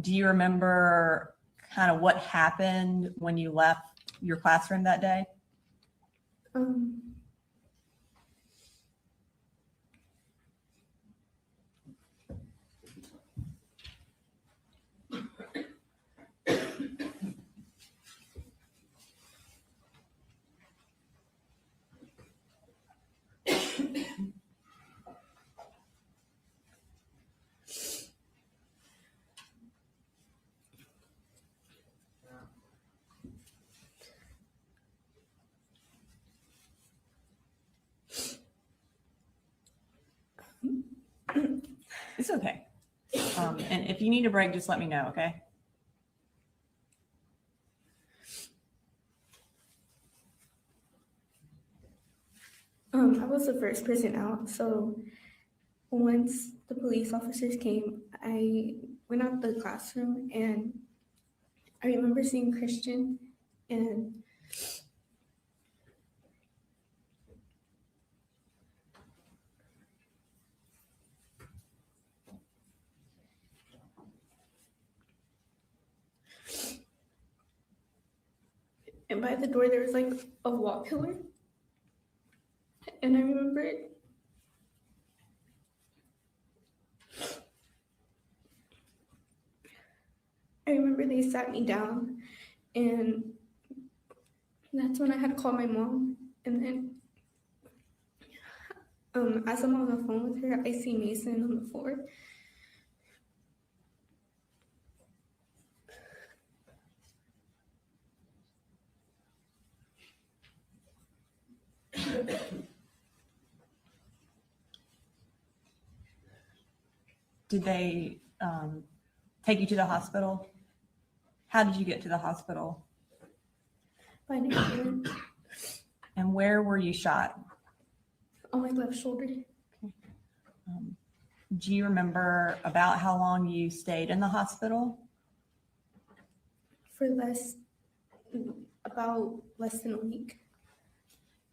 Do you remember kind of what happened when you left your classroom that day? It's okay. And if you need a break, just let me know, okay? I was the first person out, so once the police officers came, I went out the classroom, and I remember seeing Christian, and by the door there was like a wall pillar, and I remember they sat me down, and that's when I had called my mom. And then as I'm on the phone with her, I see Mason on the floor. Did they take you to the hospital? How did you get to the hospital? By an ambulance. And where were you shot? On my left shoulder. Do you remember about how long you stayed in the hospital? For about less than a week.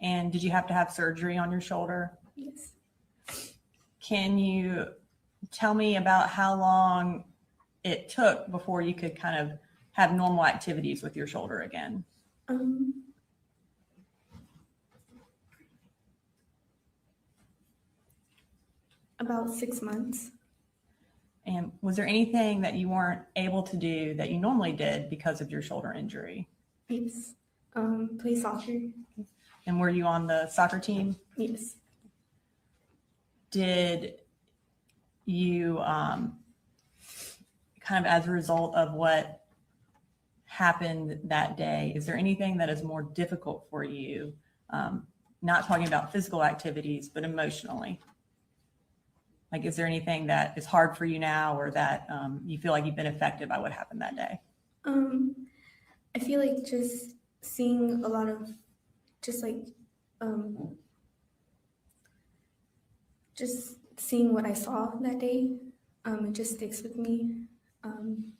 And did you have to have surgery on your shoulder? Yes. Can you tell me about how long it took before you could kind of have normal activities with your shoulder again? About 6 months. And was there anything that you weren't able to do that you normally did because of your shoulder injury? Yes. Play soccer. And were you on the soccer team? Yes. Did you, kind of as a result of what happened that day, is there anything that is more difficult for you? Not talking about physical activities, but emotionally. Like, is there anything that is hard for you now, or that you feel like you've been affected by what happened that day? I feel like just seeing a lot of just seeing what I saw that day, it just sticks with me. And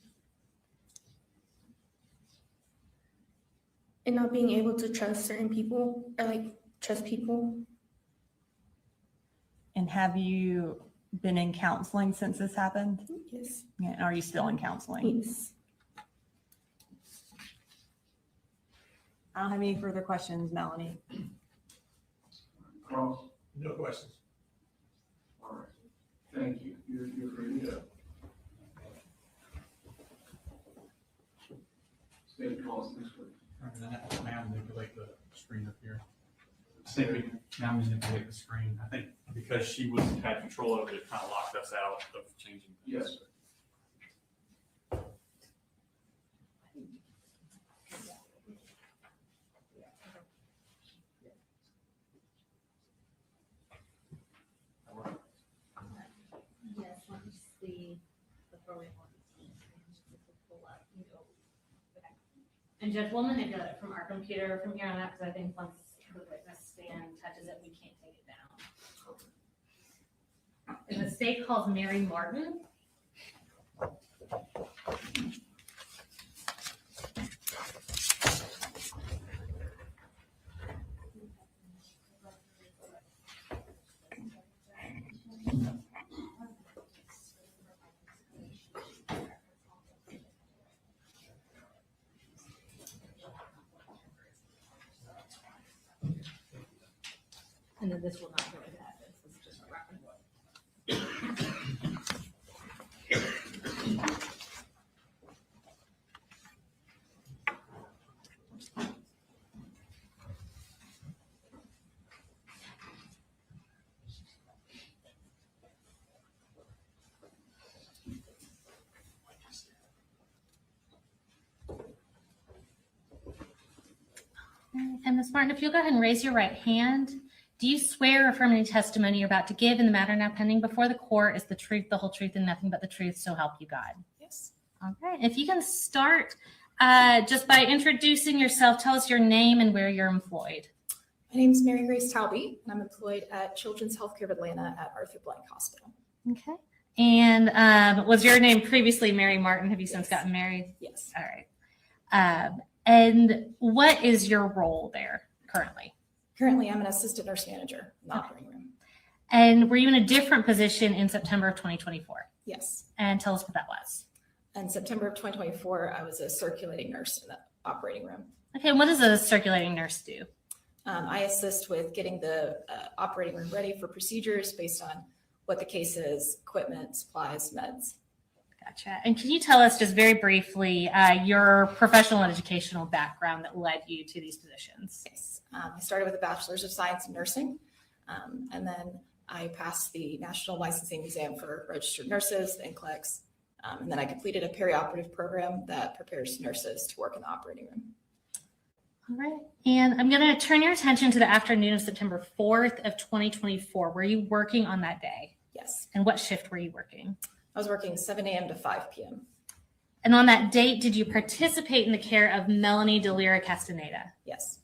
not being able to trust certain people, or trust people. And have you been in counseling since this happened? Yes. Yeah. Are you still in counseling? Yes. I don't have any further questions, Melanie. Cross? No questions. All right. Thank you. You're free to go. State calls this week. May I manipulate the screen up here? State. May I manipulate the screen? I think Because she had control over it, kind of locked us out of changing. Yes. Yes, let me see the program on pull up. Okay. And Judge, we'll manipulate it from our computer from here on out, because I think once the witness stand touches it, we can't take it down. And the state calls Mary Martin. And then this will not go into evidence. This is just a record. And Ms. Martin, if you'll go ahead and raise your right hand, do you swear or affirm any testimony you're about to give in the matter now pending before the court is the truth, the whole truth, and nothing but the truth, so help you God? Yes. All right. If you can start just by introducing yourself, tell us your name and where you're employed. My name is Mary Grace Talby, and I'm employed at Children's Healthcare of Atlanta at Arthur Blank Hospital. Okay. And was your name previously Mary Martin? Have you since Yes. gotten married? Yes. All right. And what is your role there currently? Currently, I'm an assistant nurse manager in the operating room. And were you in a different position in September of 2024? Yes. And tell us what that was. In September of 2024, I was a circulating nurse in the operating room. Okay. And what does a circulating nurse do? I assist with getting the operating room ready for procedures based on what the case is, equipment, supplies, meds. Gotcha. And can you tell us just very briefly your professional and educational background that led you to these positions? Yes. I started with a bachelor's of science in nursing, and then I passed the national licensing exam for registered nurses, the NCLEX, and then I completed a perioperative program that prepares nurses to work in the operating room. All right. And I'm going to turn your attention to the afternoon of September 4th of 2024. Were you working on that day? Yes. And what shift were you working? I was working 7 a.m. to 5 p.m. And on that date, did you participate in the care of Melanie Delira Castaneda? Yes.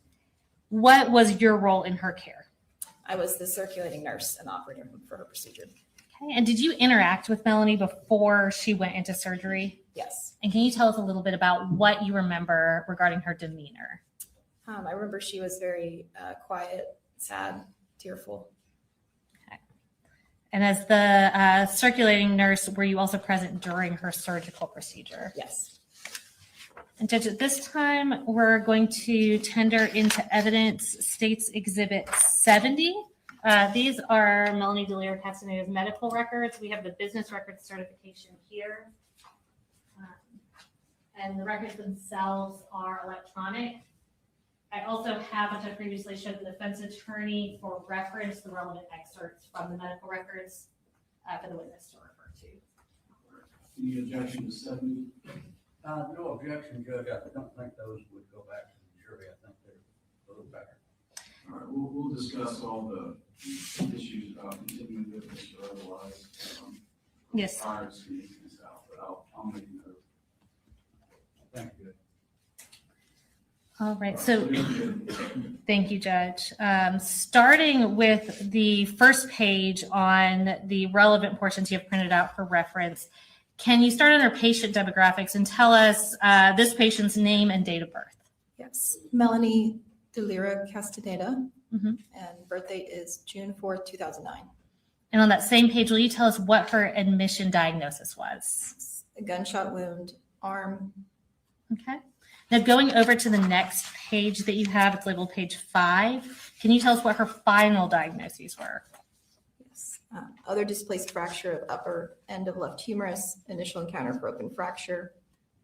What was your role in her care? I was the circulating nurse in the operating room for her procedure. Okay. And did you interact with Melanie before she went into surgery? Yes. And can you tell us a little bit about what you remember regarding her demeanor? I remember she was very quiet, sad, tearful. And as the circulating nurse, were you also present during her surgical procedure? Yes. And Judge, at this time, we're going to tender into evidence States Exhibit 70. These are Melanie Delira Castaneda's medical records. We have the business records certification here. And the records themselves are electronic. I also have, which I previously showed the defense attorney for reference, the relevant excerpts from the medical records for the witness to refer to. Any objection to 70? No objection, Judge. I don't think those would go back to the jury. I think they're a little better. All right, we'll discuss all the issues about continuing witness or otherwise. Yes. Prior to speaking this out, but I'll make a note. Thank you. All right, so thank you, Judge. Starting with the first page on the relevant portions you have printed out for reference, can you start under patient demographics and tell us this patient's name and date of birth? Yes. Melanie Delira Castaneda, Mhm. and birth date is June 4th, 2009. And on that same page, will you tell us what her admission diagnosis was? A gunshot wound, arm. Okay. Now going over to the next page that you have, it's labeled page 5. Can you tell us what her final diagnoses were? Yes. Other displaced fracture of upper end of left humerus, initial encounter of broken fracture,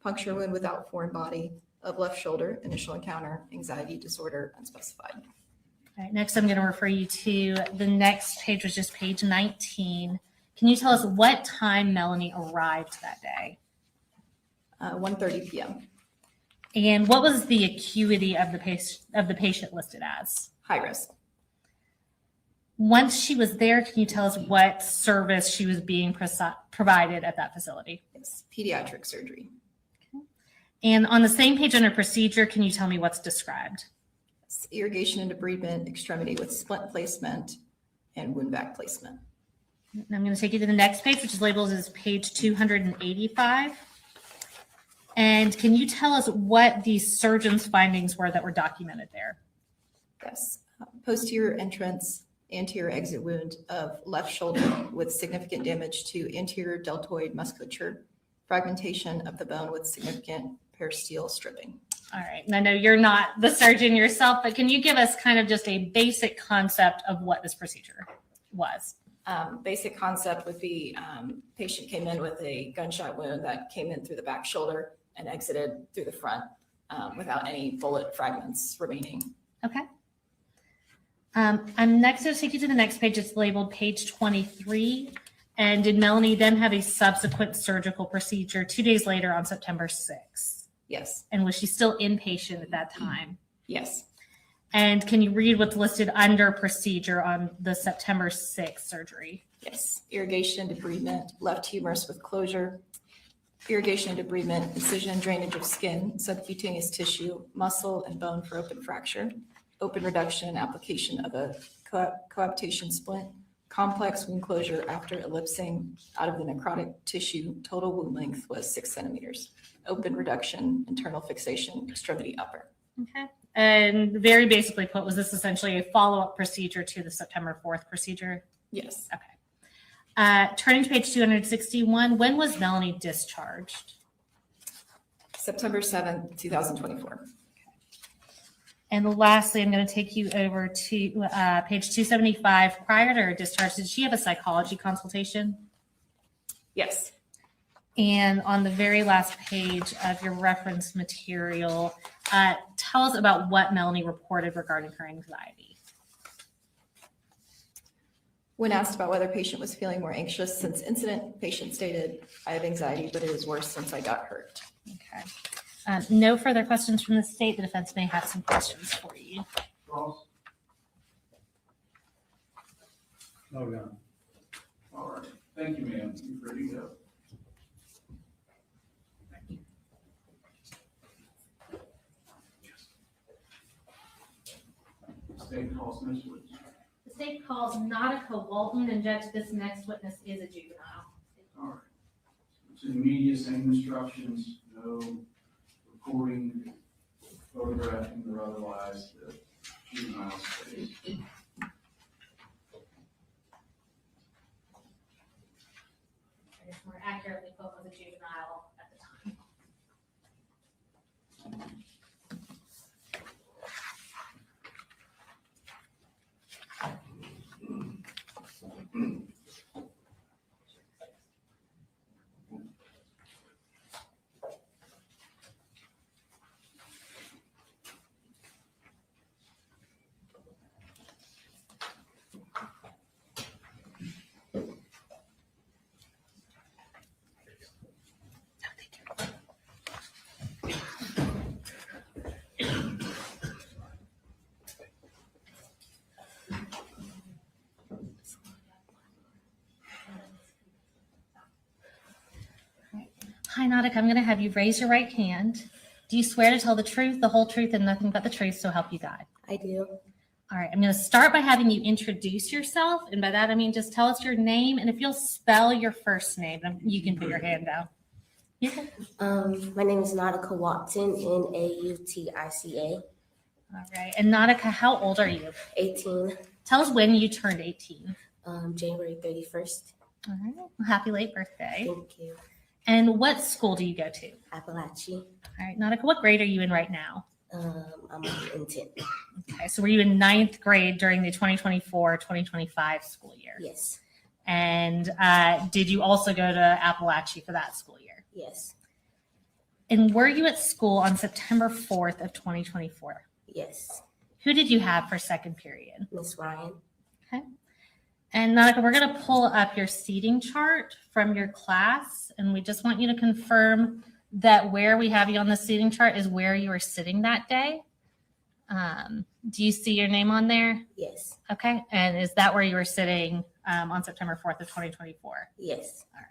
puncture wound without foreign body of left shoulder, initial encounter, anxiety disorder, unspecified. All right, next, I'm going to refer you to the next page, which is page 19. Can you tell us what time Melanie arrived that day? 1:30 p.m. And what was the acuity of the patient listed as? High risk. Once she was there, can you tell us what service she was being provided at that facility? Yes. Pediatric surgery. And on the same page under procedure, can you tell me what's described? Yes. Irrigation and debridement extremity with splint placement and wound vac placement. And I'm going to take you to the next page, which is labeled as page 285. And can you tell us what the surgeon's findings were that were documented there? Yes. Posterior entrance, anterior exit wound of left shoulder with significant damage to anterior deltoid musculature, fragmentation of the bone with significant peristeel stripping. All right. And I know you're not the surgeon yourself, but can you give us kind of just a basic concept of what this procedure was? Basic concept would be patient came in with a gunshot wound that came in through the back shoulder and exited through the front without any bullet fragments remaining. Okay. I'm next going to take you to the next page. It's labeled page 23. And did Melanie then have a subsequent surgical procedure 2 days later on September 6th? Yes. And was she still inpatient at that time? Yes. And can you read what's listed under procedure on the September 6th surgery? Yes. Irrigation and debridement, left humerus with closure, irrigation and debridement, incision and drainage of skin, subcutaneous tissue, muscle, and bone for open fracture, open reduction and application of a coaptation splint, complex wound closure after ellipsing out of the necrotic tissue. Total wound length was 6 centimeters. Open reduction, internal fixation, extremity upper. Okay. And very basically put, was this essentially a follow-up procedure to the September 4th procedure? Yes. Okay. Turning to page 261, when was Melanie discharged? September 7th, 2024. And lastly, I'm going to take you over to page 275. Prior to her discharge, did she have a psychology consultation? Yes. And on the very last page of your reference material, tell us about what Melanie reported regarding her anxiety. When asked about whether patient was feeling more anxious since incident, patient stated, "I have anxiety, but it is worse since I got hurt." Okay. No further questions from the state. The defense may have some questions for you. Ross? No gun. All right. Thank you, ma'am. You're ready to go. State calls next witness. The state calls Nautica Walton, and judge, this next witness is a juvenile. All right. It's in the media, same instructions, no recording, photographing, or otherwise, the juvenile space. I guess more accurately put was a juvenile at the time. Hi, Nautica. I'm going to have you raise your right hand. Do you swear to tell the truth, the whole truth, and nothing but the truth, so help you God? I do. All right. I'm going to start by having you introduce yourself. And by that, I mean just tell us your name. And if you'll spell your first name, you can put your hand down. Yeah. My name is Nautica Watson, Nautica. All right. And Nautica, how old are you? 18, Tell us when you turned 18. January 31st. All right. Well, happy late birthday. Thank you. And what school do you go to? Apalachee. All right. Nautica, what grade are you in right now? I'm in 10th. Okay. So were you in 9th grade during the 2024-2025 school year? Yes. And did you also go to Apalachee for that school year? Yes. And were you at school on September 4th of 2024? Yes. Who did you have for second period? Miss Ryan. Okay. And Nautica, we're going to pull up your seating chart from your class, and we just want you to confirm that where we have you on the seating chart is where you were sitting that day. Do you see your name on there? Yes. Okay. And is that where you were sitting on September 4th of 2024? Yes. All right.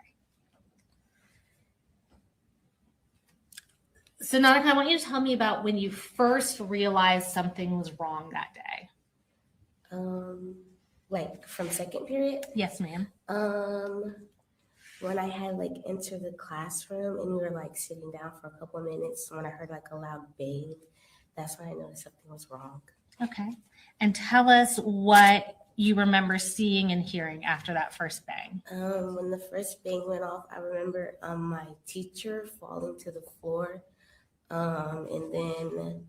So Nautica, I want you to tell me about when you first realized something was wrong that day. Like from second period. Yes, ma'am. When I had like entered the classroom and we were like sitting down for a couple of minutes, when I heard like a loud bang, that's when I noticed something was wrong. Okay. And tell us what you remember seeing and hearing after that first bang. When the first bang went off, I remember my teacher falling to the floor And then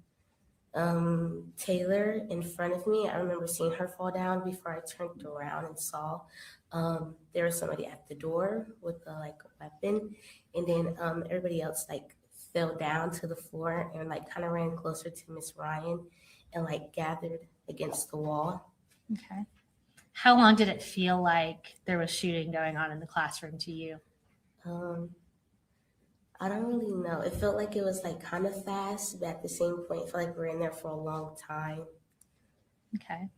Taylor in front of me, I remember seeing her fall down before I turned around and saw there was somebody at the door with a weapon. And then everybody else fell down to the floor and kind of ran closer to Miss Ryan and gathered against the wall. Okay. How long did it feel like there was shooting going on in the classroom to you? I don't really know. It felt like it was kind of fast, but at the same point, it felt like we were in there for a long time. Okay.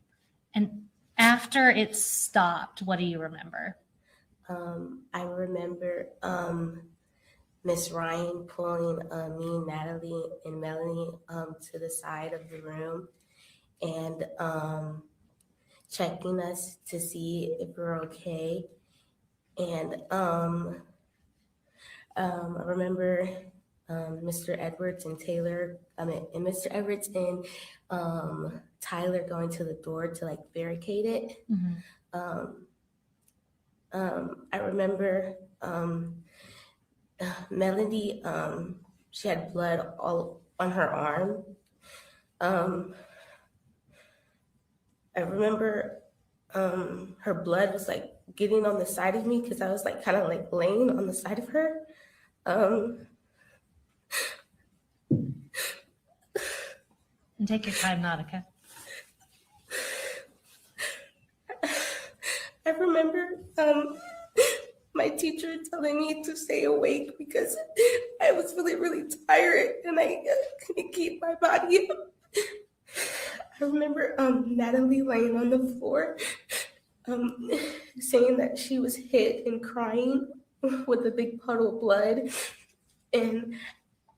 And after it stopped, what do you remember? I remember Miss Ryan pulling me, Natalie, and Melanie to the side of the room and checking us to see if we're okay. And I remember Mr. Edwards and Mr. Edwards and Tyler going to the door to barricade it. Mm-hmm. I remember Melody, she had blood all on her arm. I remember her blood was getting on the side of me because I was kind of laying on the side of her. And take your time, Nautica. I remember my teacher telling me to stay awake because I was really, really tired and I couldn't keep my body up. I remember Natalie laying on the floor saying that she was hit and crying with a big puddle of blood. And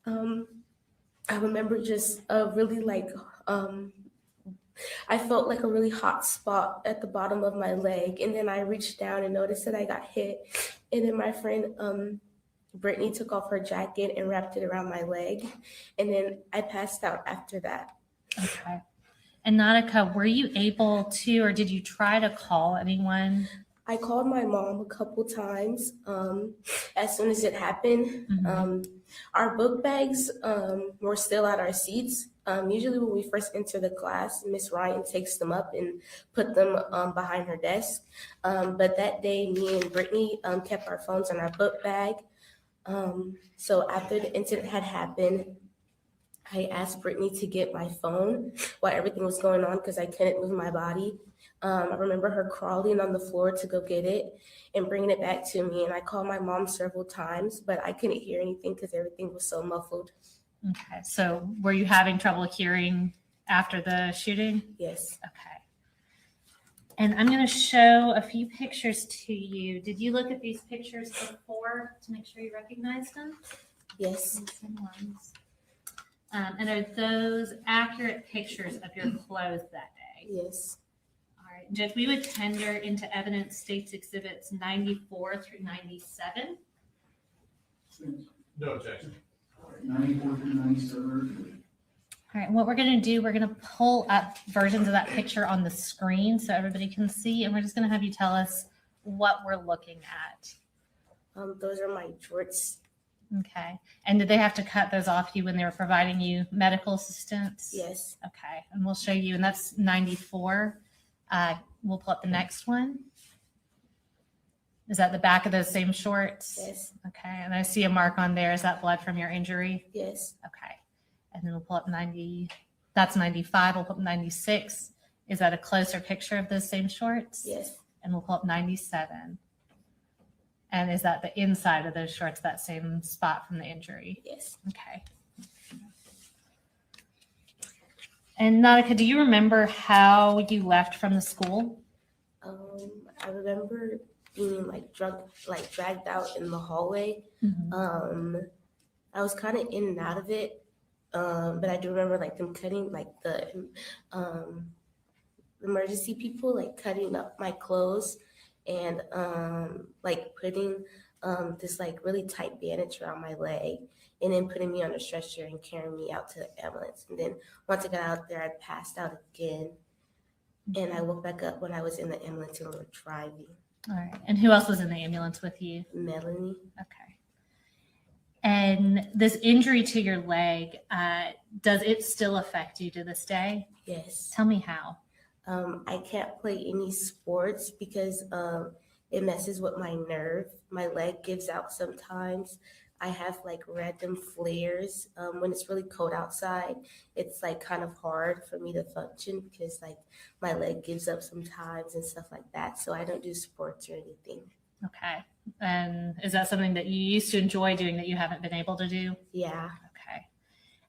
I remember just really I felt a really hot spot at the bottom of my leg. And then I reached down and noticed that I got hit. And then my friend Brittany took off her jacket and wrapped it around my leg. And then I passed out after that. Okay. And Nautica, were you able to, or did you try to call anyone? I called my mom a couple times as soon as it happened. Mm-hmm. Our book bags were still at our seats. Usually when we first enter the class, Miss Ryan takes them up and put them behind her desk. But that day, me and Brittany kept our phones in our book bag. So after the incident had happened, I asked Brittany to get my phone while everything was going on because I couldn't move my body. I remember her crawling on the floor to go get it and bringing it back to me. And I called my mom several times, but I couldn't hear anything because everything was so muffled. Okay. So were you having trouble hearing after the shooting? Yes. Okay. And I'm going to show a few pictures to you. Did you look at these pictures before to make sure you recognized them? Yes. And are those accurate pictures of your clothes that day? Yes. All right. Judge, we would tender into evidence states exhibits 94 through 97. No objection. 94 through 97. All right, what we're going to do, we're going to pull up versions of that picture on the screen so everybody can see, and we're just going to have you tell us what we're looking at. Those are my jorts. Okay. And did they have to cut those off you when they were providing you medical assistance? Yes. Okay. And we'll show you, and that's 94. We'll pull up the next one. Is that the back of those same shorts? Yes. Okay. And I see a mark on there. Is that blood from your injury? Yes. Okay. And then we'll pull up 90. That's 95. We'll pull up 96. Is that a closer picture of those same shorts? Yes. And we'll pull up 97. And is that the inside of those shorts, that same spot from the injury? Yes. Okay. And Nautica, do you remember how you left from the school? I remember being dragged out in the hallway. Mm-hmm. I was kind of in and out of it, but I do remember them cutting the emergency people cutting up my clothes and putting this really tight bandage around my leg and then putting me on a stretcher and carrying me out to the ambulance. And then once I got out there, I passed out again. And I woke back up when I was in the ambulance and we were driving. All right. And who else was in the ambulance with you? Melanie. Okay. And this injury to your leg, does it still affect you to this day? Yes. Tell me how. I can't play any sports because it messes with my nerve. My leg gives out sometimes. I have like random flares. When it's really cold outside, it's like kind of hard for me to function because like my leg gives up sometimes and stuff like that. So I don't do sports or anything. Okay. And is that something that you used to enjoy doing that you haven't been able to do? Yeah. Okay.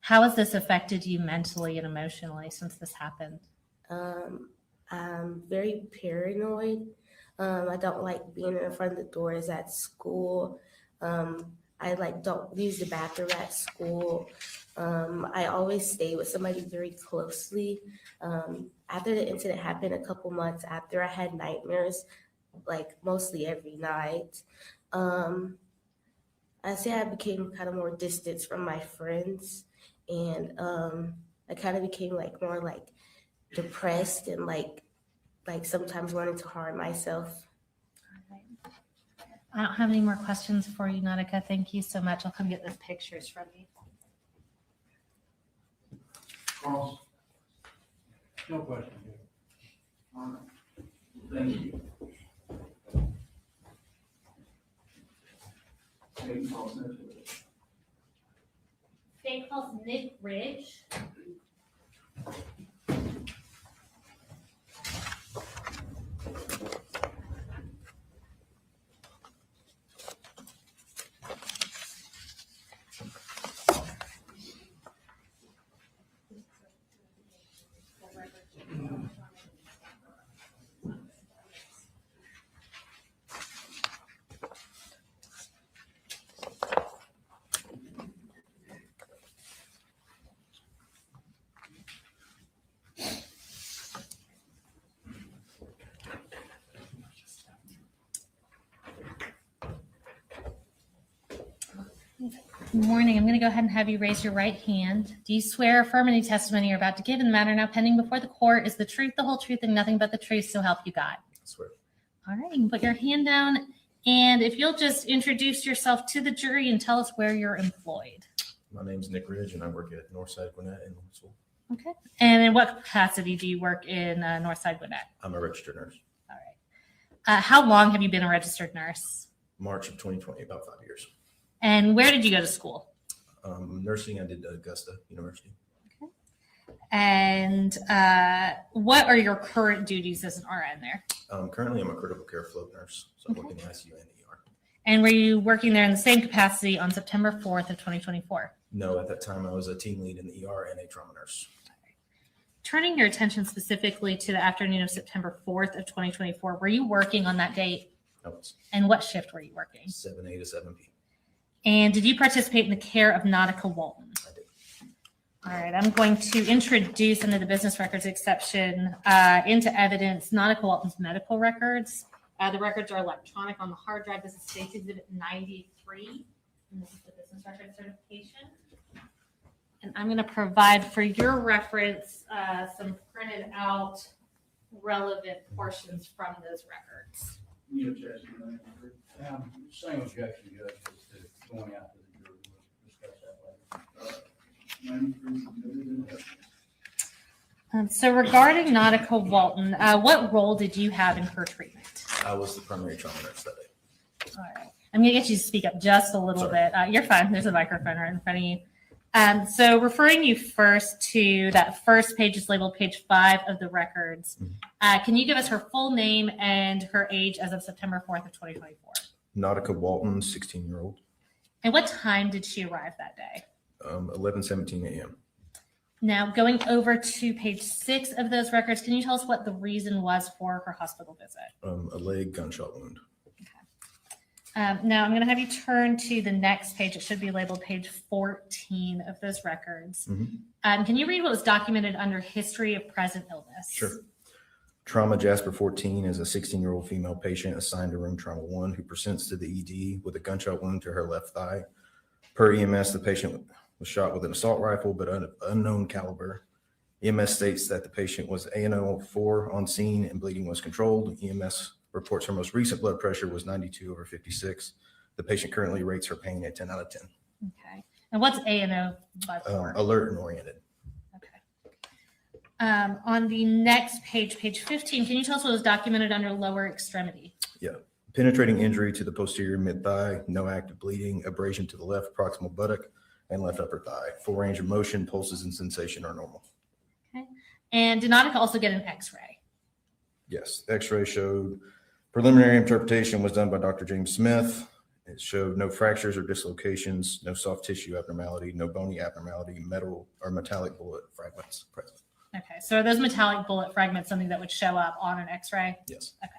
How has this affected you mentally and emotionally since this happened? I'm very paranoid. I don't like being in front of the doors at school. I like don't use the bathroom at school. I always stay with somebody very closely. After the incident happened a couple months after, I had nightmares like mostly every night. I say I became kind of more distant from my friends, and I kind of became like more like depressed and like sometimes wanting to harm myself. I don't have any more questions for you, Nautica. Thank you so much. I'll come get those pictures from you. Carlos? No question. All right. Thank you. State calls Nick Ridge. State calls Nick Ridge. Good morning. I'm going to go ahead and have you raise your right hand. Do you swear or affirm any testimony you're about to give in the matter now pending before the court is the truth, the whole truth, and nothing but the truth, so help you God? I swear. All right, you can put your hand down. And if you'll just introduce yourself to the jury and tell us where you're employed. My name's Nick Ridge, and I work at Northside Gwinnett in Louisville. Okay. And in what capacity do you work in Northside Gwinnett? I'm a registered nurse. All right. How long have you been a registered nurse? March of 2020, about 5 years. And where did you go to school? Nursing, I did Augusta University. Okay. And what are your current duties as an RN there? Currently, I'm a critical care float nurse, so I work in the ICU and the ER. And were you working there in the same capacity on September 4th of 2024? No, at that time, I was a team lead in the ER and a trauma nurse. Turning your attention specifically to the afternoon of September 4th of 2024, were you working on that date? I was And what shift were you working? 7A to 7P. And did you participate in the care of Nautica Walton? I did. All right, I'm going to introduce under the business records exception into evidence Nautica Walton's medical records. The records are electronic on the hard drive. This is State's Exhibit 93, and this is the business record certification. And I'm going to provide for your reference some printed out relevant portions from those records. Any objection to that? Same objection, Judge, as to going out to the jury. We'll discuss that later. 93 submitted in evidence. So regarding Nautica Walton, what role did you have in her treatment? I was the primary trauma nurse that day. All right. I'm going to get you to speak up just a little Sorry. bit. You're fine. There's a microphone right in front of you. So referring you first to that first page is labeled page 5 of the records. Can you give us her full name and her age as of September 4th of 2024? Nautica Walton, 16-year-old, And what time did she arrive that day? 11:17 a.m. Now, going over to page 6 of those records, can you tell us what the reason was for her hospital visit? A leg gunshot wound. Now, I'm going to have you turn to the next page. It should be labeled page 14 of those records. Can you read what was documented under history of present illness? Sure. Trauma Jasper 14 is a 16-year-old female patient assigned to room trauma 1 who presents to the ED with a gunshot wound to her left thigh. Per EMS, the patient was shot with an assault rifle, but unknown caliber. EMS states that the patient was ANO4 on scene and bleeding was controlled. EMS reports her most recent blood pressure was 92/56. The patient currently rates her pain at 10 out of 10. Okay. And what's A and O by for? Alert and oriented. Okay. On the next page, page 15, can you tell us what was documented under lower extremity? Penetrating injury to the posterior mid-thigh, no active bleeding, abrasion to the left proximal buttock and left upper thigh. Full range of motion, pulses and sensation are normal. And did Nautica also get an x-ray? Yes, x-ray showed preliminary interpretation was done by Dr. James Smith. It showed no fractures or dislocations, no soft tissue abnormality, no bony abnormality, metal or metallic bullet fragments present. Okay, so are those metallic bullet fragments something that would show up on an x-ray? Yes. Okay.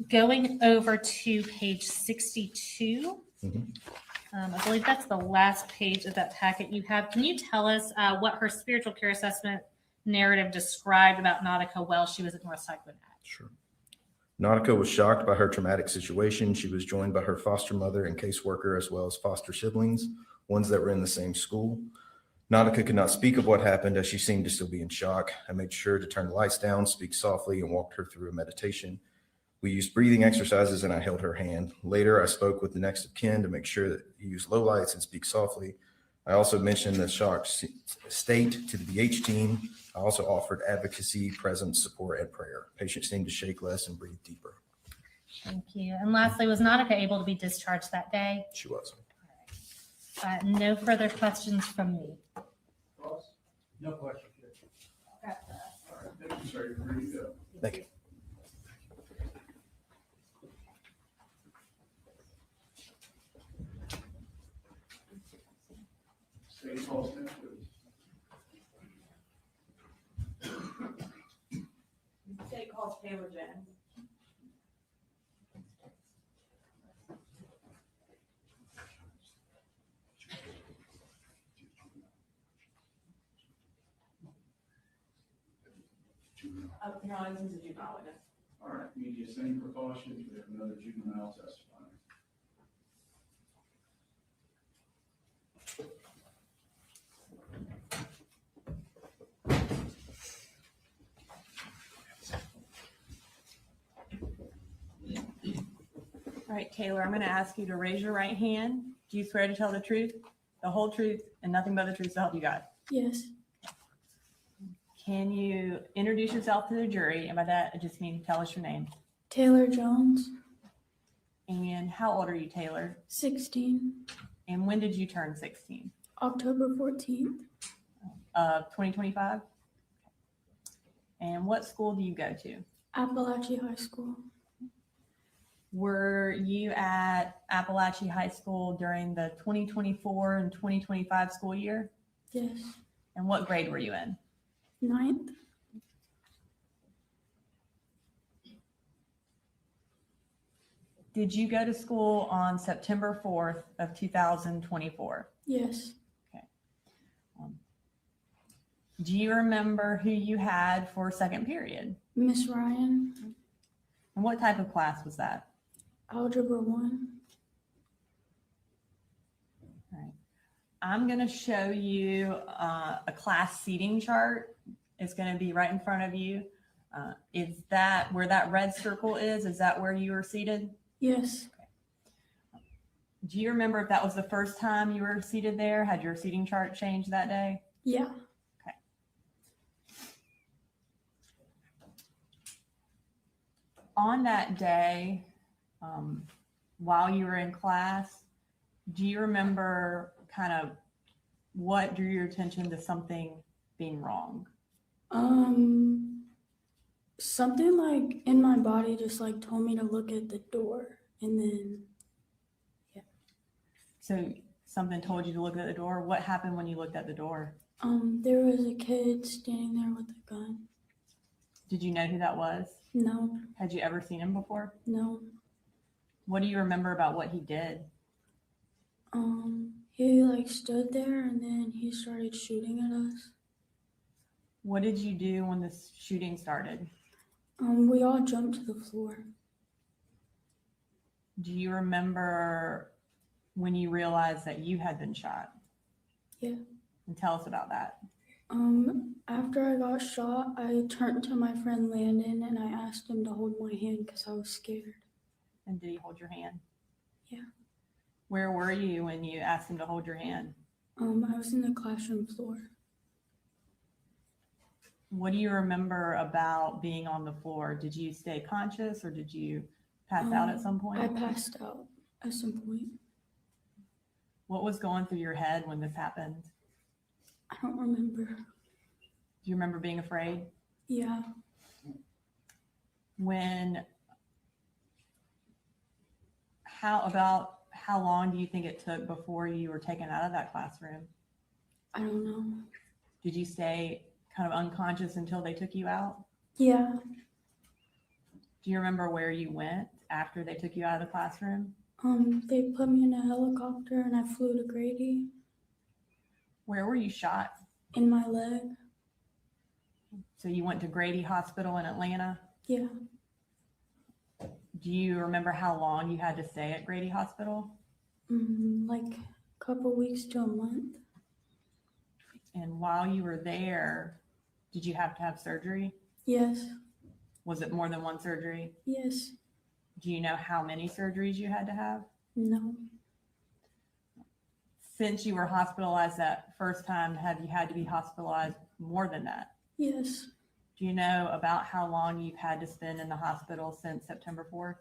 Going over to page 62. Mhm. I believe that's the last page of that packet you have. Can you tell us what her spiritual care assessment narrative described about Nautica while she was at Northside Gwinnett? Sure. Nautica was shocked by her traumatic situation. She was joined by her foster mother and caseworker, as well as foster siblings, ones that were in the same school. Nautica could not speak of what happened as she seemed to still be in shock. I made sure to turn the lights down, speak softly, and walked her through a meditation. We used breathing exercises and I held her hand. Later, I spoke with the next of kin to make sure that you use low lights and speak softly. I also mentioned the shocked state to the BH team. I also offered advocacy, presence, support, and prayer. Patients seemed to shake less and breathe deeper. Thank you. And lastly, was Nautica able to be discharged that day? She was. No further questions from me. Ross? No question. All right, thank you, sir. You're ready to go. Thank you. State Hall Smith, please. State calls Taylor Jones. Oh, no, this is a juvenile witness. All right, media, same precautions. We have another juvenile testifying. All right, Taylor, I'm going to ask you to raise your right hand. Do you swear to tell the truth, the whole truth, and nothing but the truth to help you God? Yes. Can you introduce yourself to the jury? And by that, I just mean tell us your name. Taylor Jones, And how old are you, Taylor? 16, And when did you turn 16? October 14th, 2025? And what school do you go to? Apalachee High School. Were you at Apalachee High School during the 2024 and 2025 school year? Yes. And what grade were you in? 9th. Did you go to school on September 4th of 2024? Yes. Do you remember who you had for second period? Miss Ryan, And what type of class was that? Algebra 1. All right. I'm going to show you a class seating chart. It's going to be right in front of you. Is that where that red circle is? Is that where you were seated? Yes. Do you remember if that was the first time you were seated there? Had your seating chart changed that day? Yeah. On that day, while you were in class, do you remember kind of what drew your attention to something being wrong? Something like in my body just like told me to look at the door, and then So something told you to look at the door. What happened when you looked at the door? there was a kid standing there with a gun. Did you know who that was? No, Had you ever seen him before? no. What do you remember about what he did? He like stood there and then he started shooting at us. What did you do when the shooting started? We all jumped to the floor. Do you remember when you realized that you had been shot? Yeah. And tell us about that. After I got shot, I turned to my friend Landon and I asked him to hold my hand because I was scared. And did he hold your hand? Yeah. Where were you when you asked him to hold your hand? I was in the classroom floor. What do you remember about being on the floor? Did you stay conscious or did you pass out at some point? I passed out at some point. What was going through your head when this happened? I don't remember. Do you remember being afraid? Yeah. How long do you think it took before you were taken out of that classroom? I don't know. Did you stay kind of unconscious until they took you out? Yeah. Do you remember where you went after they took you out of the classroom? They put me in a helicopter and I flew to Grady. Where were you shot? In my leg. So you went to Grady Hospital in Atlanta? Yeah. Do you remember how long you had to stay at Grady Hospital? Like a couple weeks to a month. And while you were there, did you have to have surgery? Yes. Was it more than one surgery? Yes. Do you know how many surgeries you had to have? No. Since you were hospitalized that first time, have you had to be hospitalized more than that? Yes. Do you know about how long you've had to spend in the hospital since September 4th?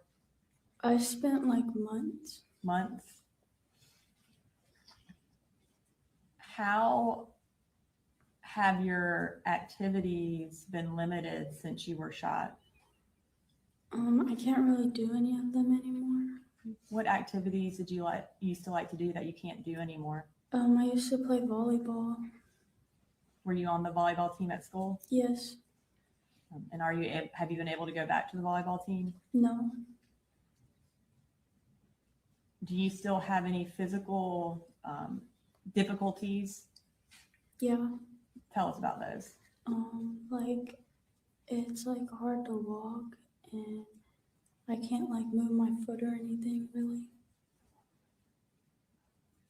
I spent like months. Months? How have your activities been limited since you were shot? I can't really do any of them anymore. What activities did you used to like to do that you can't do anymore? I used to play volleyball. Were you on the volleyball team at school? Yes. And have you been able to go back to the volleyball team? No. Do you still have any physical difficulties? Yeah. Tell us about those. Like it's like hard to walk and I can't like move my foot or anything really.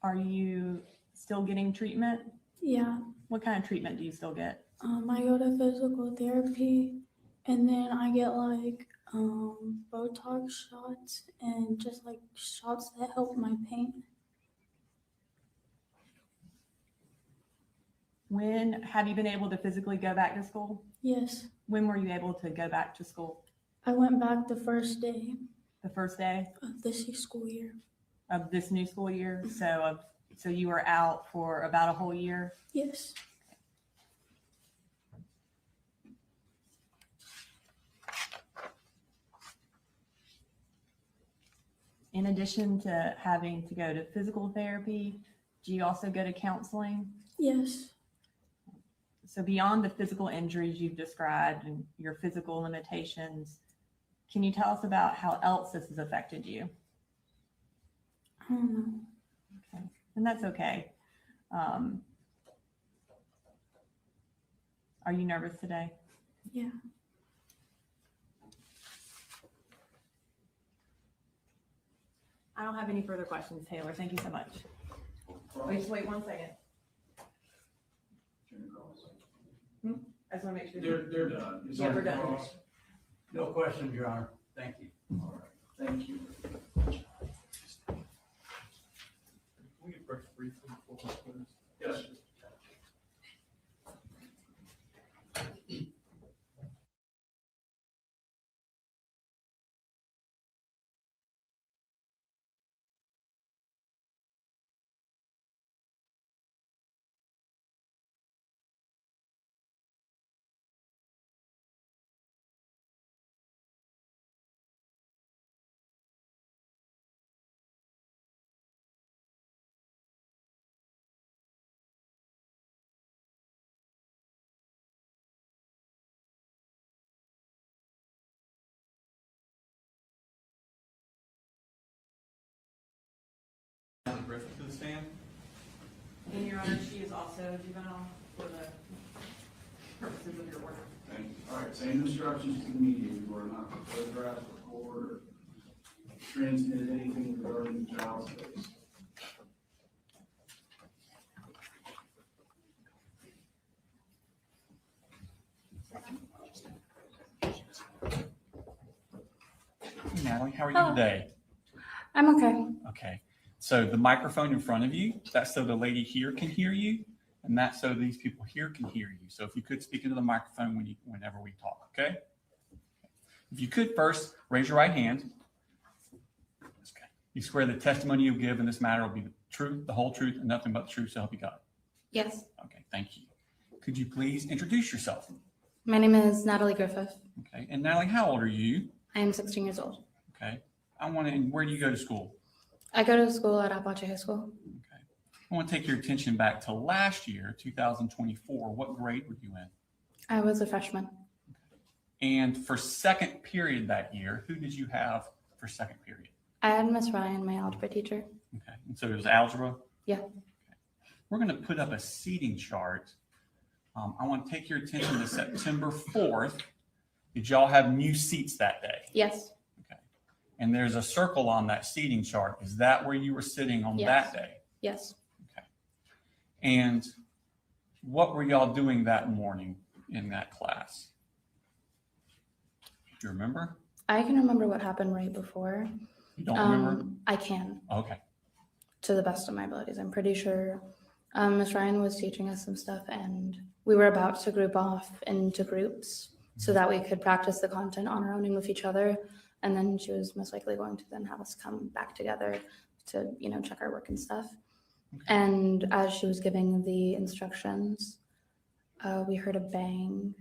Are you still getting treatment? Yeah. What kind of treatment do you still get? I go to physical therapy and then I get like Botox shots and just like shots that help my pain. When have you been able to physically go back to school? Yes. When were you able to go back to school? I went back the first day The first day of this school year. of this new school year? So you were out for about a whole year? Yes. In addition to having to go to physical therapy, do you also go to counseling? Yes. So beyond the physical injuries you've described and your physical limitations, can you tell us about how else this has affected you? I don't know. Okay. And that's okay. Are you nervous today? Yeah. I don't have any further questions, Taylor. Thank you so much. Wait, just wait 1 second. I just want to make sure. They're done. It's Yeah, on we're the done. cross. No questions, Your Honor. Thank you. All right, thank you. We can brush briefly before we close. Yes. Griffith to the stand. And Your Honor, she is also juvenile for the purposes of your order. Thank you. All right, same instructions to the media. You are not to photograph, record, or transmit anything regarding the child's case. Natalie, how are you Hello. today? I'm okay. Okay. So the microphone in front of you, that's so the lady here can hear you, and that's so these people here can hear you. So if you could speak into the microphone whenever we talk, okay? If you could first raise your right hand. Okay. You swear the testimony you give in this matter will be the truth, the whole truth, and nothing but the truth, so help you God. Yes. Okay, thank you. Could you please introduce yourself? My name is Natalie Griffith. Okay, and Natalie, how old are you? I am 16 years old. Okay, where do you go to school? I go to school at Apalachee High School. Okay, I want to take your attention back to last year, 2024. What grade were you in? I was a freshman. And for second period that year, who did you have for second period? I had Miss Ryan, my algebra teacher. Okay, and so it was algebra? Yeah. Okay. We're going to put up a seating chart. I want to take your attention to September 4th. Did y'all have new seats that day? Yes. Okay. And there's a circle on that seating chart. Is that where you were sitting on Yes. that day? Yes. Okay. And what were y'all doing that morning in that class? Do you remember? I can remember what happened right before. You don't remember? I can, Okay. to the best of my abilities. I'm pretty sure Miss Ryan was teaching us some stuff, and we were about to group off into groups so that we could practice the content on our own and with each other. And then she was most likely going to then have us come back together to, check our work and stuff. Okay. And as she was giving the instructions, we heard a bang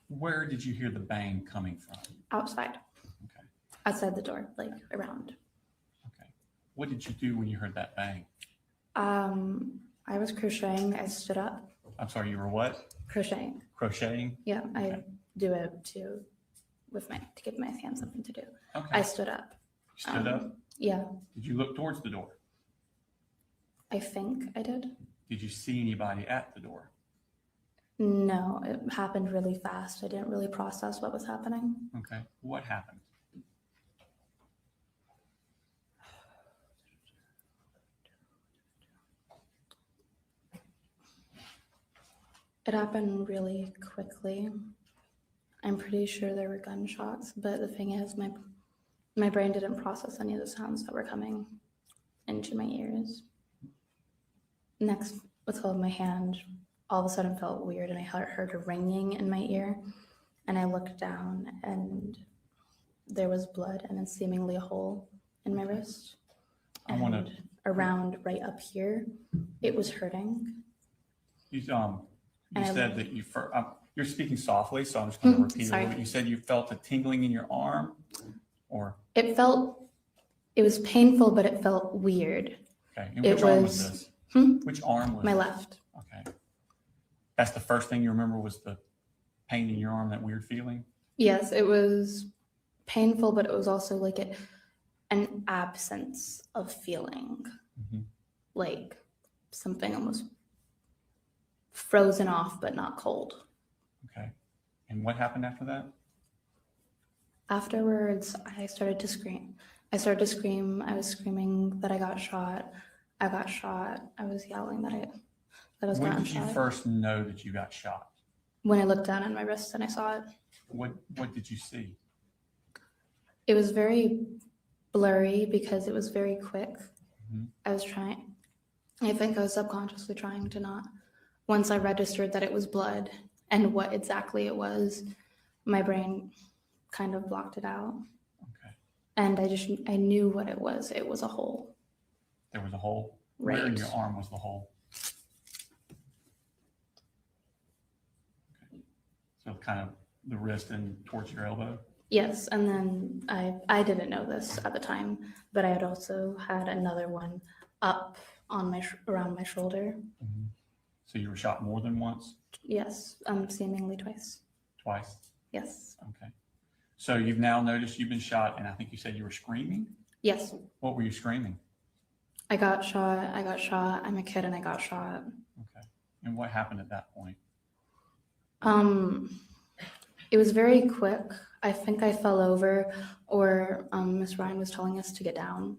Where did you hear the bang coming from? outside, Okay. outside the door, like around. Okay. What did you do when you heard that bang? I was crocheting. I stood up, I'm sorry, you were what? crocheting. Crocheting? Yeah, I Okay. do it to give my hands something to do. Okay. I stood up. You stood up? Yeah, Did you look towards the door? I think I did. Did you see anybody at the door? No, it happened really fast. I didn't really process what was happening. Okay. What happened? It happened really quickly. I'm pretty sure there were gunshots, but the thing is, my brain didn't process any of the sounds that were coming into my ears. Next, what's called my hand all of a sudden felt weird, and I heard a ringing in my ear, and I looked down, and there was blood and then seemingly a hole in my wrist. I wanna- And around right up here, it was hurting. You And I- said that you're speaking softly, so I'm just going to repeat a Sorry. little bit. You said you felt a tingling in your arm, or It was painful, but it felt weird. okay. And It which arm was- was this? Hmm? Which arm was My it? left. Okay. That's the first thing you remember was the pain in your arm, that weird feeling. Yes, it was painful, but it was also like an absence of feeling, Mhm. like something almost frozen off, but not cold. Okay. And what happened after that? Afterwards, I started to scream. I was screaming that I got shot. I got shot. I was yelling that I was When gotten did you shot. first know that you got shot? When I looked down at my wrist and I saw it. What did you see? It was very blurry because it was very quick. Mhm. I think I was subconsciously trying to not. Once I registered that it was blood and what exactly it was, my brain kind of blocked it out. Okay. And I knew what it was. It was a hole. There was a hole. Where in Right. your arm was the hole? Okay. So kind of the wrist and towards your elbow? Yes, and then I didn't know this at the time, but I had also had another one up on around my shoulder. Mhm. So you were shot more than once? Yes, seemingly twice. Twice? Yes. Okay. So you've now noticed you've been shot, and I think you said you were screaming? Yes. What were you screaming? I got shot. I'm a kid and I got shot. Okay. And what happened at that point? It was very quick. I think I fell over, or Miss Ryan was telling us to get down.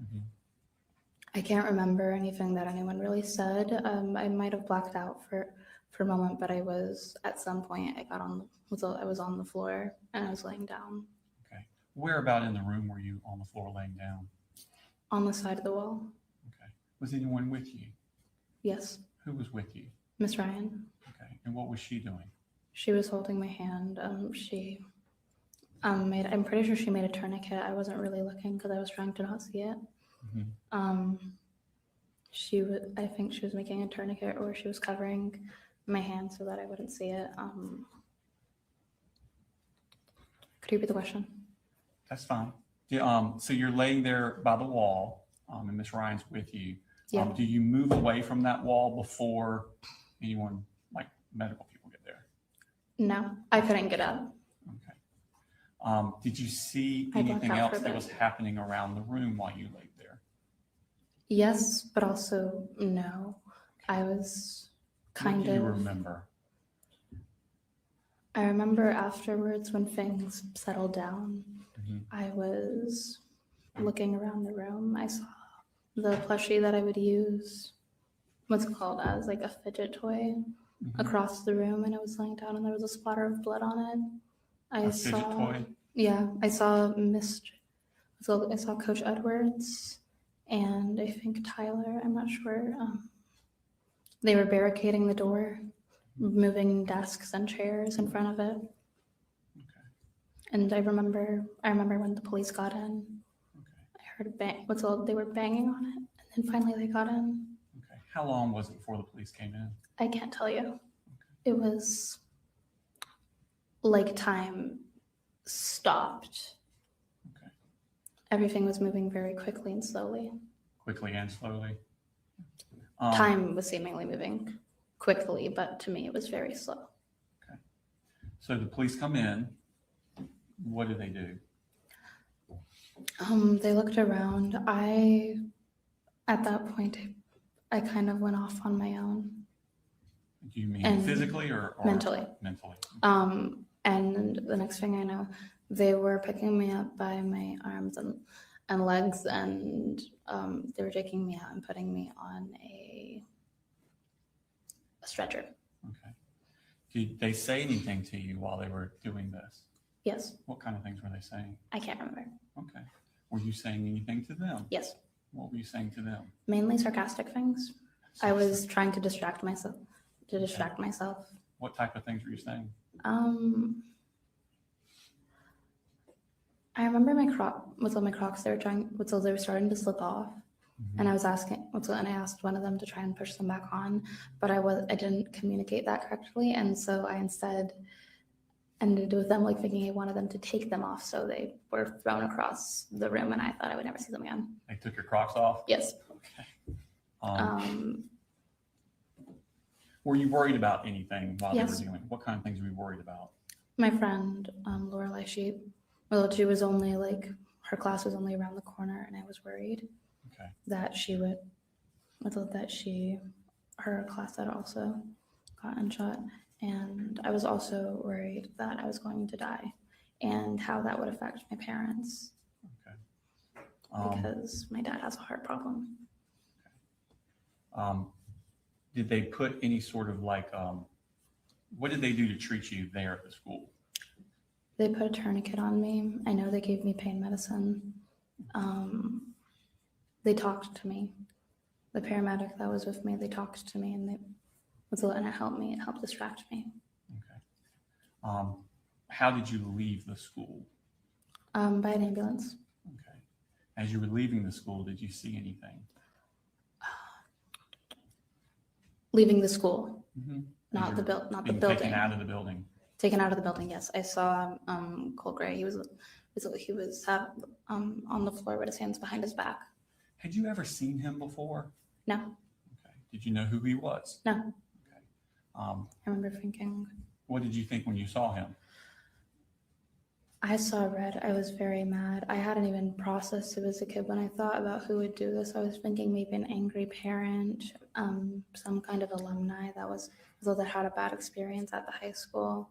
Mhm. I can't remember anything that anyone really said. I might have blacked out for a moment, but I was at some point I was on the floor and I was laying down Okay. Where about in the room were you on the floor laying down? on the side of the wall. Okay. Was anyone with you? Yes, Who was with you? Miss Ryan. Okay. And what was she doing? She was holding my hand. I'm pretty sure she made a tourniquet. I wasn't really looking because I was trying to not see it. Mhm. I think she was making a tourniquet, or she was covering my hand so that I wouldn't see it. Could you repeat the question? That's fine. So you're laying there by the wall, and Miss Ryan's with you. Yeah. Do you move away from that wall before anyone, like medical people, get there? No, I couldn't get up. Okay. Did you see I blacked anything out else for a that bit. was happening around the room while you laid there? Yes, but also no. I was kind What do you of. remember? I remember afterwards when things settled down, Mhm. I was looking around the room. I saw the plushie that I would use, what's it called, as like a fidget toy, Mhm. across the room, and it was laying down and there was a splatter of blood on it. A fidget toy? Yeah, I saw I saw Coach Edwards and I think Tyler, I'm not sure. They were barricading the door, moving desks and chairs in front of it. Okay. And I remember when the police got in, Okay. I heard they were banging on it, and then finally they got in. Okay. How long was it before the police came in? I can't tell you. It was like time stopped. Okay. Everything was moving very quickly and slowly. Quickly and slowly? Time was seemingly moving quickly, but to me it was very slow. So the police come in. What do they do? They looked around. At that point, I kind of went off on my own. Do you mean And physically or mentally. Mentally. And the next thing I know, they were picking me up by my arms and legs, and they were taking me out and putting me on a stretcher. Okay. Did they say anything to you while they were doing this? Yes, What kind of things were they saying? I can't remember. Okay. Were you saying anything to them? Yes, What were you saying to them? mainly sarcastic things. I was trying to distract myself. What type of things were you saying? I remember my Crocs. They were starting to slip off, and I asked one of them to try and push them back on, but I didn't communicate that correctly, and so I instead ended with them like thinking I wanted them to take them off, so they were thrown across the room, and I thought I would never see them again. They took your Crocs off? Yes. Okay. Were you worried about anything while they Yes. were doing? What kind of things were you worried about? My friend Lorelai, she was only like her class was only around the corner, and I was worried Okay. that her class had also gotten shot, and I was also worried that I was going to die and how that would affect my parents Okay. because my dad has a heart problem. Did they put any sort of what did they do to treat you there at the school? They put a tourniquet on me. I know they gave me pain medicine. They talked to me. The paramedic that was with me, they talked to me, and it helped me. It helped distract me. Okay. How did you leave the school? By an ambulance. Okay. As you were leaving the school, did you see anything? Leaving the school, Mhm. not As the you're not the being building. Taken out of the building. Taken out of the building. Yes, I saw Colt Gray. He was on the floor with his hands behind his back. Had you ever seen him before? No, Okay. Did you know who he was? no. Okay. I remember thinking. What did you think when you saw him? I saw red. I was very mad. I hadn't even processed it as a kid when I thought about who would do this. I was thinking maybe an angry parent, some kind of alumni that had a bad experience at the high school,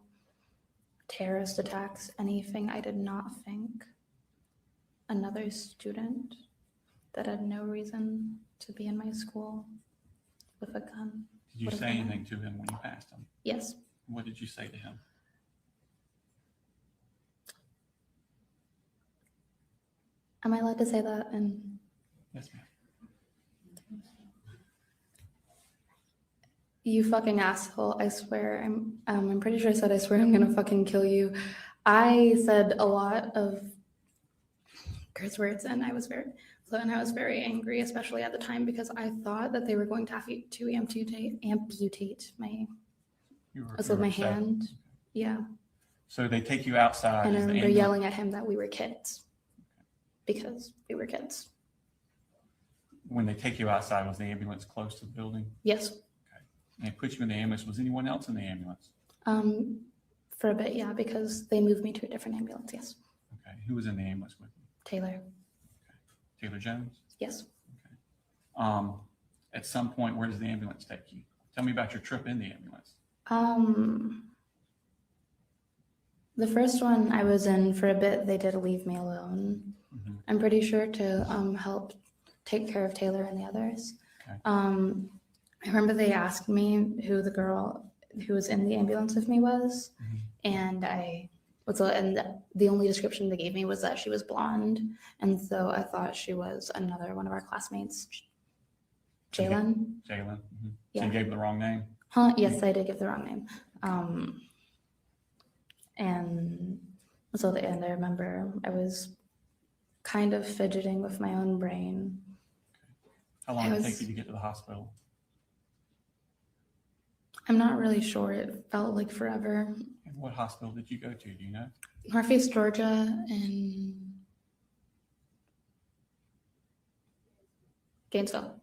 terrorist attacks, anything. I did not think another student that had no reason to be in my school with a gun. Did you What say about anything to him when you passed him? Yes. What did you say to him? Am I allowed to say that? And Yes, ma'am. You fucking asshole. I swear. I'm pretty sure I said, I swear I'm gonna fucking kill you. I said a lot of curse words and I was very angry, especially at the time, because I thought that they were going to have to amputate my You were my upset. hand. Yeah. So they take you outside. And I is the remember ambulance- yelling at him that we were kids. Because we were kids. When they take you outside, was the ambulance close to the building? Yes. And they put you in the ambulance. Was anyone else in the ambulance? For a bit, yeah, because they moved me to a different ambulance. Yes. Okay. Who was in the ambulance with you? Taylor. Taylor Jones? Yes. At some point, where does the ambulance take you? Tell me about your trip in the ambulance. The first one I was in for a bit, they did leave me alone. Mhm. I'm pretty sure to help take care of Taylor and the others. Okay. I remember they asked me who the girl who was in the ambulance with me was, Mhm. and the only description they gave me was that she was blonde, and so I thought she was another one of our classmates, Jalen. Jalen? Mhm. So Yeah. you gave them the wrong name? Huh? Yes, I did give the wrong name. And so at the end, I remember I was kind of fidgeting with my own brain. How long I did it was- take you to get to the hospital? I'm not really sure. It felt like forever. And what hospital did you go to? Do you know? Northeast Georgia and Gainesville.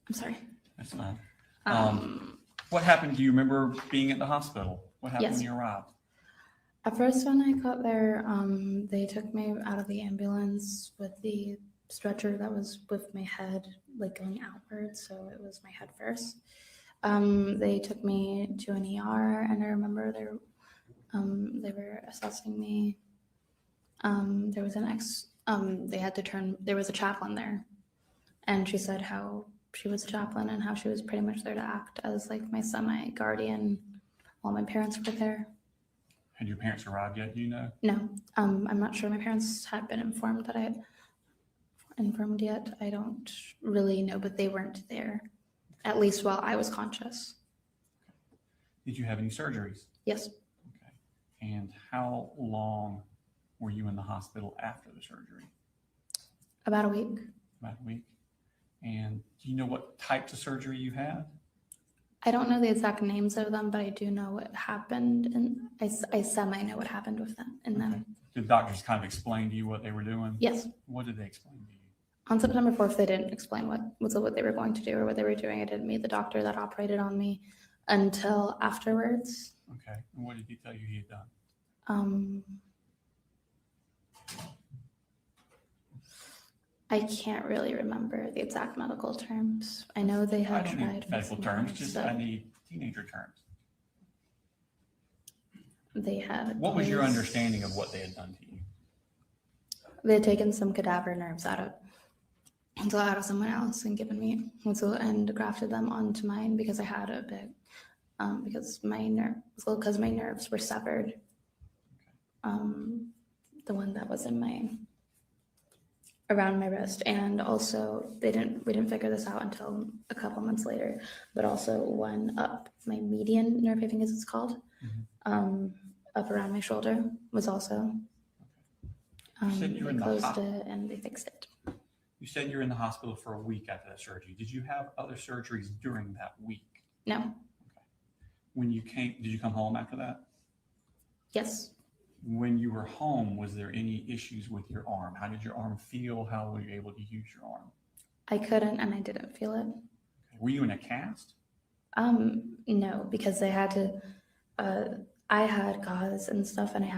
I'm sorry. That's fine. Um, What happened? Do you remember being at the hospital? What happened when Yes. you arrived? At first, when I got there, they took me out of the ambulance with the stretcher that was with my head like going outwards, so it was my head first. They took me to an ER, and I remember they were assessing me. There was there was a chaplain there, and she said how she was a chaplain and how she was pretty much there to act as like my semi-guardian while my parents were there. Had your parents arrived yet? Do you know? No, I'm not sure my parents had been informed yet. I don't really know, but they weren't there, at least while I was conscious. Did you have any surgeries? Yes, Okay. And how long were you in the hospital after the surgery? about a week. About a week. And do you know what types of surgery you had? I don't know the exact names of them, but I do know what happened, and I semi know what happened with them. And then, Did the doctors kind of explain to you what they were doing? yes, What did they explain to you? on September 4th, they didn't explain what they were going to do or what they were doing. I didn't meet the doctor that operated on me until afterwards. Okay. And what did he tell you he had done? I can't really remember the exact medical terms. I know they I had don't tried. need medical some terms, others, just but I need teenager terms. They had. What was your placed- understanding of what they had done to you? They had taken some cadaver nerves out of someone else and given me and grafted them onto mine because I had a big because my nerves were severed. The one that was in around my wrist, and also we didn't figure this out until a couple months later, but also one up my median nerve, I think is it's called, up around my shoulder was also. You said you were They in the closed hospital. it and they fixed it. You said you're in the hospital for a week after that surgery. Did you have other surgeries during that week? No. When you came, did you come home after that? Yes. When you were home, was there any issues with your arm? How did your arm feel? How were you able to use your arm? I couldn't and I didn't feel it. Were you in a cast? No, because they had to. I had gauze and stuff, and it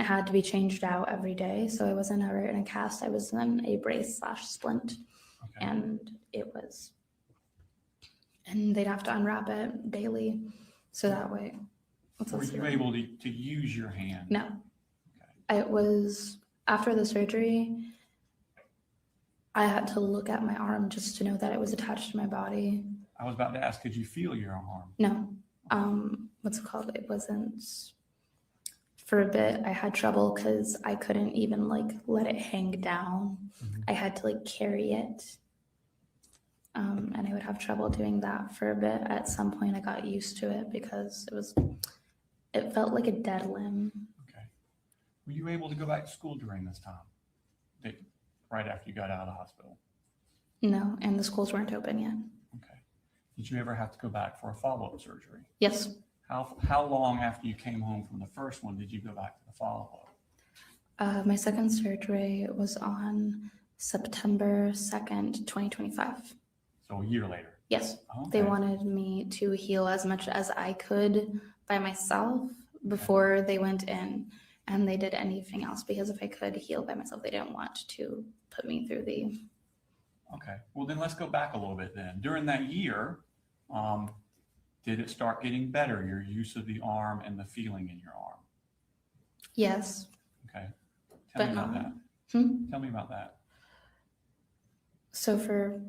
had to be changed out every day. So I wasn't ever in a cast. I was in a brace/splint, Okay. and they'd have to unwrap it daily, so that way. Were you able to use your hand? No. I was after the surgery. I had to look at my arm just to know that it was attached to my body. I was about to ask, could you feel your arm? No. What's it called? It wasn't for a bit, I had trouble because I couldn't even like let it hang down. Mhm. I had to like carry it. And I would have trouble doing that for a bit. At some point, I got used to it because it felt like a dead limb. Okay. Were you able to go back to school during this time? Right after you got out of the hospital? No, and the schools weren't open yet. Okay. Did you ever have to go back for a follow-up surgery? Yes, How long after you came home from the first one did you go back to the follow-up? my second surgery was on September 2nd, 2025. So a year later? Yes, Okay. they wanted me to heal as much as I could by myself before they went in, and they did anything else because if I could heal by myself, they didn't want to put me through the. Okay, well then let's go back a little bit then. During that year, did it start getting better, your use of the arm and the feeling in your arm? Yes, Okay, tell but me about not. that. Tell me about that. So for,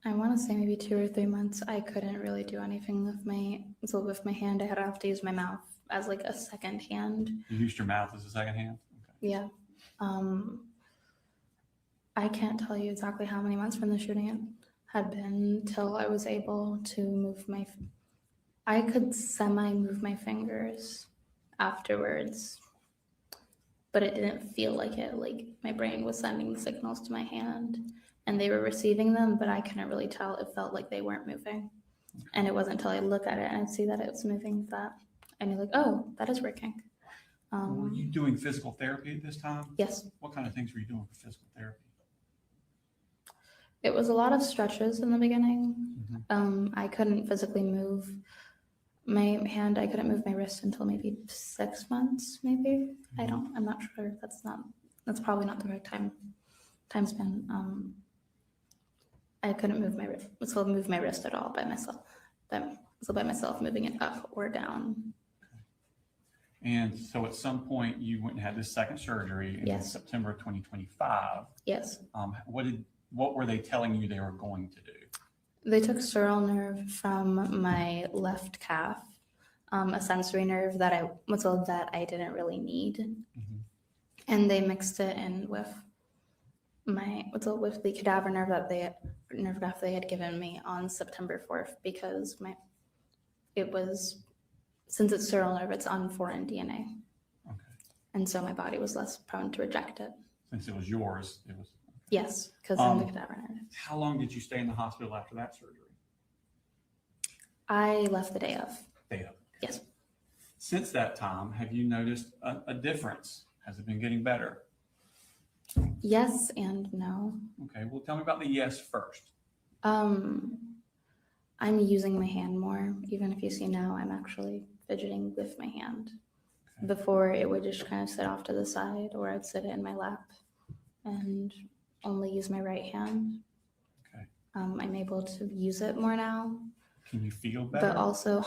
I want to say maybe 2 or 3 months, I couldn't really do anything with my hand. I had to have to use my mouth as like a second hand. You used your mouth as a second hand? Okay. Yeah. I can't tell you exactly how many months from the shooting it had been till I was able to move I could semi-move my fingers afterwards, but it didn't feel like it. Like my brain was sending the signals to my hand and they were receiving them, but I couldn't really tell. It felt like they weren't moving. And it wasn't until I look at it and I'd see that it was moving that, and you're like, oh, that is working. Were you doing physical therapy at this time? Yes. What kind of things were you doing for physical therapy? It was a lot of stretches in the beginning. Mhm. I couldn't physically move my hand. I couldn't move my wrist until maybe 6 months, maybe. I'm not sure. That's probably not the right time span. I couldn't move my wrist at all by myself. By myself, moving it up or down. And so at some point you went and had this second surgery in Yes. September 2025. Yes. What were they telling you they were going to do? They took sural nerve from my left calf, a sensory nerve that I didn't really need, Mhm. and they mixed it in with with the cadaver nerve nerve graft they had given me on September 4th because since it's sural nerve, it's on foreign DNA, Okay. and so my body was less prone to reject it. Since it was yours, it was. Yes, because I'm the cadaver nerve. How long did you stay in the hospital after that surgery? I left the day of. Day of. Yes. Since that time, have you noticed a difference? Has it been getting better? Yes and no. Okay, well, tell me about the yes first. I'm using my hand more. Even if you see now, I'm actually fidgeting with my hand. Okay. Before, it would just kind of sit off to the side, or I'd sit it in my lap and only use my right hand. Okay. I'm able to use it more now, Can you feel better? but also,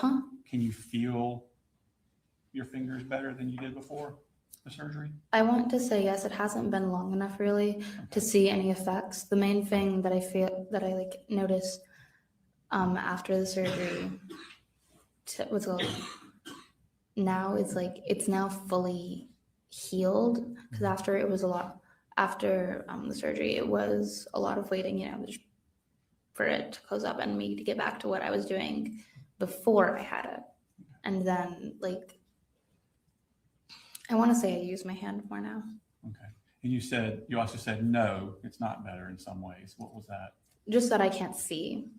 Can you feel your fingers better than you did before the surgery? I want to say yes. It hasn't been long enough really to see any effects. The main thing that I noticed after the surgery now it's like it's now fully healed, because after the surgery it was a lot of waiting, just for it to close up and me to get back to what I was doing before I had it. And then I want to say I use my hand more now. Okay. And you also said, no, it's not better in some ways. What was that? Just that I can't see,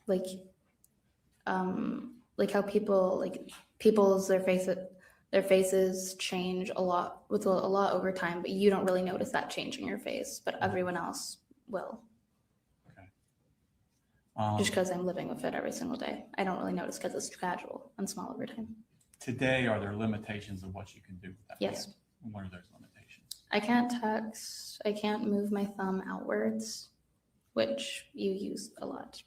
like how their faces change a lot over time, but you don't really notice that change in your face, but everyone else will. Just because I'm living with it every single day. I don't really notice because it's gradual and small over time. Today, are there limitations of what you can do with that? Yes. hand? And what are those limitations? I can't text. I can't move my thumb outwards, which you use a lot.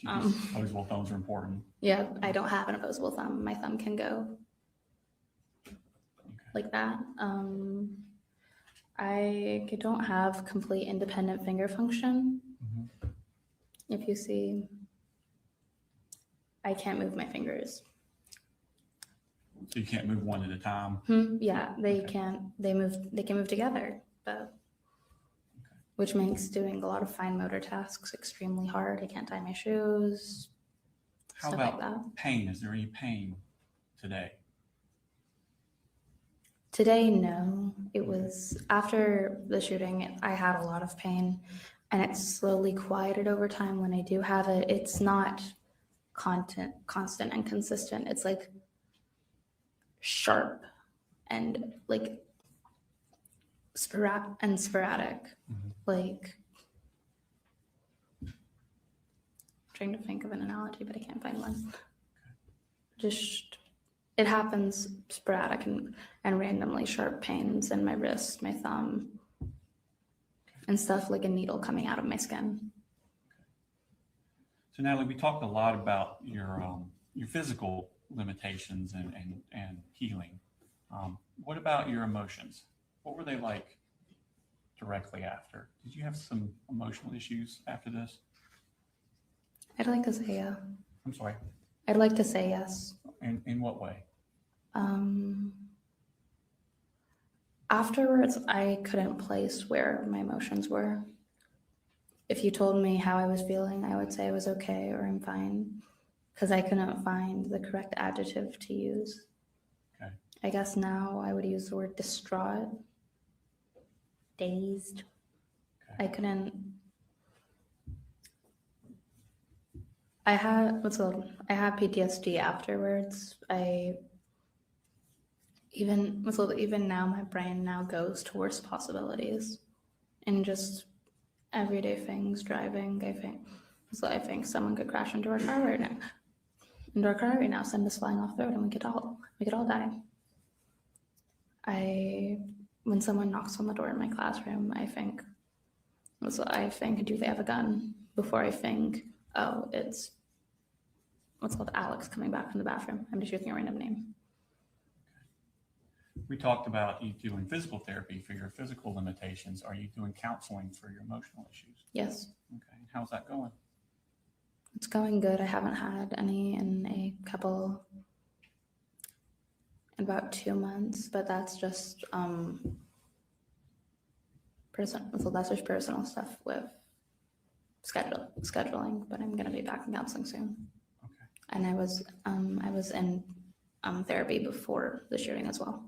Opposable thumbs are important. Yeah, I don't have an opposable thumb. My thumb can go like that. I don't have complete independent finger function. Mhm. If you see, I can't move my fingers. So you can't move one at a time? Yeah, they Okay. can't, they can move together, but which makes doing a lot of fine motor tasks extremely hard. I can't tie my shoes, How stuff like about that. pain? Is there any pain today? Today, no. It was after the shooting, I had a lot of pain and it slowly quieted over time. When I do have it, it's not constant and consistent. It's like sharp and like sporadic. Mhm. Like, trying to think of an analogy, but I can't find one. Just, it happens sporadic and randomly sharp pains in my wrist, my thumb, and stuff like a needle coming out of my skin. So Natalie, we talked a lot about your physical limitations and healing. What about your emotions? What were they like directly after? Did you have some emotional issues after this? I'd like to say yeah. I'm sorry, I'd like to say yes. in what way? Afterwards, I couldn't place where my emotions were. If you told me how I was feeling, I would say I was okay or I'm fine, because I couldn't find the correct adjective to use. Okay. I guess now I would use the word distraught, dazed. Okay. I couldn't. I had PTSD afterwards. Even now, my brain now goes to worse possibilities, and just everyday things. Driving, I think someone could crash into our car right now, send us flying off the road, and we could all die. When someone knocks on the door in my classroom, I think, do they have a gun? Before I think, oh, it's Alex coming back from the bathroom. I'm just using a random name. We talked about you doing physical therapy for your physical limitations. Are you doing counseling for your emotional issues? Yes, Okay. How's that going? it's going good. I haven't had any in about 2 months, but that's just personal stuff with scheduling. But I'm gonna be back in counseling soon. Okay. And I was in therapy before the shooting as well.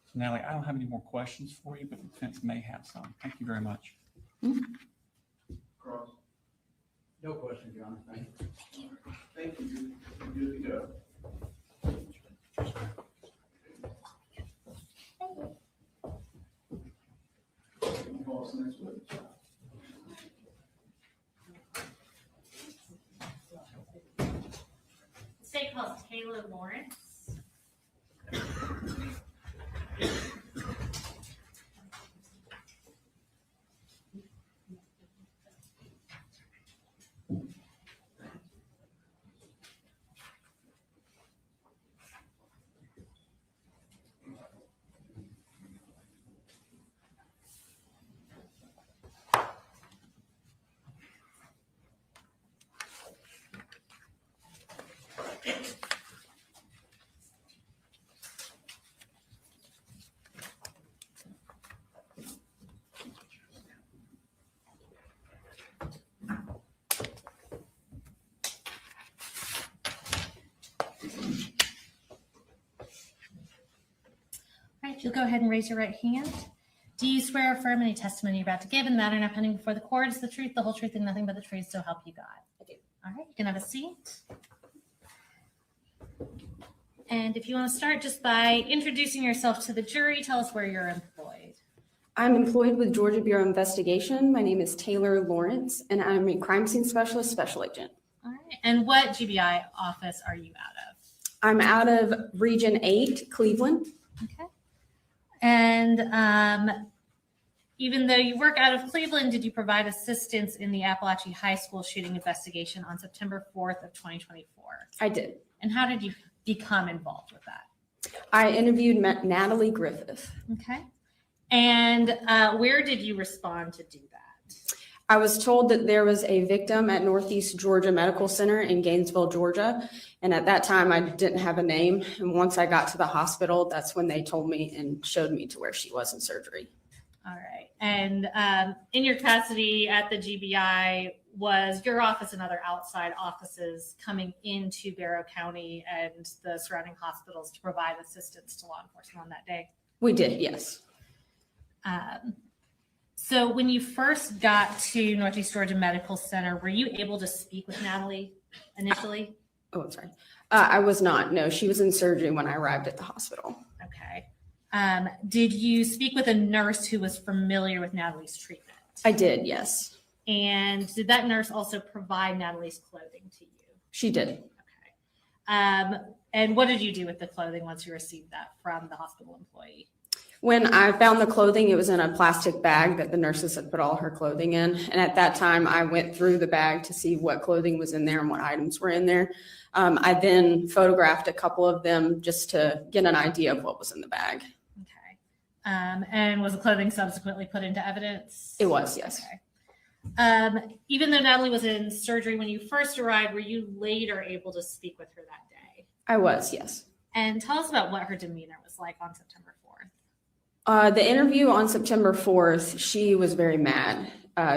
So Natalie, I don't have any more questions for you, but the defense may have some. Thank you very much. Cross. No question, John. Thank you. Thank you. You're good to go. Call us next week. State calls Taylor Lawrence. All right, you'll go ahead and raise your right hand. Do you swear or affirm any testimony you're about to give in the matter now pending before the court is the truth, the whole truth, and nothing but the truth, so help you God? I do. All right, you can have a seat. And if you want to start just by introducing yourself to the jury, tell us where you're employed. I'm employed with Georgia Bureau of Investigation. My name is Taylor Lawrence, and I'm a crime scene specialist, special agent. All right, and what GBI office are you out of? I'm out of Region 8, Cleveland. Okay. And even though you work out of Cleveland, did you provide assistance in the Apalachee High School shooting investigation on September 4th of 2024? I did. And how did you become involved with that? I interviewed Natalie Griffith. Okay. And where did you respond to do that? I was told that there was a victim at Northeast Georgia Medical Center in Gainesville, Georgia. And at that time, I didn't have a name. And once I got to the hospital, that's when they told me and showed me to where she was in surgery. All right. And in your custody at the GBI, was your office and other outside offices coming into Barrow County and the surrounding hospitals to provide assistance to law enforcement on that day? We did, yes. So when you first got to Northeast Georgia Medical Center, were you able to speak with Natalie initially? Oh, I'm sorry. I was not. No, she was in surgery when I arrived at the hospital. Okay. Did you speak with a nurse who was familiar with Natalie's treatment? I did, yes. And did that nurse also provide Natalie's clothing to you? She did. Okay. And what did you do with the clothing once you received that from the hospital employee? When I found the clothing, it was in a plastic bag that the nurses had put all her clothing in. And at that time, I went through the bag to see what clothing was in there and what items were in there. I then photographed a couple of them just to get an idea of what was in the bag. Okay. And was the clothing subsequently put into evidence? It was, yes. Okay. Even though Natalie was in surgery when you first arrived, were you later able to speak with her that day? I was, yes. And tell us about what her demeanor was like on September 4th. The interview on September 4th, she was very mad.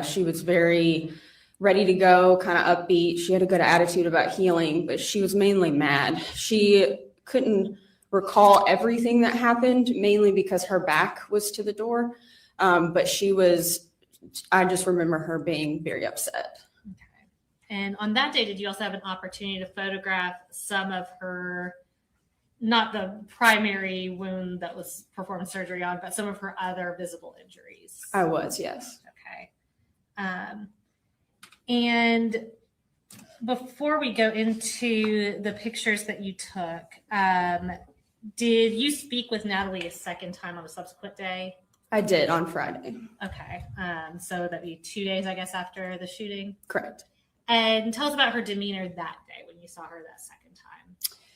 She was very ready to go, kind of upbeat. She had a good attitude about healing, but she was mainly mad. She couldn't recall everything that happened, mainly because her back was to the door. But I just remember her being very upset. Okay. And on that day, did you also have an opportunity to photograph some of her, not the primary wound that was performed surgery on, but some of her other visible injuries? I was, yes. Okay. And before we go into the pictures that you took, did you speak with Natalie a second time on a subsequent day? I did on Friday. Okay. So that'd be 2 days, I guess, after the shooting? Correct. And tell us about her demeanor that day when you saw her that second time.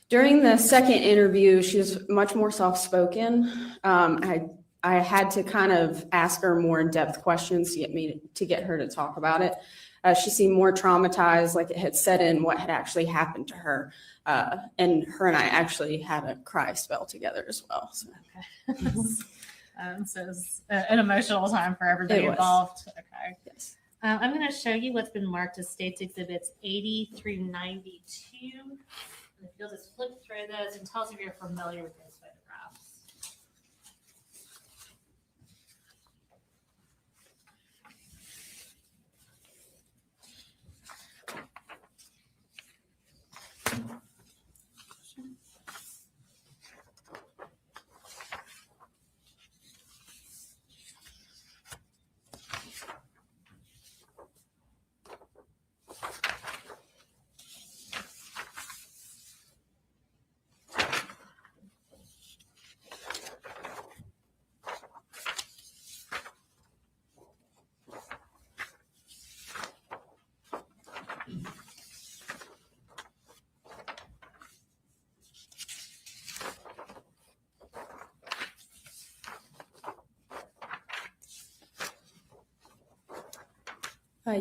During the second interview, she was much more soft-spoken. I had to kind of ask her more in-depth questions to get her to talk about it. She seemed more traumatized, like it had set in what had actually happened to her. And her and I actually had a cry spell together as well. So. Okay. So it was an emotional time for everybody involved. Okay. Yes. I'm going to show you what's been marked as States Exhibits 80 through 92. And if you'll just flip through those and tell us if you're familiar with those photographs.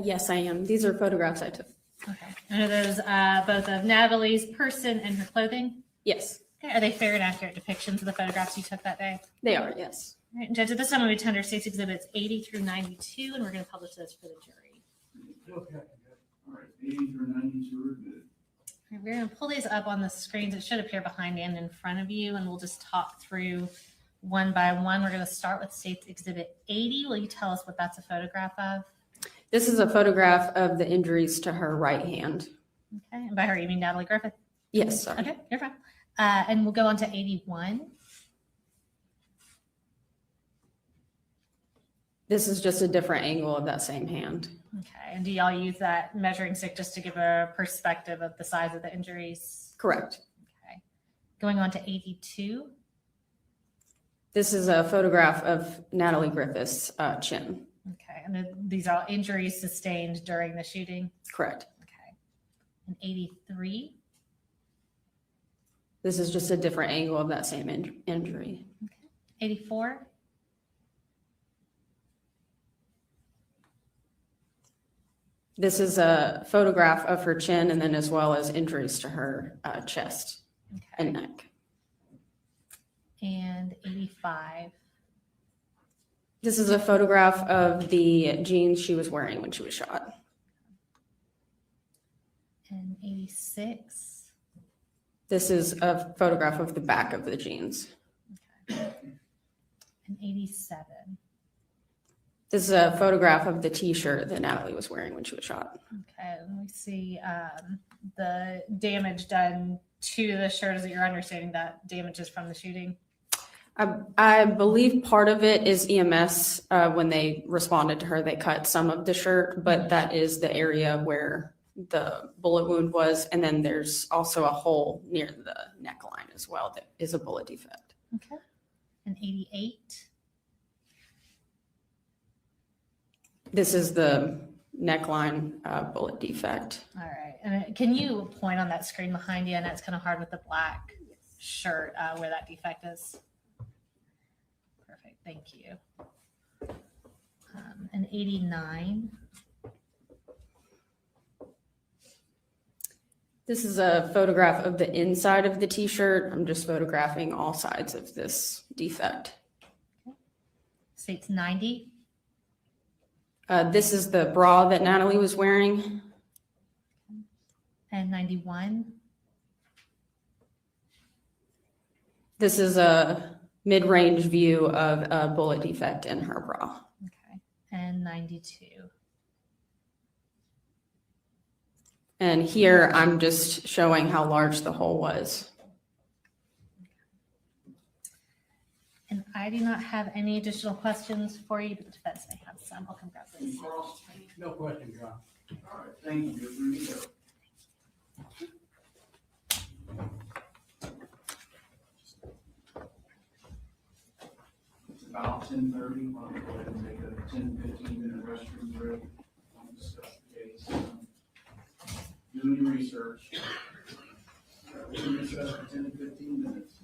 Yes, I am. These are photographs I took. Okay. And are those both of Natalie's person and her clothing? Yes, Okay. Are they fair and accurate depictions of the photographs you took that day? they are, yes. All right. And Judge, at this time, we tender States Exhibits 80 through 92, and we're going to publish those for the jury. Okay. All right, 80 through 92 are good. All right, we're going to pull these up on the screens. It should appear behind and in front of you, and we'll just talk through one by one. We're going to start with States Exhibit 80. Will you tell us what that's a photograph of? This is a photograph of the injuries to her right hand. Okay. And by her, you mean Natalie Griffith? Yes, sorry. Okay, you're fine. And we'll go on to 81. This is just a different angle of that same hand. Okay. And do y'all use that measuring stick just to give a perspective of the size of the injuries? Correct. Okay. Going on to 82. This is a photograph of Natalie Griffith's chin. Okay. And these are all injuries sustained during the shooting? Correct. Okay. And 83. This is just a different angle of that same injury. Okay. 84. This is a photograph of her chin and then as well as injuries to her chest and Okay. neck. And 85. This is a photograph of the jeans she was wearing when she was shot. And 86. This is a photograph of the back of the jeans. Okay. And 87. This is a photograph of the t-shirt that Natalie was wearing when she was shot. Okay, let me see the damage done to the shirt. Is it your understanding that damage is from the shooting? I believe part of it is EMS. When they responded to her, they cut some of the shirt, but that is the area where the bullet wound was. And then there's also a hole near the neckline as well that is a bullet defect. Okay. And 88. This is the neckline bullet defect. All right. And can you point on that screen behind you? And it's kind of hard with the black shirt where that defect is. Perfect. Thank you. And 89. This is a photograph of the inside of the t-shirt. I'm just photographing all sides of this defect. States 90. This is the bra that Natalie was wearing. And 91. This is a mid-range view of a bullet defect in her bra. Okay. And 92. And here I'm just showing how large the hole was. And I do not have any additional questions for you, but the defense may have some. I'll come grab this. Carl? No question, John. All right, thank you. You're free to go. It's about 10:30. Why don't we go ahead and take a 10-15 minute restroom break? We'll discuss the case. Do your research. We can recess for 10 to 15 minutes.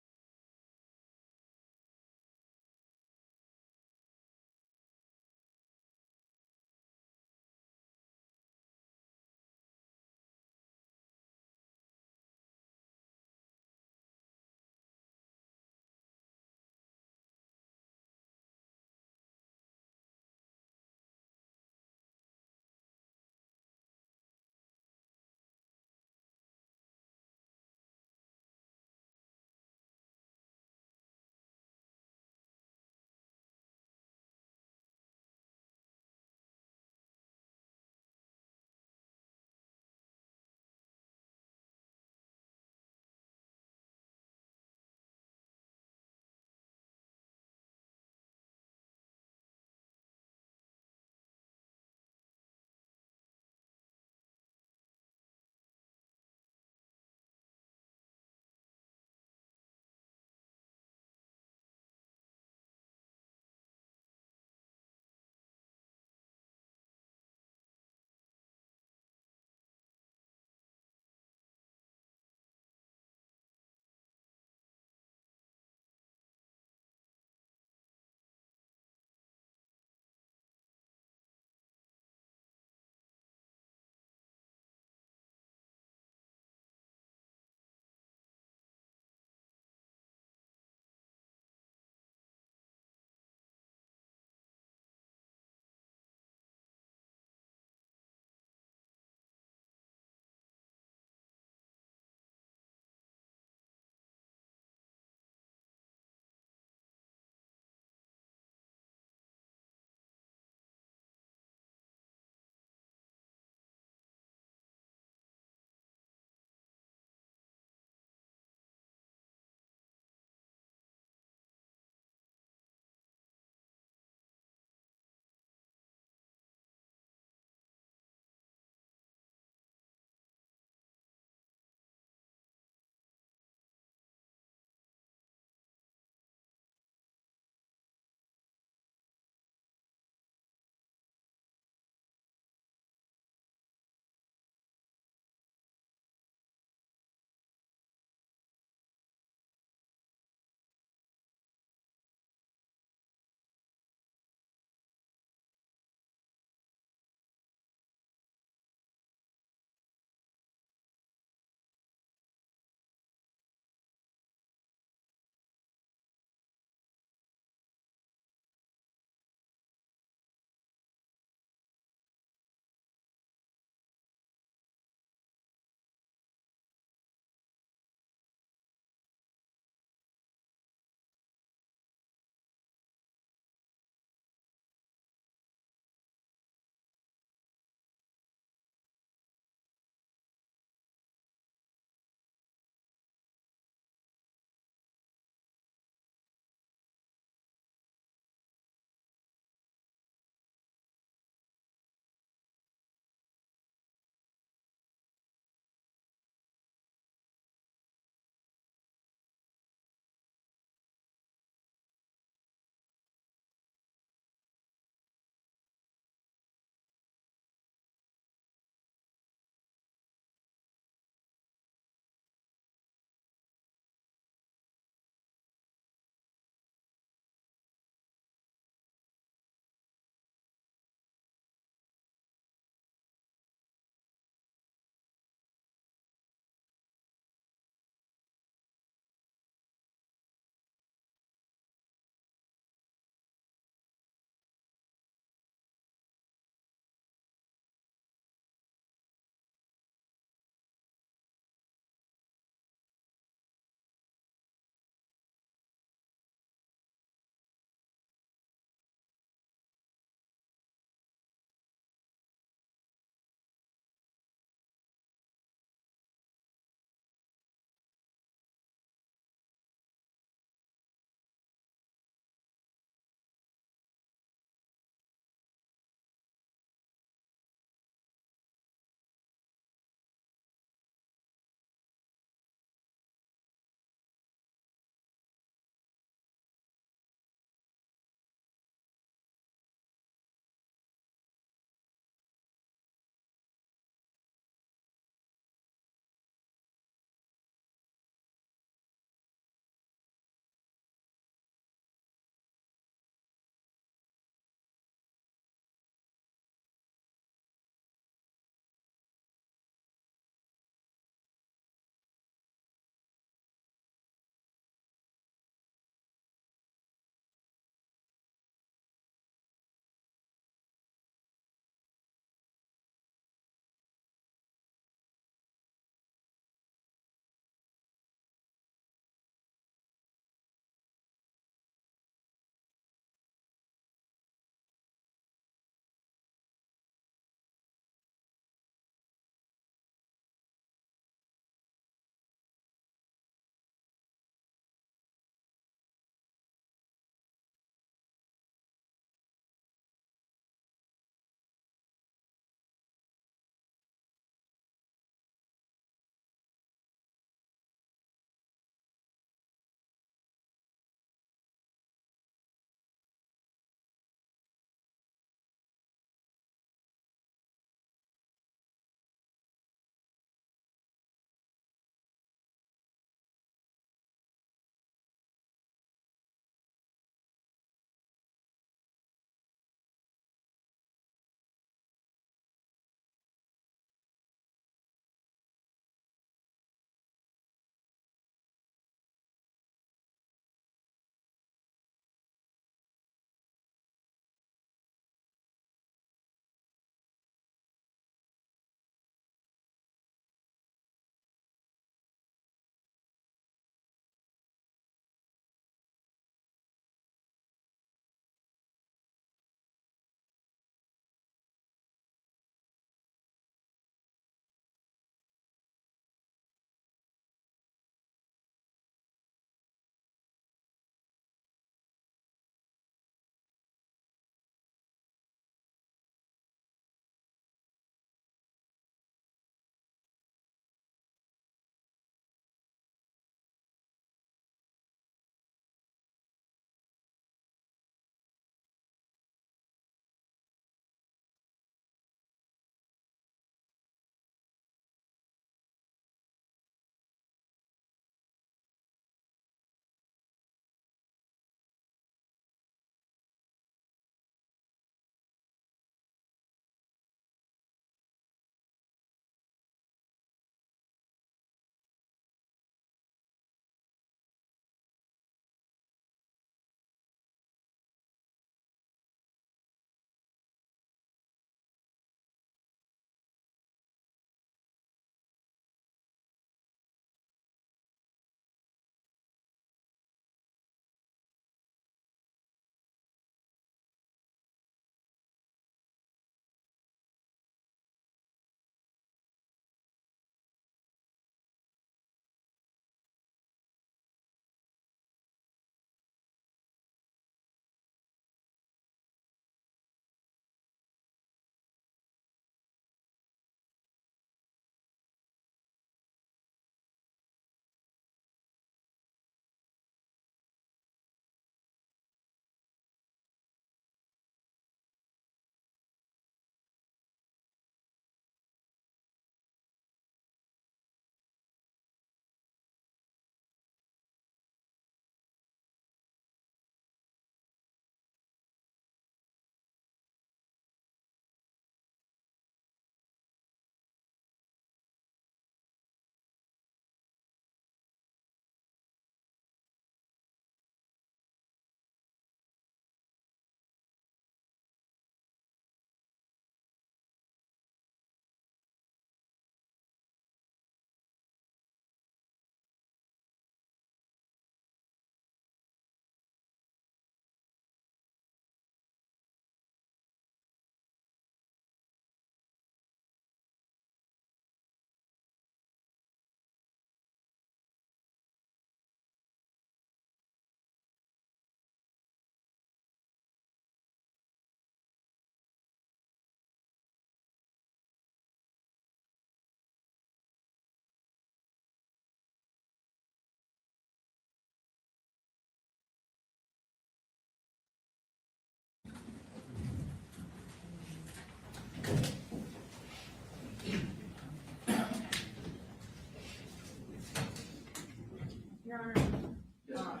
Your Honor,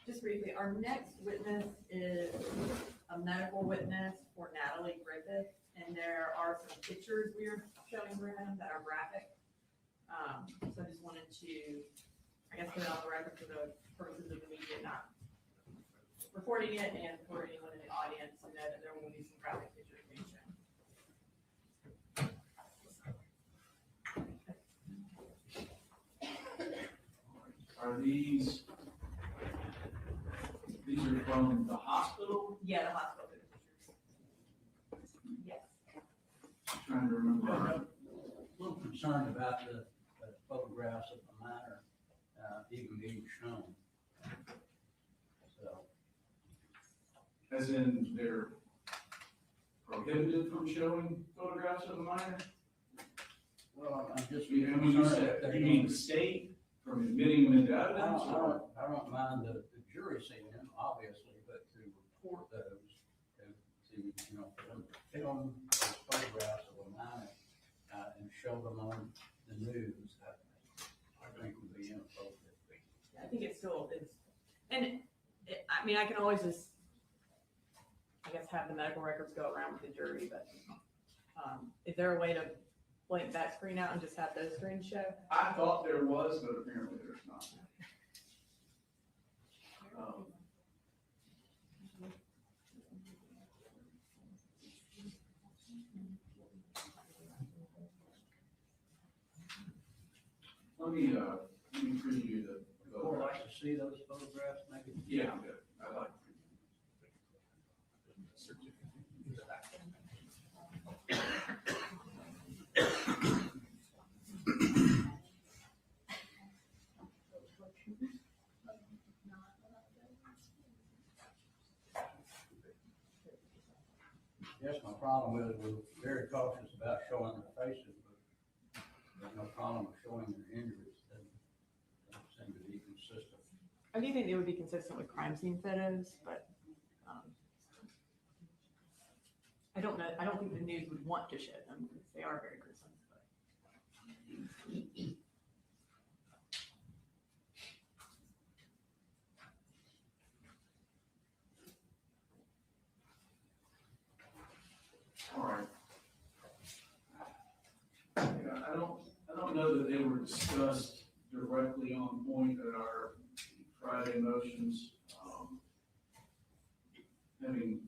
just briefly, our next witness is a medical witness for Natalie Griffith, and there are some pictures we are showing for him that are graphic. So I just wanted to, I guess, put it on the record for the purposes of the media, not recording it, and for anyone in the audience to know that there will be some graphic pictures being shown. Are these are from the hospital? Yeah, the hospital pictures. Yes. Trying to remember. A little concerned about the photographs of the minor, even being shown. So, As in, they're prohibited from showing photographs of a minor? well, I'm just. And when you said, you mean the state from admitting them into evidence? or- I don't mind the jury seeing them, obviously, but to report those, to, you know, for them to film those photographs of a minor, and show them on the news, I think would be inappropriate. I think it still is, and I mean, I can always just, I guess, have the medical records go around with the jury, but is there a way to blank that screen out and just have those screens show? I thought there was, but apparently there's not. Let me preview the The court likes to see those photographs, maybe? Yeah, I'm good. I like. Yes, my problem is we're very cautious about showing their faces, but there's no problem with showing their injuries. Doesn't seem to be consistent. I do think they would be consistent with crime scene photos, but I don't know, I don't think the news would want to show them because they are very gruesome. All right. Yeah, I don't know that they were discussed directly on point at our Friday motions. Having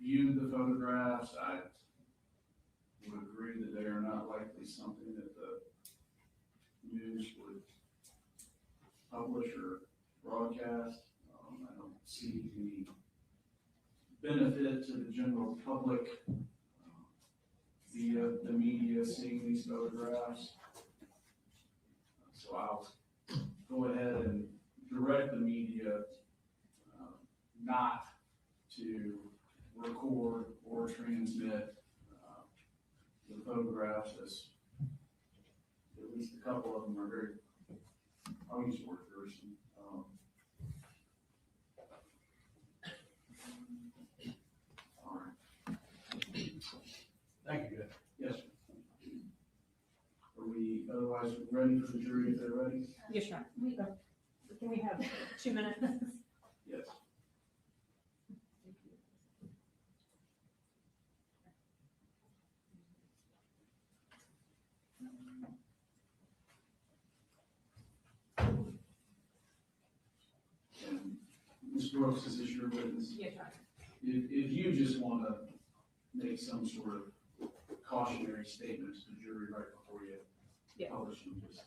viewed the photographs, I would agree that they are not likely something that the news would publish or broadcast. I don't see any benefit to the general public via the media seeing these photographs. So I'll go ahead and direct the media not to record or transmit the photographs, as at least a couple of them are very, I'll use the word gruesome. All right. Thank you, Judge. Yes. Are we otherwise ready for the jury if they're ready? Yes, sure. Can we have 2 minutes? Yes. And Ms. Brooks, is this your witness? Yes, sure. If you just want to make some sort of cautionary statement to the jury right before you Yeah. publish them, just.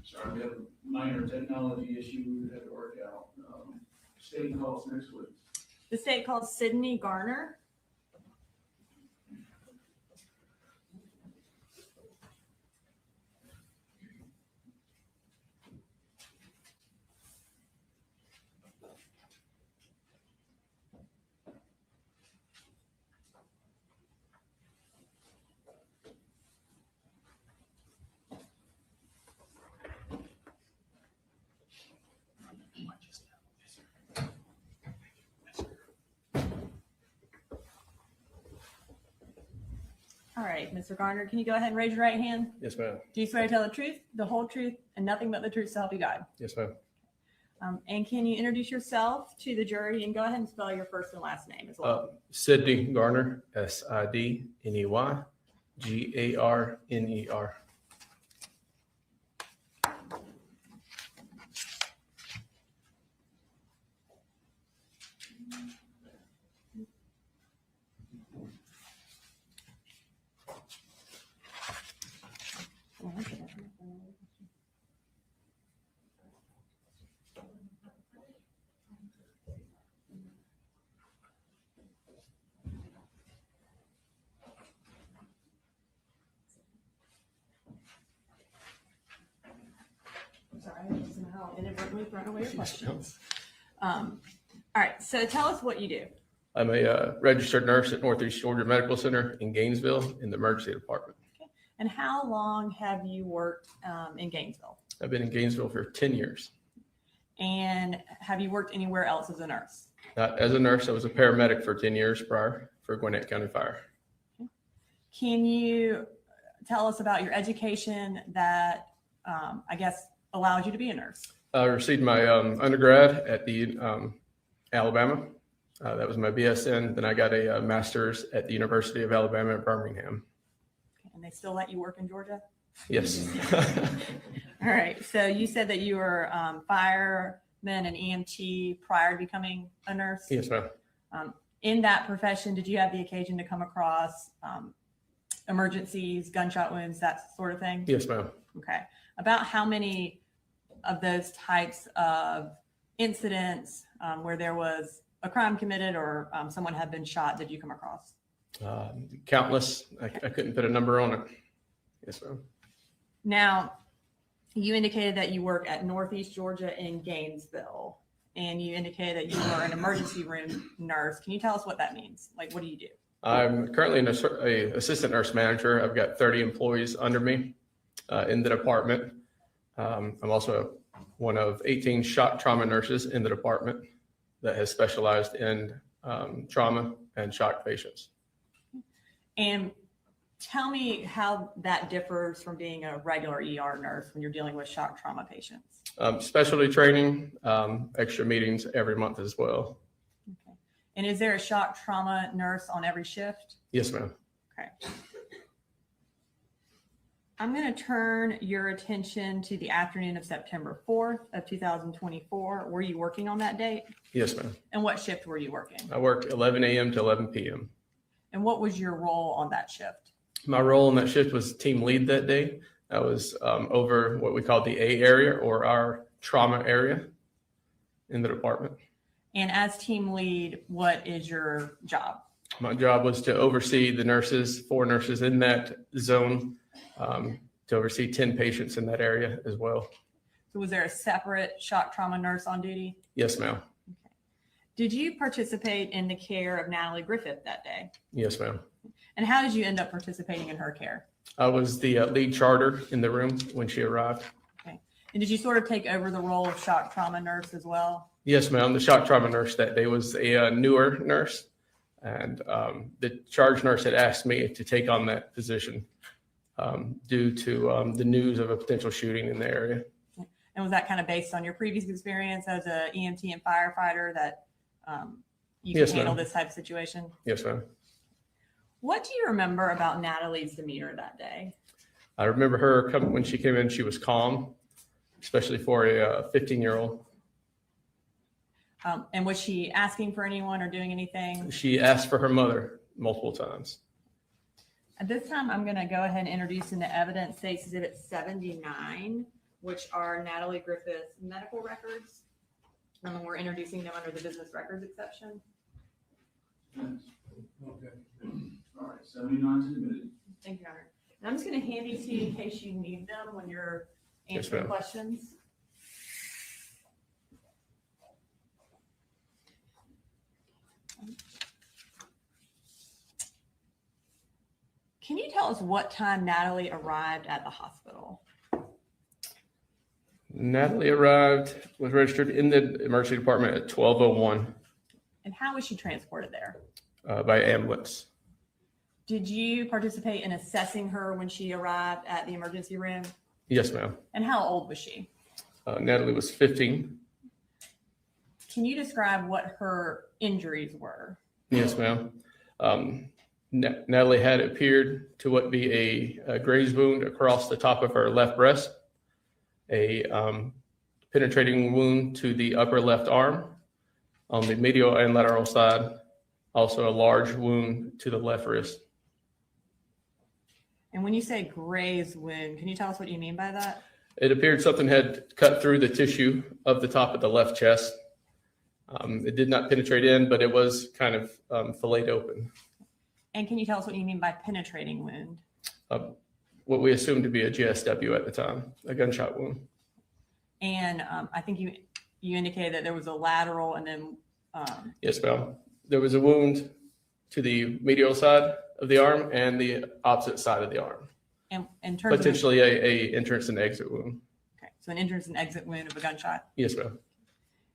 Sorry, we have a minor technology issue we had to work out. State calls next week. The state calls Sydney Garner. All right, Mr. Garner, can you go ahead and raise your right hand? Yes, ma'am. Do you swear to tell the truth, the whole truth, and nothing but the truth so help you God? Yes, ma'am. And can you introduce yourself to the jury and go ahead and spell your first and last name as well? Sidney Garner, SIDNEY, GARNER. Sorry, I somehow inadvertently thrown away your questions. All right, so tell us what you do. I'm a registered nurse at Northeast Georgia Medical Center in Gainesville in the emergency department. And how long have you worked in Gainesville? I've been in Gainesville for 10 years. And have you worked anywhere else as a nurse? As a nurse, I was a paramedic for 10 years prior for Gwinnett County Fire. Can you tell us about your education that I guess allowed you to be a nurse? I received my undergrad at the Alabama. That was my BSN. Then I got a master's at the University of Alabama at Birmingham. And they still let you work in Georgia? Yes. All right. So you said that you were fireman and EMT prior to becoming a nurse? Yes, ma'am. In that profession, did you have the occasion to come across emergencies, gunshot wounds, that sort of thing? Yes, ma'am. Okay. About how many of those types of incidents where there was a crime committed or someone had been shot did you come across? Countless. I couldn't put a number on it. Yes, ma'am. Now, you indicated that you work at Northeast Georgia in Gainesville, and you indicated that you are an emergency room nurse. Can you tell us what that means? Like, what do you do? I'm currently an assistant nurse manager. I've got 30 employees under me in the department. I'm also one of 18 shock trauma nurses in the department that has specialized in trauma and shock patients. And tell me how that differs from being a regular ER nurse when you're dealing with shock trauma patients. Specialty training, extra meetings every month as well. Okay. And is there a shock trauma nurse on every shift? Yes, ma'am. Okay. I'm going to turn your attention to the afternoon of September 4th of 2024. Were you working on that date? Yes, ma'am. And what shift were you working? I worked 11 a.m. to 11 p.m. And what was your role on that shift? My role in that shift was team lead that day. I was over what we call the A area or our trauma area in the department. And as team lead, what is your job? My job was to oversee the nurses, 4 nurses in that zone, to oversee 10 patients in that area as well. So was there a separate shock trauma nurse on duty? Yes, ma'am. Okay. Did you participate in the care of Natalie Griffith that day? Yes, ma'am. And how did you end up participating in her care? I was the lead charter in the room when she arrived. Okay. And did you sort of take over the role of shock trauma nurse as well? Yes, ma'am. The shock trauma nurse that day was a newer nurse. And the charge nurse had asked me to take on that position due to the news of a potential shooting in the area. And was that kind of based on your previous experience as a EMT and firefighter that you Yes, can handle ma'am. this type of situation? Yes, ma'am. What do you remember about Natalie's demeanor that day? I remember her coming when she came in, she was calm, especially for a 15-year-old. And was she asking for anyone or doing anything? She asked for her mother multiple times. At this time, I'm going to go ahead and introduce into evidence State's Exhibit 79, which are Natalie Griffith's medical records. And we're introducing them under the business records exception. Okay. All right, 79 is admitted. Thank you, Your Honor. And I'm just going to hand these to you in case you need them when you're Yes, answering ma'am. questions. Can you tell us what time Natalie arrived at the hospital? Natalie was registered in the emergency department at 12:01 And how was she transported there? by ambulance. Did you participate in assessing her when she arrived at the emergency room? Yes, ma'am. And how old was she? Natalie was 15. Can you describe what her injuries were? Yes, ma'am. Natalie had appeared to what be a graze wound across the top of her left breast, a penetrating wound to the upper left arm on the medial and lateral side, also a large wound to the left wrist. And when you say graze wound, can you tell us what you mean by that? It appeared something had cut through the tissue of the top of the left chest. It did not penetrate in, but it was kind of filleted open. And can you tell us what you mean by penetrating wound? What we assumed to be a GSW at the time, a gunshot wound. And I think you indicated that there was a lateral and then Yes, ma'am. There was a wound to the medial side of the arm and the opposite side of the arm. and in terms of Potentially a entrance and exit wound. okay, so an entrance and exit wound of a gunshot. Yes, ma'am.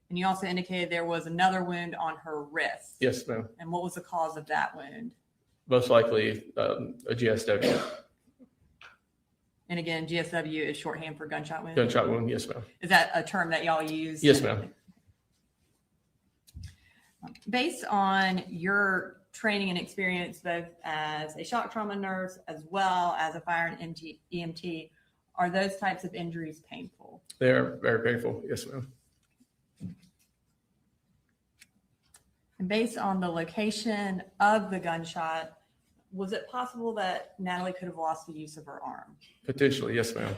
And you also indicated there was another wound on her wrist. Yes, ma'am. And what was the cause of that wound? Most likely a GSW. And again, GSW is shorthand for gunshot wound. Gunshot wound. Yes, ma'am. Is that a term that y'all use? Yes, ma'am. Based on your training and experience, both as a shock trauma nurse as well as a fire and EMT, are those types of injuries painful? They are very painful. Yes, ma'am. And based on the location of the gunshot, was it possible that Natalie could have lost the use of her arm? Potentially. Yes, ma'am.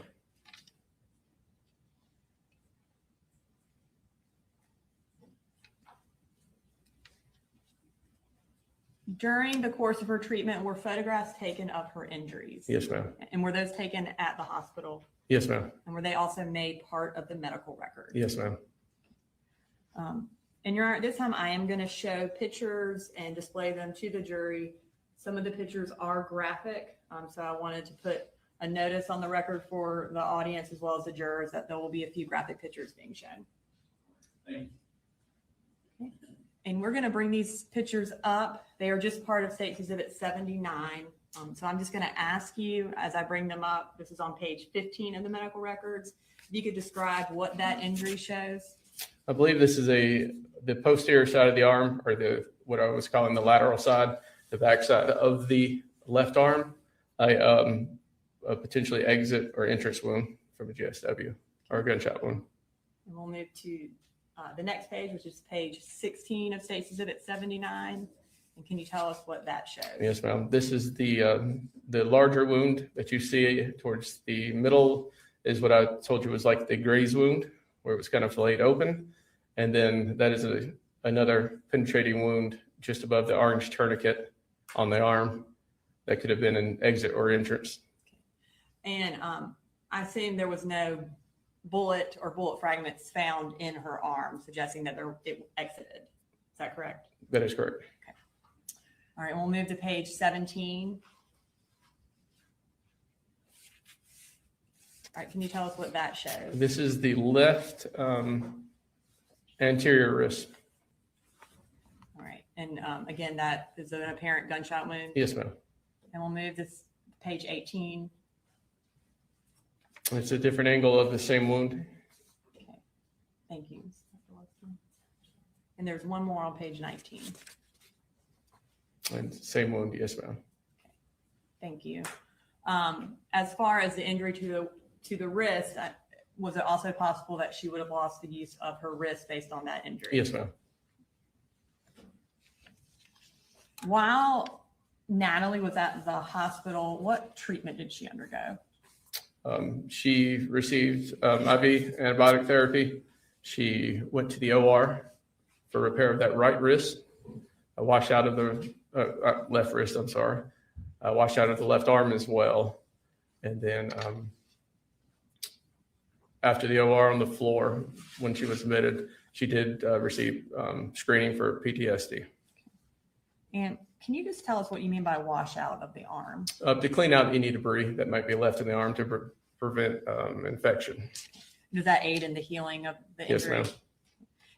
During the course of her treatment, were photographs taken of her injuries? Yes, ma'am. And were those taken at the hospital? Yes, ma'am. And were they also made part of the medical record? Yes, ma'am. And Your Honor, at this time, I am going to show pictures and display them to the jury. Some of the pictures are graphic, so I wanted to put a notice on the record for the audience as well as the jurors that there will be a few graphic pictures being shown. Thank you. And we're going to bring these pictures up. They are just part of State's Exhibit 79. So I'm just going to ask you, as I bring them up, this is on page 15 of the medical records, if you could describe what that injury shows. I believe this is the posterior side of the arm, or what I was calling the lateral side, the back side of the left arm, a potentially exit or entrance wound from a GSW or a gunshot wound. And we'll move to the next page, which is page 16 of State's Exhibit 79. And can you tell us what that shows? Yes, ma'am. This is the larger wound that you see towards the middle is what I told you was like the graze wound, where it was kind of filleted open. And then that is another penetrating wound just above the orange tourniquet on the arm that could have been an exit or entrance. And I assume there was no bullet or bullet fragments found in her arm, suggesting that it exited. Is that correct? That is correct. All right, we'll move to page 17. All right, can you tell us what that shows? This is the left anterior wrist. All right, and again, that is an apparent gunshot wound. Yes, ma'am. And we'll move this to page 18. It's a different angle of the same wound. Okay, thank you. And there's one more on page 19. And same wound, yes, ma'am. Thank you. As far as the injury to the wrist, was it also possible that she would have lost the use of her wrist based on that injury? Yes, ma'am. While Natalie was at the hospital, what treatment did she undergo? She received IV antibiotic therapy. She went to the OR for repair of that right wrist, a washout of the left wrist, I'm sorry, a washout of the left arm as well. And then after the OR on the floor, when she was admitted, she did receive screening for PTSD. And can you just tell us what you mean by washout of the arm? To clean out any debris that might be left in the arm to prevent infection. Does that aid in the healing of the injury? Yes, ma'am.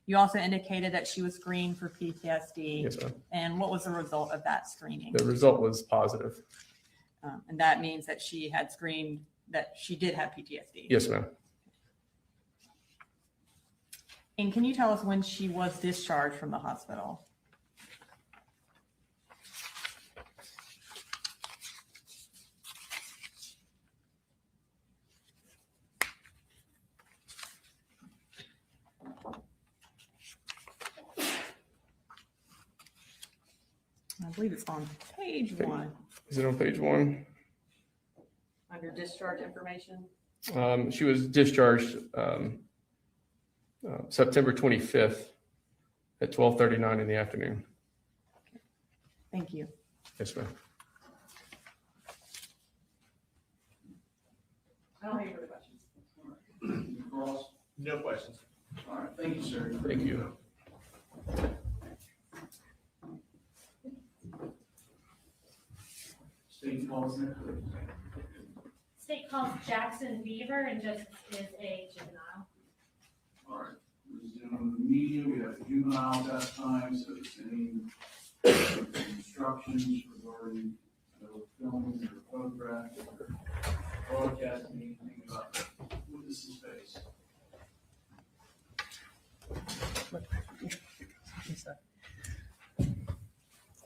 You also indicated that she was screened for PTSD. Yes, ma'am. And what was the result of that screening? The result was positive. And that means that she had screened that she did have PTSD. Yes, ma'am. And can you tell us when she was discharged from the hospital? I believe it's on page 1 Is it on page 1? under discharge information. She was discharged September 25th at 12:39 in the afternoon. Thank you. Yes, ma'am. I don't have any further questions. Cross? No questions. All right, thank you, sir. Thank you. State calls next, please. State calls Jackson Beaver and just is a juvenile. All right, resume the media. We have juveniles that time, so it's any instructions regarding filming or photographing or broadcasting, anything about witnesses' face.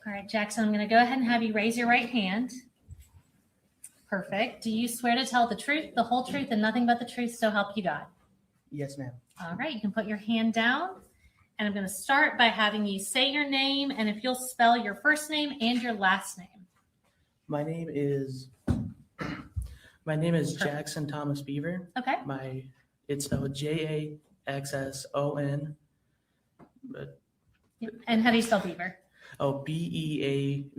All right, Jackson, I'm going to go ahead and have you raise your right hand. Perfect. Do you swear to tell the truth, the whole truth, and nothing but the truth, so help you God? Yes, ma'am. All right, you can put your hand down. And I'm going to start by having you say your name, and if you'll spell your first name and your last name. My name is Jackson Thomas Beaver. Okay. It's spelled Jaxson. But And how do you spell Beaver? Beaver.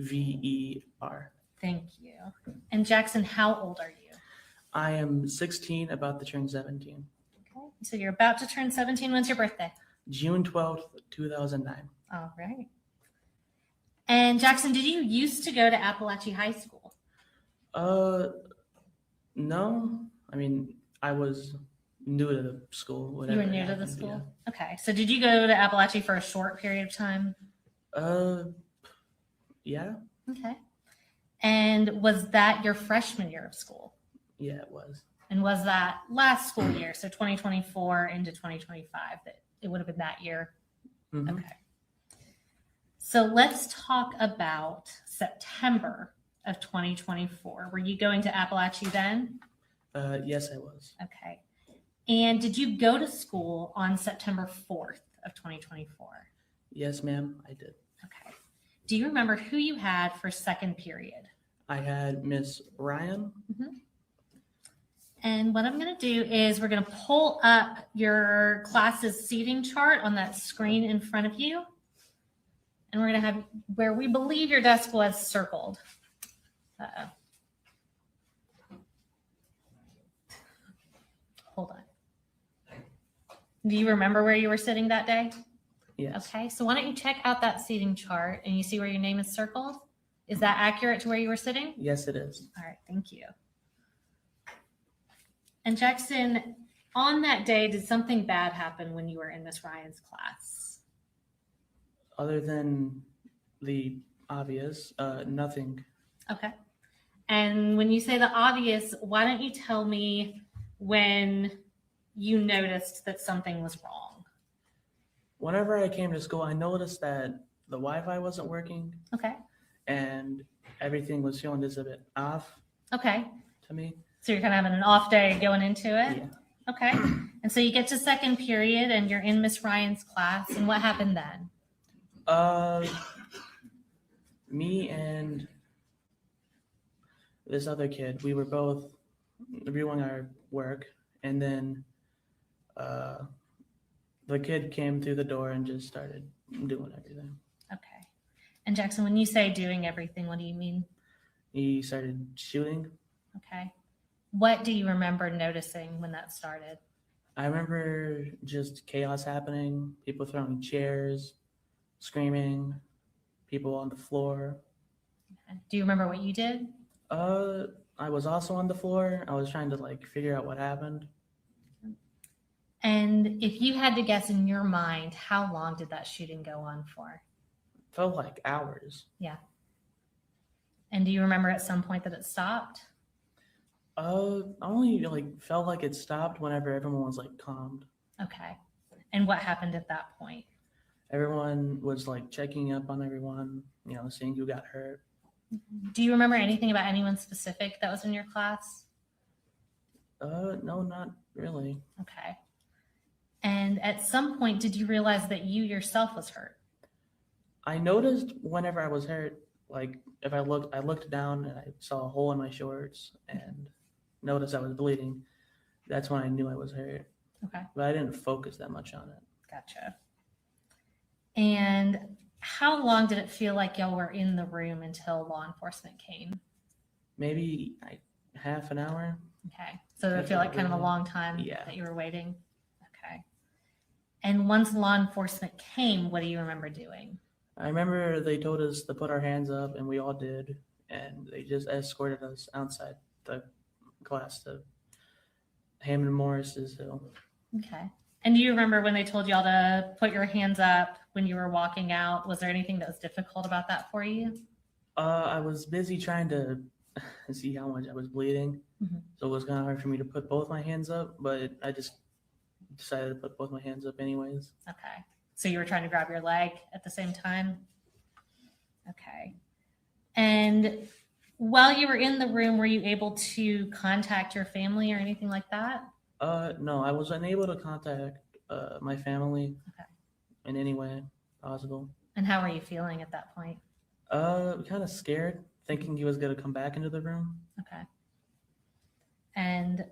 Thank you. And Jackson, how old are you? I am 16, about to turn 17. Okay. So you're about to turn 17. When's your birthday? June 12th, 2009. All right. And Jackson, did you used to go to Apalachee High School? No. I mean, I was new to the school. You whatever were new to the happened, school? Okay. So did you go to Apalachee for a short period of time? Yeah. Okay. And was that your freshman year of school? Yeah, it was. And was that last school year, so 2024 into 2025, that it would have been that year? Mhm. Okay. So let's talk about September of 2024. Were you going to Apalachee then? Yes, I was. Okay. And did you go to school on September 4th of 2024? Yes, ma'am, I did. Okay. Do you remember who you had for second period? I had Miss Ryan. And what I'm going to do is we're going to pull up your class's seating chart on that screen in front of you. And we're going to have where we believe your desk was circled. Uh-oh. Hold on. Do you remember where you were sitting that day? Yes. Okay, so why don't you check out that seating chart and you see where your name is circled? Is that accurate to where you were sitting? Yes, it is. All right, thank you. And Jackson, on that day, did something bad happen when you were in Miss Ryan's class? Other than the obvious, nothing. Okay. And when you say the obvious, why don't you tell me when you noticed that something was wrong? Whenever I came to school, I noticed that the Wi-Fi wasn't working Okay. and everything was feeling just a bit off Okay. to me. So you're kind of having an off day going into it? Yeah. Okay. And so you get to second period and you're in Miss Ryan's class. And what happened then? Me and this other kid, we were both doing our work, and then the kid came through the door and just started doing everything. Okay. And Jackson, when you say doing everything, what do you mean? He started shooting. Okay. What do you remember noticing when that started? I remember just chaos happening, people throwing chairs, screaming, people on the floor. Okay. Do you remember what you did? I was also on the floor. I was trying to like figure out what happened. And if you had to guess in your mind, how long did that shooting go on for? Felt like hours. Yeah. And do you remember at some point that it stopped? I only like felt like it stopped whenever everyone was like calmed. Okay. And what happened at that point? Everyone was like checking up on everyone, seeing who got hurt. Do you remember anything about anyone specific that was in your class? No, not really. Okay. And at some point, did you realize that you yourself was hurt? I noticed whenever I was hurt, like if I looked down and I saw a hole in my shorts and noticed I was bleeding. That's when I knew I was hurt. Okay. But I didn't focus that much on it. Gotcha. And how long did it feel like y'all were in the room until law enforcement came? Maybe like half an hour. Okay. So did it feel like kind of a long time Yeah. that you were waiting? Okay. And once law enforcement came, what do you remember doing? I remember they told us to put our hands up, and we all did. And they just escorted us outside the class to Hammond Morris's Hill. Okay. And do you remember when they told y'all to put your hands up when you were walking out? Was there anything that was difficult about that for you? I was busy trying to see how much I was bleeding. Mhm. So it was kind of hard for me to put both my hands up, but I just decided to put both my hands up anyways. Okay. So you were trying to grab your leg at the same time? Okay. And while you were in the room, were you able to contact your family or anything like that? No, I was unable to contact my family Okay. in any way possible. And how were you feeling at that point? Kind of scared, thinking he was gonna come back into the room. Okay. And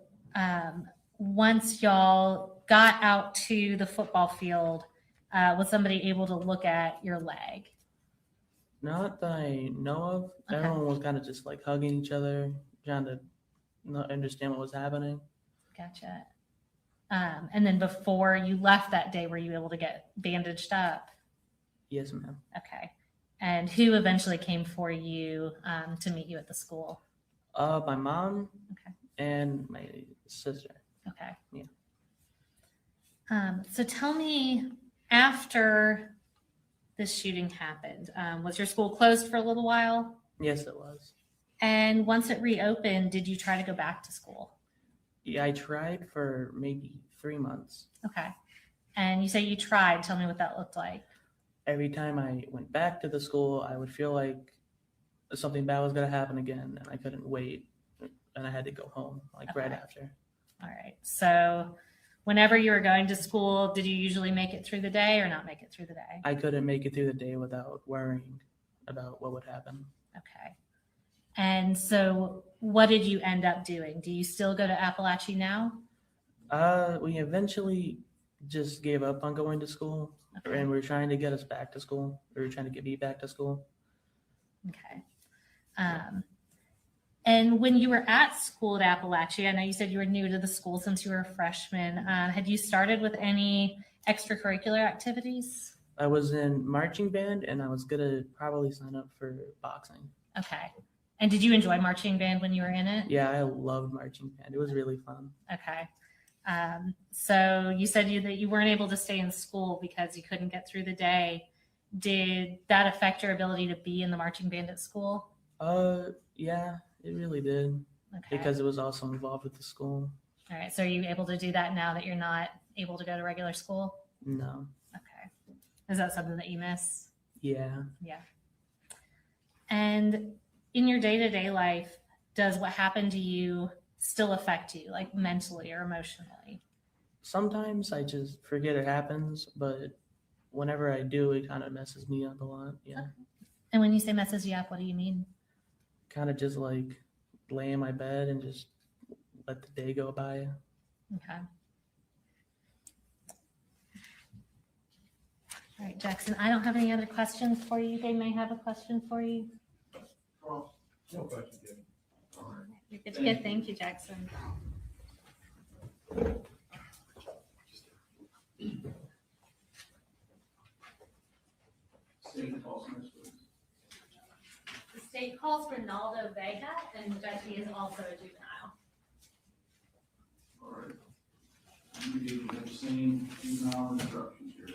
once y'all got out to the football field, was somebody able to look at your leg? Not that I know of. Okay. Everyone was kind of just like hugging each other, trying to not understand what was happening. Gotcha. And then before you left that day, were you able to get bandaged up? Yes, ma'am. Okay. And who eventually came for you to meet you at the school? My mom Okay. and my sister. Okay. Yeah. So tell me, after this shooting happened, was your school closed for a little while? Yes, it was. And once it reopened, did you try to go back to school? Yeah, I tried for maybe 3 months. Okay. And you say you tried. Tell me what that looked like. Every time I went back to the school, I would feel like something bad was going to happen again, and I couldn't wait, and I had to go home like right Okay. after. All right. So whenever you were going to school, did you usually make it through the day or not make it through the day? I couldn't make it through the day without worrying about what would happen. Okay. And so what did you end up doing? Do you still go to Apalachee now? We eventually just gave up on going to school, Okay. and we were trying to get us back to school. We were trying to get me back to school. Okay. And when you were at school at Apalachee, I know you said you were new to the school since you were a freshman. Had you started with any extracurricular activities? I was in marching band, and I was gonna probably sign up for boxing. Okay. And did you enjoy marching band when you were in it? Yeah, I loved marching band. It was really fun. Okay. So you said that you weren't able to stay in school because you couldn't get through the day. Did that affect your ability to be in the marching band at school? Yeah, it really did, Okay. because it was also involved with the school. All right. So are you able to do that now that you're not able to go to regular school? No. Okay. Is that something that you miss? Yeah. Yeah. And in your day-to-day life, does what happened to you still affect you, like mentally or emotionally? Sometimes I just forget it happens, but whenever I do, it kind of messes me up a lot. Yeah. And when you say messes you up, what do you mean? Kind of just like lay in my bed and just let the day go by. Okay. All right, Jackson, I don't have any other questions for you. They may have a question for you. No question, Jim. All right. You're good to go. Thank you, Jackson. State calls next week. The state calls Ronaldo Vega, and Judge, he is also a juvenile. All right. I'm gonna give you the same juvenile instructions here.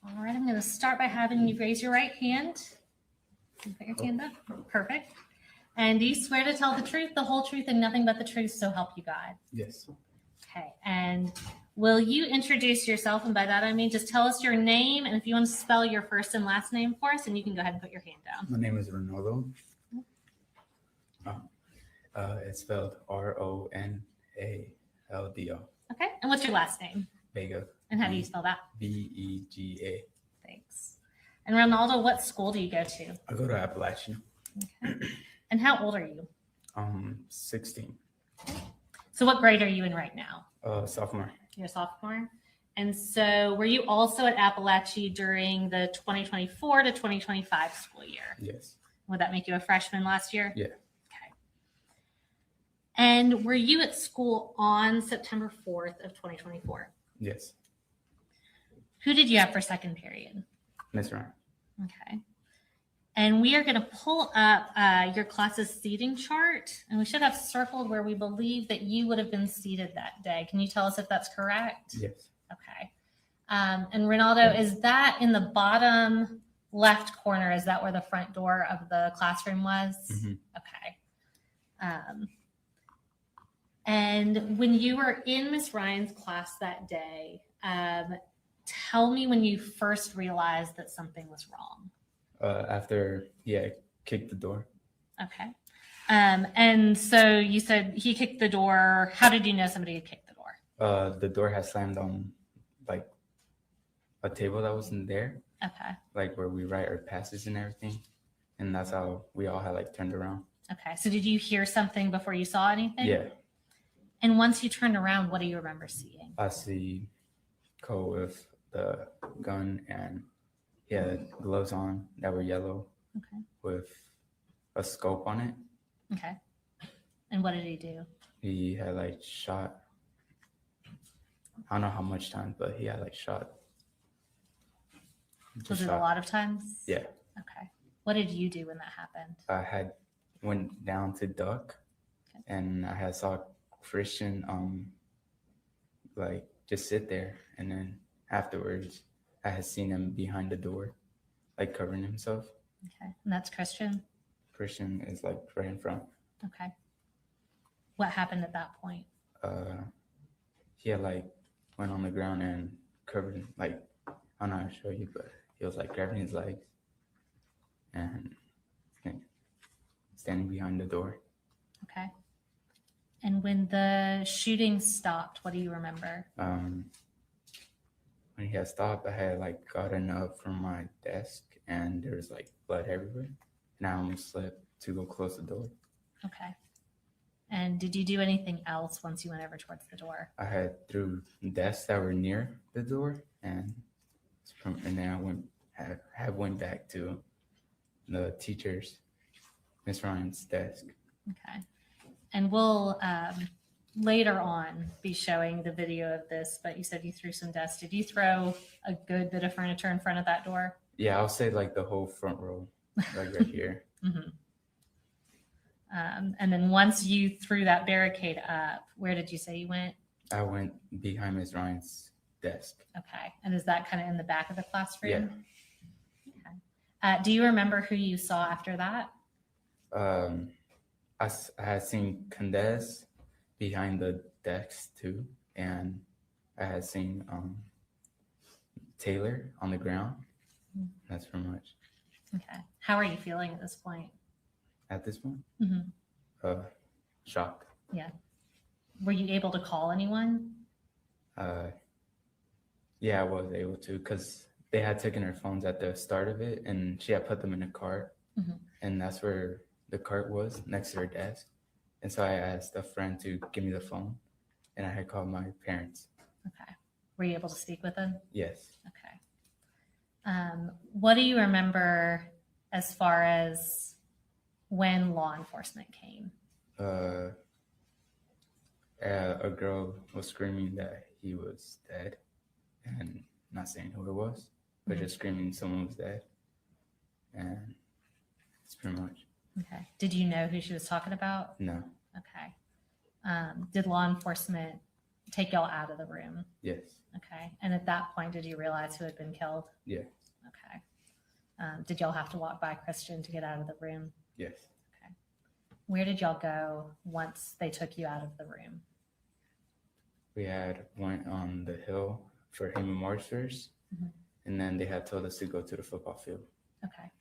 All right, I'm going to start by having you raise your right hand. You put your hand up. Perfect. And do you swear to tell the truth, the whole truth, and nothing but the truth, so help you God? Yes. Okay. And will you introduce yourself? And by that, I mean, just tell us your name. And if you want to spell your first and last name for us, and you can go ahead and put your hand down. My name is Ronaldo. It's spelled Ronaldo. Okay. And what's your last name? Vega. And how do you spell that? Vega. Thanks. And Ronaldo, what school do you go to? I go to Apalachee. Okay. And how old are you? 16. So what grade are you in right now? Sophomore. You're a sophomore. And so were you also at Apalachee during the 2024 to 2025 school year? Yes. Would that make you a freshman last year? Yeah. Okay. And were you at school on September 4th of 2024? Yes. Who did you have for second period? Miss Ryan. Okay. And we are going to pull up your class's seating chart, and we should have circled where we believe that you would have been seated that day. Can you tell us if that's correct? Yes. Okay. And Ronaldo, is that in the bottom left corner? Is that where the front door of the classroom was? Mm-hmm. Okay. And when you were in Miss Ryan's class that day, tell me when you first realized that something was wrong. After kicked the door. Okay. And so you said he kicked the door. How did you know somebody had kicked the door? The door had slammed on like a table that wasn't there, Okay. like where we write our passes and everything. And that's how we all had like turned around. Okay. So did you hear something before you saw anything? Yeah. And once you turned around, what do you remember seeing? I see Cole with the gun, and he had gloves on that were yellow Okay. with a scope on it. Okay. And what did he do? He had like shot, I don't know how much time, but he had like shot. Was it a lot of times? Yeah. Okay. What did you do when that happened? I had went down to duck, Okay. and I had saw Christian like just sit there, and then afterwards I had seen him behind the door, like covering himself. Okay. And that's Christian? Christian is like right in front. Okay. What happened at that point? He had like went on the ground and covered, like, I don't know how to show you, but he was like grabbing his legs and standing behind the door. Okay. And when the shooting stopped, what do you remember? When he had stopped, I had like gotten up from my desk and there was like blood everywhere, and I almost slipped to go close the door. Okay. And did you do anything else once you went over towards the door? I had threw desks that were near the door, and then I went back to the teacher's, Miss Ryan's desk. Okay. And we'll later on be showing the video of this, but you said you threw some desks. Did you throw a good bit of furniture in front of that door? Yeah, I'll say like the whole front row, like right here. Mm-hmm. And then once you threw that barricade up, where did you say you went? I went behind Miss Ryan's desk. Okay. And is that kind of in the back of the classroom? Yeah. Okay. Do you remember who you saw after that? I had seen Candace behind the desk too, and I had seen Taylor on the ground. That's pretty much. Okay. How are you feeling at this point? At this point, Mm-hmm. shocked. Yeah. Were you able to call anyone? Yeah, I was able to, because they had taken her phones at the start of it, and she had put them in a cart, Mhm. And that's where the cart was, next to her desk. And so I asked a friend to give me the phone, and I had called my parents. Okay. Were you able to speak with them? Yes. Okay. What do you remember as far as when law enforcement came? A girl was screaming that he was dead, and not saying who it was, but just screaming someone was dead. And that's pretty much. Okay. Did you know who she was talking about? No. Okay. Did law enforcement take y'all out of the room? Yes. Okay. And at that point, did you realize who had been killed? Yeah. Okay. Did y'all have to walk by Christian to get out of the room? Yes. Okay. Where did y'all go once they took you out of the room? We had went on the hill for human marchers, Mhm. and then they had told us to go to the football field. Okay.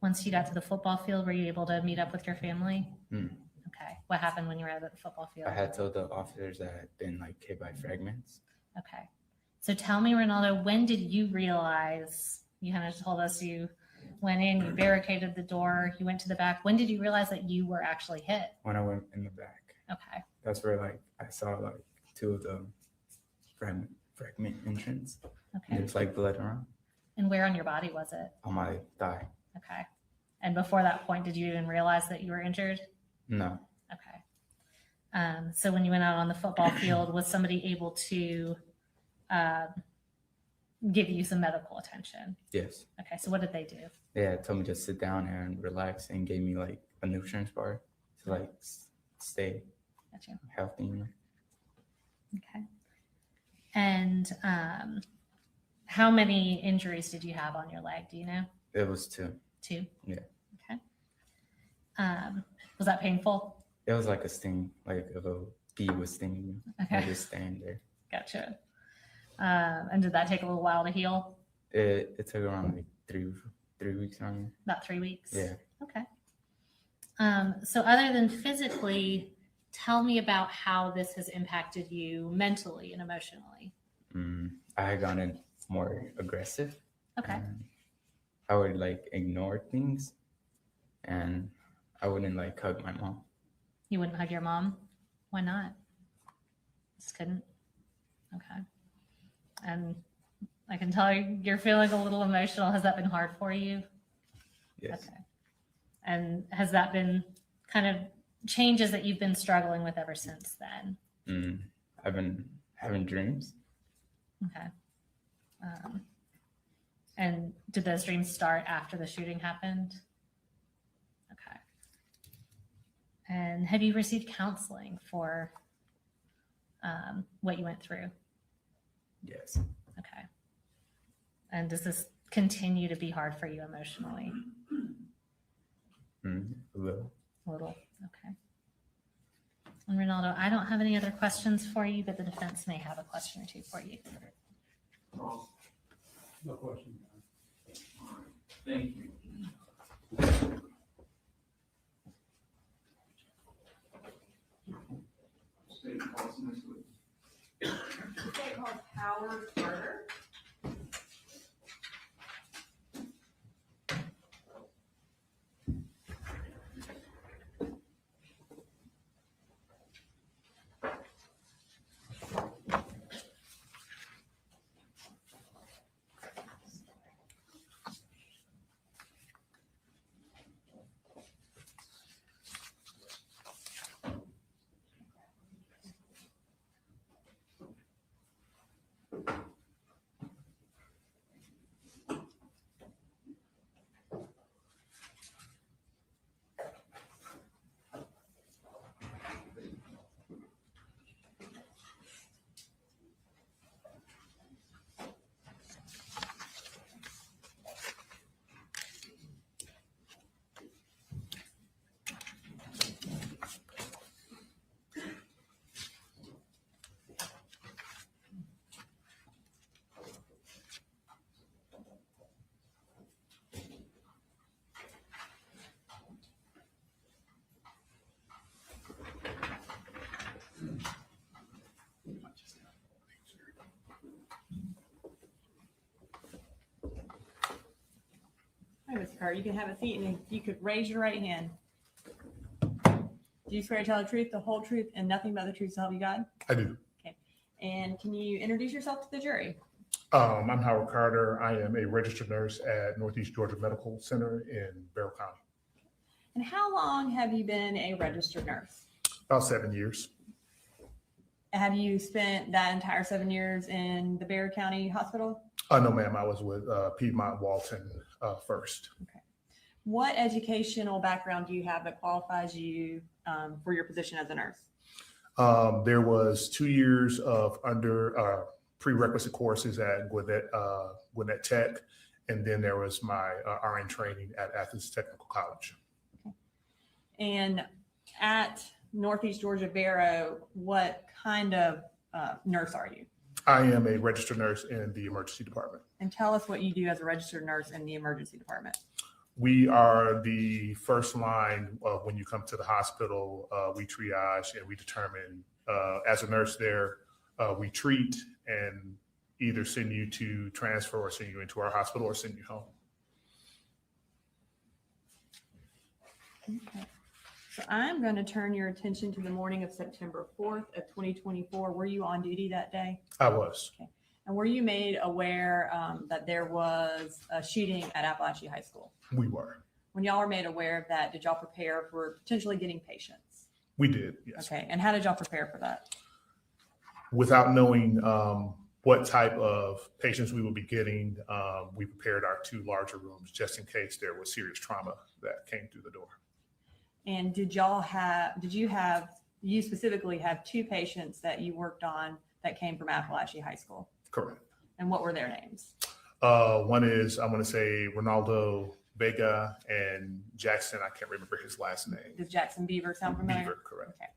Once you got to the football field, were you able to meet up with your family? Mm. Okay. What happened when you were at the football field? I had told the officers that I had been like hit by fragments. Okay. So tell me, Ronaldo, when did you realize, you kind of told us you went in, you barricaded the door, you went to the back. When did you realize that you were actually hit? When I went in the back, Okay. that's where like I saw like two of the fragment entrance. Okay. There's like blood around And where on your body was it? on my thigh. Okay. And before that point, did you even realize that you were injured? No. Okay. So when you went out on the football field, was somebody able to give you some medical attention? Yes. Okay. So what did they do? They had told me to sit down and relax and gave me like a nutrition bar to like stay Gotcha. healthy. You know? Okay. And how many injuries did you have on your leg? Do you know? It was two. Two? Yeah. Okay. Was that painful? It was like a sting, like a little bee was stinging me. Okay. I just stand there. Gotcha. And did that take a little while to heal? It took around like three weeks on me. About 3 weeks? Yeah. Okay. So other than physically, tell me about how this has impacted you mentally and emotionally. I had gotten more aggressive. Okay. And I would like ignore things, and I wouldn't like hug my mom. You wouldn't hug your mom? Why not? Just couldn't? Okay. And I can tell you're feeling a little emotional. Has that been hard for you? Yes. Okay. And has that been kind of changes that you've been struggling with ever since then? I've been having dreams. Okay. And did those dreams start after the shooting happened? Okay. And have you received counseling for what you went through? Yes. Okay. And does this continue to be hard for you emotionally? A little. A little. Okay. And Ronaldo, I don't have any other questions for you, but the defense may have a question or two for you. No question. Thank you. State calls in this week. State called Howard Carter. Kurt. You can have a seat, and if you could raise your right hand. Do you swear to tell the truth, the whole truth, and nothing but the truth to help you God? I do. Okay. And can you introduce yourself to the jury? I'm Howard Carter. I am a registered nurse at Northeast Georgia Medical Center in Barrow County. And how long have you been a registered nurse? About 7 years. Have you spent that entire 7 years in the Barrow County Hospital? No, ma'am. I was with Piedmont Walton first. Okay. What educational background do you have that qualifies you for your position as a nurse? There was 2 years of prerequisite courses at Gwinnett Tech, and then there was my RN training at Athens Technical College. Okay. And at Northeast Georgia Barrow, what kind of nurse are you? I am a registered nurse in the emergency department. And tell us what you do as a registered nurse in the emergency department. We are the first line when you come to the hospital. We triage and we determine, as a nurse there, we treat and either send you to transfer or send you into our hospital or send you home. Okay. So I'm going to turn your attention to the morning of September 4th of 2024. Were you on duty that day? I was. Okay. And were you made aware that there was a shooting at Apalachee High School? We were. When y'all were made aware of that, did y'all prepare for potentially getting patients? We did, yes. Okay. And how did y'all prepare for that? Without knowing what type of patients we would be getting, we prepared our 2 larger rooms just in case there was serious trauma that came through the door. And did you specifically have 2 patients that you worked on that came from Apalachee High School? Correct. And what were their names? One is, I'm going to say Ronaldo Vega, and Jackson, I can't remember his last name. Does Jackson Beaver sound familiar? Beaver, correct. Okay.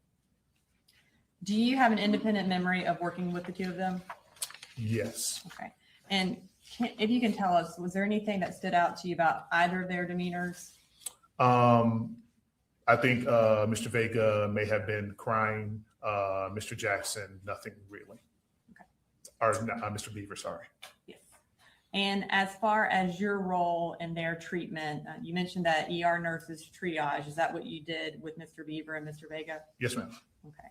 Do you have an independent memory of working with the 2 of them? Yes. Okay. And if you can tell us, was there anything that stood out to you about either of their demeanors? I think Mr. Vega may have been crying. Mr. Jackson, nothing really. Okay. Or Mr. Beaver, sorry. Yes. And as far as your role in their treatment, you mentioned that ER nurses triage. Is that what you did with Mr. Beaver and Mr. Vega? Yes, ma'am. Okay.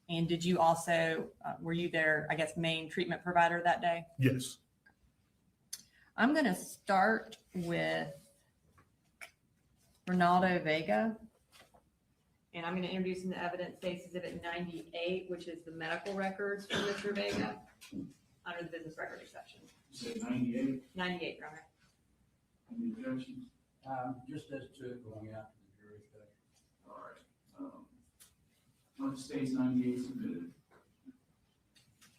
And did you also, were you their, I guess, main treatment provider that day? Yes. I'm going to start with Ronaldo Vega. And I'm going to introduce him to evidence case exhibit 98, which is the medical records for Mr. Vega under the business record exception. You said 98, 98, Your Honor. any objections? Just as to it going out to the jury session. All right. What states 98 submitted?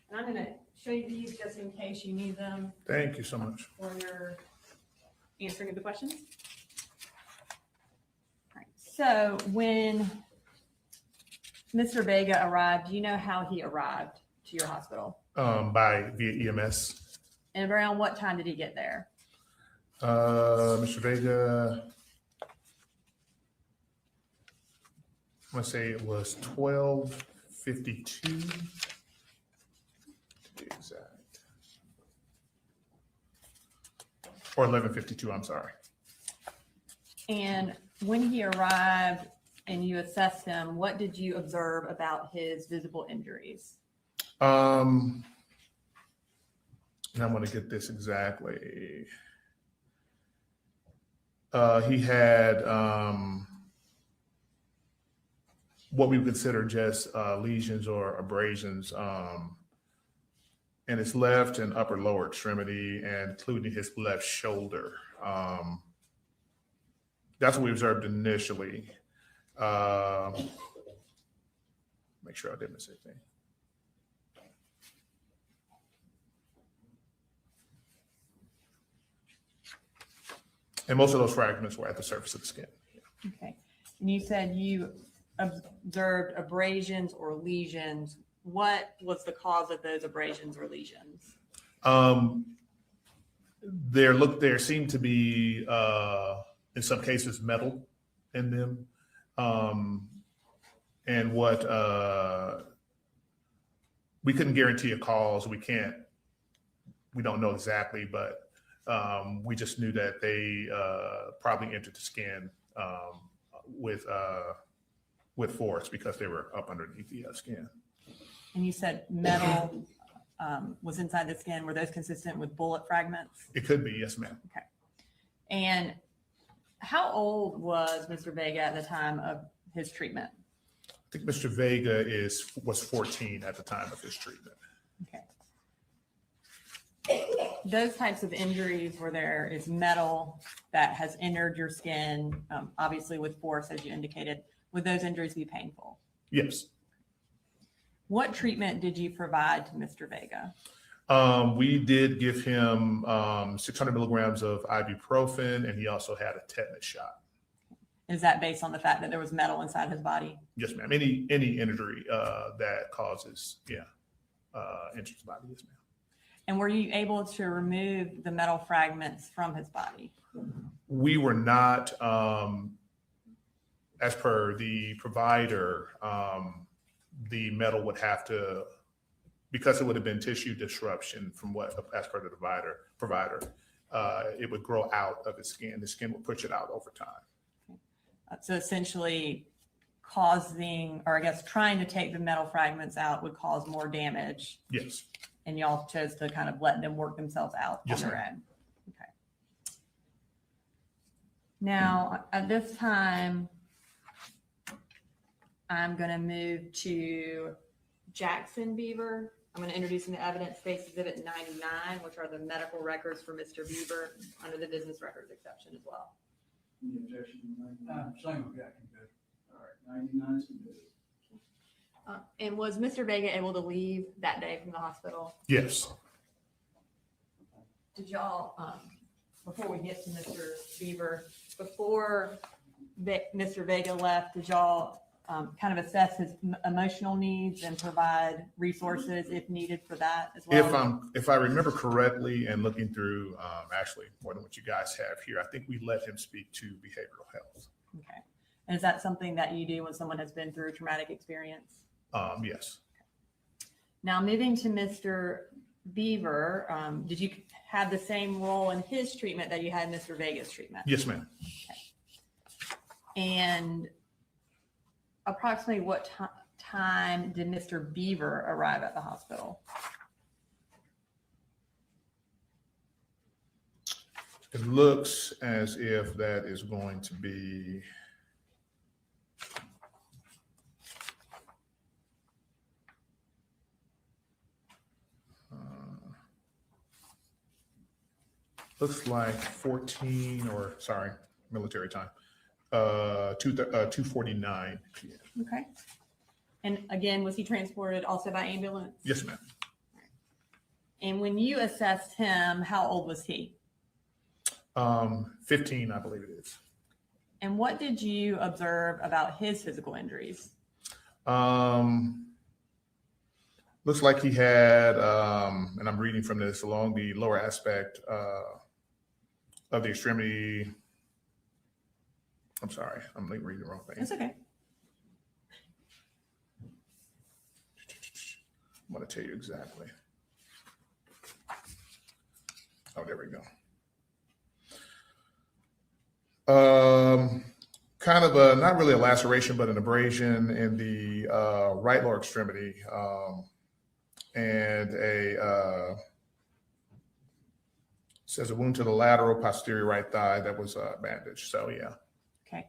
And I'm going to show you these just in case you need them Thank you so much. for your answering of the questions. All right. So when Mr. Vega arrived, do you know how he arrived to your hospital? Via EMS. And around what time did he get there? Mr. Vega, I want to say it was 12:52. To be exact. Or 11:52, I'm sorry. And when he arrived and you assessed him, what did you observe about his visible injuries? And I'm going to get this exactly. He had what we would consider just lesions or abrasions in his left and upper lower extremity, and including his left shoulder. That's what we observed initially. Make sure I didn't miss anything. And most of those fragments were at the surface of the skin. Okay. And you said you observed abrasions or lesions. What was the cause of those abrasions or lesions? There seemed to be, in some cases, metal in them. And what we couldn't guarantee a cause. We don't know exactly, but We just knew that they probably entered the skin with force because they were up underneath the skin. And you said metal was inside the skin. Were those consistent with bullet fragments? It could be, yes, ma'am. Okay. And how old was Mr. Vega at the time of his treatment? I think Mr. Vega was 14 at the time of his treatment. Okay. Those types of injuries where there is metal that has entered your skin, obviously with force, as you indicated, would those injuries be painful? Yes. What treatment did you provide to Mr. Vega? We did give him 600 milligrams of ibuprofen, and he also had a tetanus shot. Is that based on the fact that there was metal inside his body? Yes, ma'am. Any injury that causes, injury to the body, yes, ma'am. And were you able to remove the metal fragments from his body? We were not, as per the provider, the metal would have to, because it would have been tissue disruption from as per the provider, it would grow out of his skin. The skin would push it out over time. So essentially causing, or I guess trying to take the metal fragments out would cause more damage. Yes. And y'all chose to kind of let them work themselves out Yes, on their ma'am. own. Okay. Now, at this time, I'm going to move to Jackson Beaver. I'm going to introduce him to evidence case exhibit 99, which are the medical records for Mr. Beaver under the business records exception as well. Any objection? Same objection, Judge. All right, 99 is submitted. And was Mr. Vega able to leave that day from the hospital? Yes. Did y'all, before we get to Mr. Beaver, before Mr. Vega left, did y'all kind of assess his emotional needs and provide resources if needed for that as well? If I remember correctly, and looking through actually more than what you guys have here, I think we let him speak to behavioral health. Okay. And is that something that you do when someone has been through a traumatic experience? Yes. Now, moving to Mr. Beaver, did you have the same role in his treatment that you had in Mr. Vega's treatment? Yes, ma'am. And approximately what time did Mr. Beaver arrive at the hospital? It looks as if that is going to be looks like 14 or sorry, military time. 2:49 p.m. Okay. And again, was he transported also by ambulance? Yes, ma'am. And when you assessed him, how old was he? 15, I believe it is. And what did you observe about his physical injuries? Looks like he had, and I'm reading from this, along the lower aspect of the extremity. I'm sorry, I'm reading the wrong thing. That's okay. I'm going to tell you exactly. Oh, there we go. Kind of a, not really a laceration, but an abrasion in the right lower extremity, and says a wound to the lateral posterior right thigh that was bandaged. So yeah. Okay.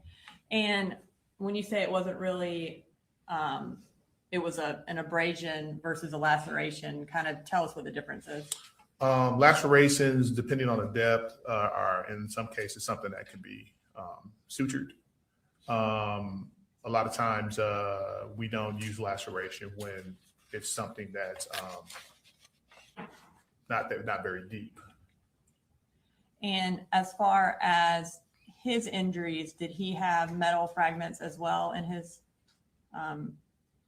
And when you say it wasn't really, it was an abrasion versus a laceration, kind of tell us what the difference is. Lacerations, depending on the depth, are in some cases something that can be sutured. A lot of times we don't use laceration when it's something that's not very deep. And as far as his injuries, did he have metal fragments as well in his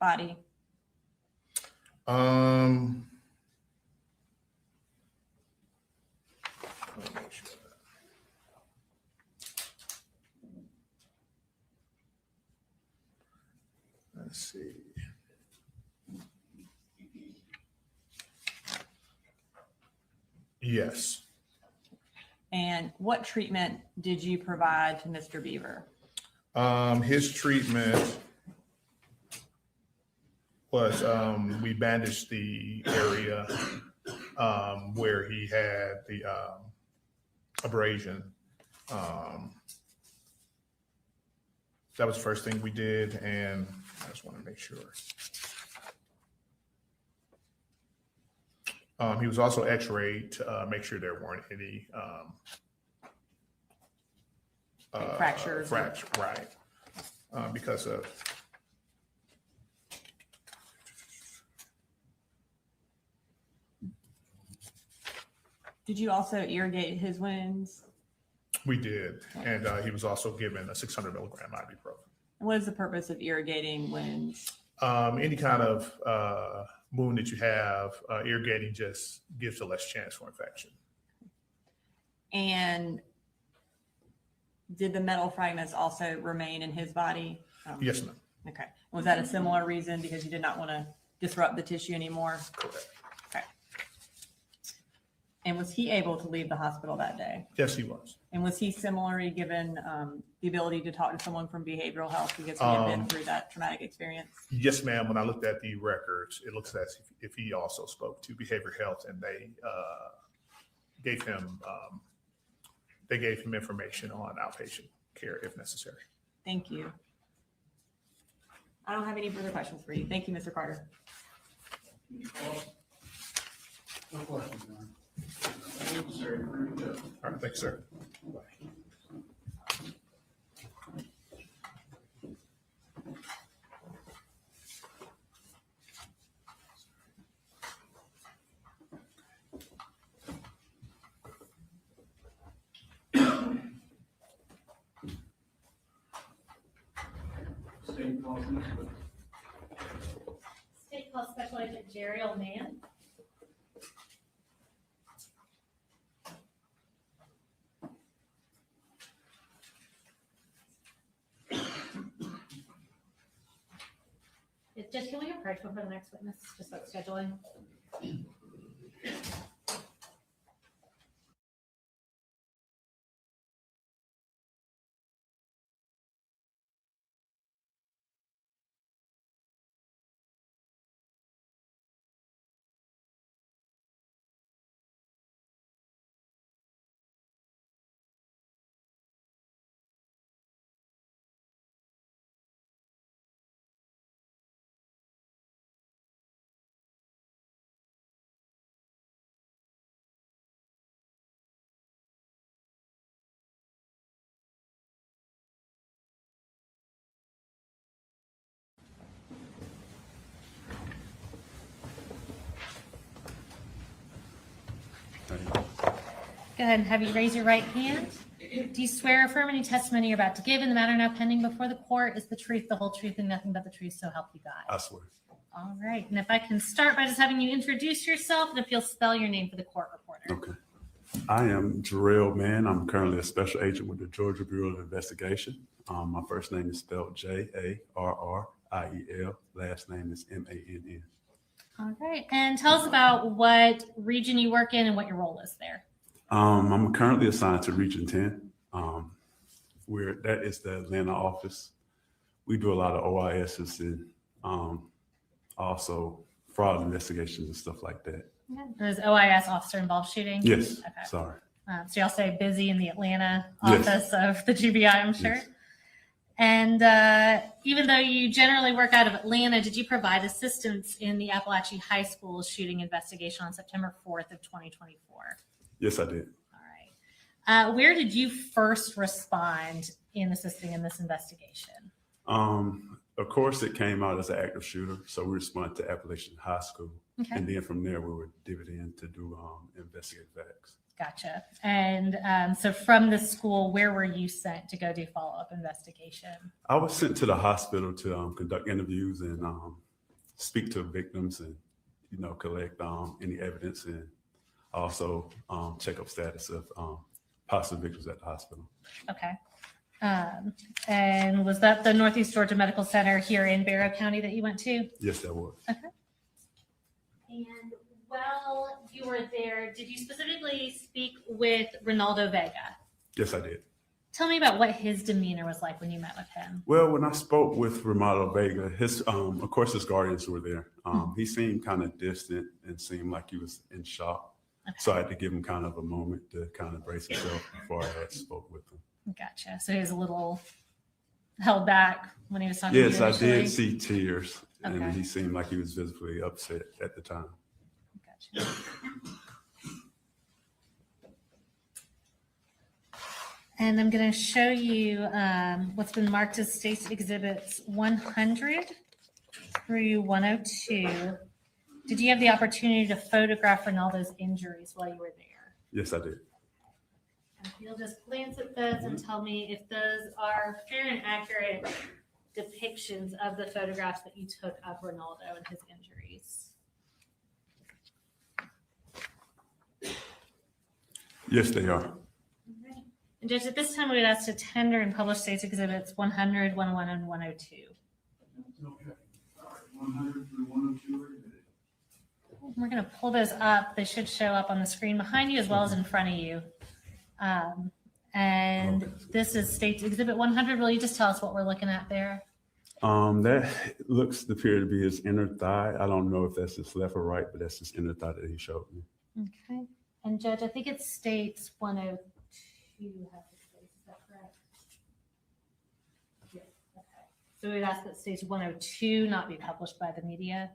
body? Let's see. Yes. And what treatment did you provide to Mr. Beaver? His treatment was, we bandaged the area where he had the abrasion. That was the first thing we did, and I just want to make sure. He was also x-rayed to make sure there weren't any Fractures. Right. Because of Did you also irrigate his wounds? we did, and he was also given a 600 milligram ibuprofen. What is the purpose of irrigating wounds? Any kind of wound that you have, irrigating just gives a less chance for infection. And did the metal fragments also remain in his body? Yes, ma'am. Okay. Was that a similar reason because you did not want to disrupt the tissue anymore? Correct. Okay. And was he able to leave the hospital that day? Yes, he was. And was he similarly given the ability to talk to someone from behavioral health because he had been through that traumatic experience? Yes, ma'am. When I looked at the records, it looks as if he also spoke to behavioral health, and they gave him information on outpatient care if necessary. Thank you. I don't have any further questions for you. Thank you, Mr. Carter. No questions, Your Honor. Thank you, sir. Very good. All right, thanks, sir. State calls, Ms. Wood. State Call Special Agent Jerry Oldman. Just can we approach before the next witness, just like scheduling? Go ahead and have you raise your right hand. Do you swear or affirm any testimony you're about to give in the matter now pending before the court is the truth, the whole truth, and nothing but the truth, so help you God? I swear. All right, and if I can start by just having you introduce yourself and if you'll spell your name for the court reporter. Okay. I am Jarrell Mann. I'm currently a special agent with the Georgia Bureau of Investigation. My first name is spelled Jarriel. Last name is Mann. All right, and tell us about what region you work in and what your role is there. I'm currently assigned to Region 10, where that is the Atlanta office. We do a lot of OISs and also fraud investigations and stuff like that. Is OIS officer involved shooting? Yes. Okay. Sorry. So y'all stay busy in the Atlanta Yes. office of the GBI, I'm sure. Yes. And even though you generally work out of Atlanta, did you provide assistance in the Apalachee High School shooting investigation on September 4th of 2024? Yes, I did. Where did you first respond in assisting in this investigation? Of course, it came out as an active shooter, so we responded to Apalachee High School. Okay. And then from there, we would divvy it in to do investigate facts. Gotcha. And so from the school, where were you sent to go do follow-up investigation? I was sent to the hospital to conduct interviews and speak to victims and, collect any evidence and also check up status of possible victims at the hospital. Okay. And was that the Northeast Georgia Medical Center here in Barrow County that you went to? Yes, that was. Okay. And while you were there, did you specifically speak with Ronaldo Vega? Yes, I did. Tell me about what his demeanor was like when you met with him. Well, when I spoke with Ramado Vega, his of course his guardians were there. He seemed kind of distant and seemed like he was in shock. Okay. So I had to give him kind of a moment to kind of brace himself before I had spoke with him. Gotcha. So he was a little held back when he was talking Yes, to you I initially? did see tears, and Okay. he seemed like he was visibly upset at the time. Gotcha. And I'm going to show you what's been marked as State's Exhibits 100 through 102. Did you have the opportunity to photograph Ronaldo's injuries while you were there? Yes, I did. If you'll just glance at those and tell me if those are fair and accurate depictions of the photographs that you took of Ronaldo and his injuries. Yes, they are. And Judge, at this time, we would ask to tender and publish State's Exhibits 100, 101, and 102. Okay. All right, 100 through 102 are admitted. We're going to pull those up. They should show up on the screen behind you as well as in front of you. And this is State's Exhibit 100. Will you just tell us what we're looking at there? That looks to appear to be his inner thigh. I don't know if that's his left or right, but that's his inner thigh that he showed me. Okay. And Judge, I think it states 102 has the space. Is that correct? Yes. Okay. So we'd ask that State's 102 not be published by the media.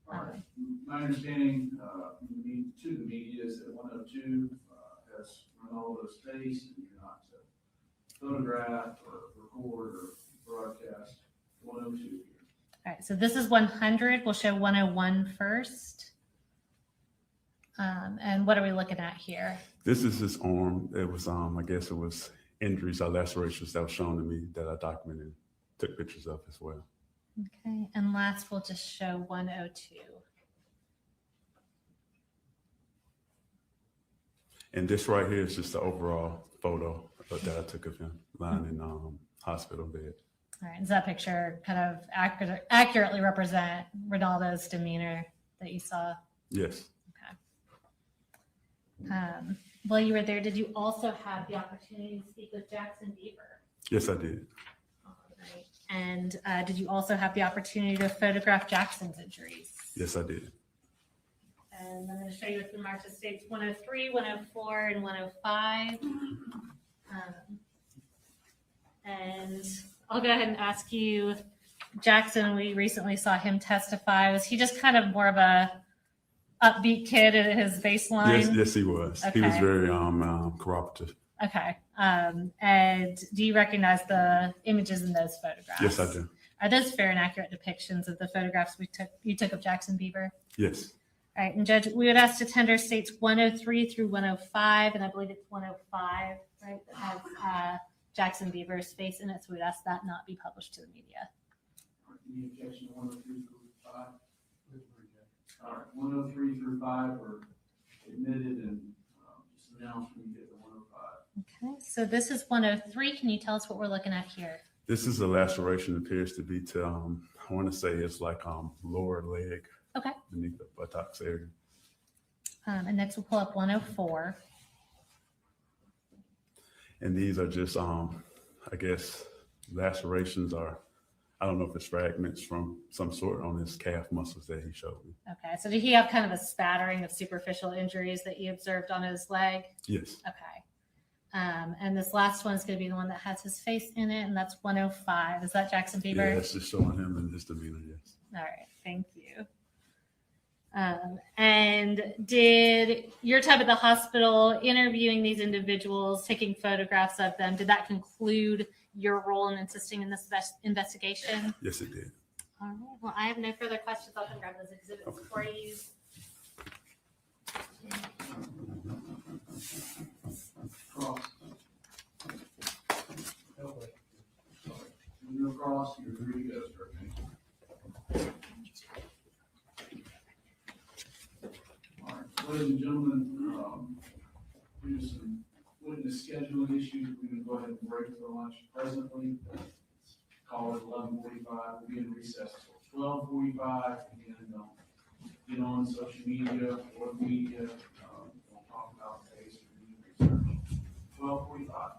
All right. My understanding to the media is that 102 has Ronaldo's face, and you're not to photograph or record or broadcast 102 here. All right. So this is 100. We'll show 101 first. And what are we looking at here? This is his arm. It was, I guess it was injuries or lacerations that was shown to me that I documented, took pictures of as well. Okay. And last, we'll just show 102. And this right here is just the overall photo that I took of him lying in hospital bed. All right. Does that picture kind of accurately represent Ronaldo's demeanor that you saw? Yes. While you were there, did you also have the opportunity to speak with Jackson Beaver? Yes, I did. All right. And did you also have the opportunity to photograph Jackson's injuries? Yes, I did. And I'm going to show you what's been marked as States 103, 104, and 105. And I'll go ahead and ask you, Jackson, we recently saw him testify. Was he just kind of more of a upbeat kid at his baseline? Yes, he was. Okay. He was very cooperative. Okay. And do you recognize the images in those photographs? Yes, I do. Are those fair and accurate depictions of the photographs you took of Jackson Beaver? Yes. All right. And Judge, we would ask to tender States 103 through 105, and I believe it's 105, right, that has Jackson Beaver's face in it. So we'd ask that not be published to the media. Any objection to 103 through 5? All right, 103 through 5 are admitted, and just announce when you get to 105. Okay. So this is 103. Can you tell us what we're looking at here? This is a laceration, appears to be to, I want to say it's like lower leg. Okay. Beneath the buttocks area. And next we'll pull up 104. And these are just, I guess, lacerations are, I don't know if it's fragments from some sort on his calf muscles that he showed me. Okay. So did he have kind of a spattering of superficial injuries that you observed on his leg? Yes. Okay. And this last one is going to be the one that has his face in it, and that's 105. Is that Jackson Beaver? Yeah, it's just showing him and his demeanor, yes. All right. Thank you. And did your time at the hospital interviewing these individuals, taking photographs of them, did that conclude your role in assisting in this investigation? Yes, it did. All right. Well, I have no further questions. I'll grab those exhibits for you. Cross. When you're across, you're free to go, sir. All right, ladies and gentlemen, due to some witness scheduling issues, we can go ahead and break for lunch presently. Call it 11:45. We'll be in recess till 12:45. Again, on social media or media. We'll talk about case review research. 12:45.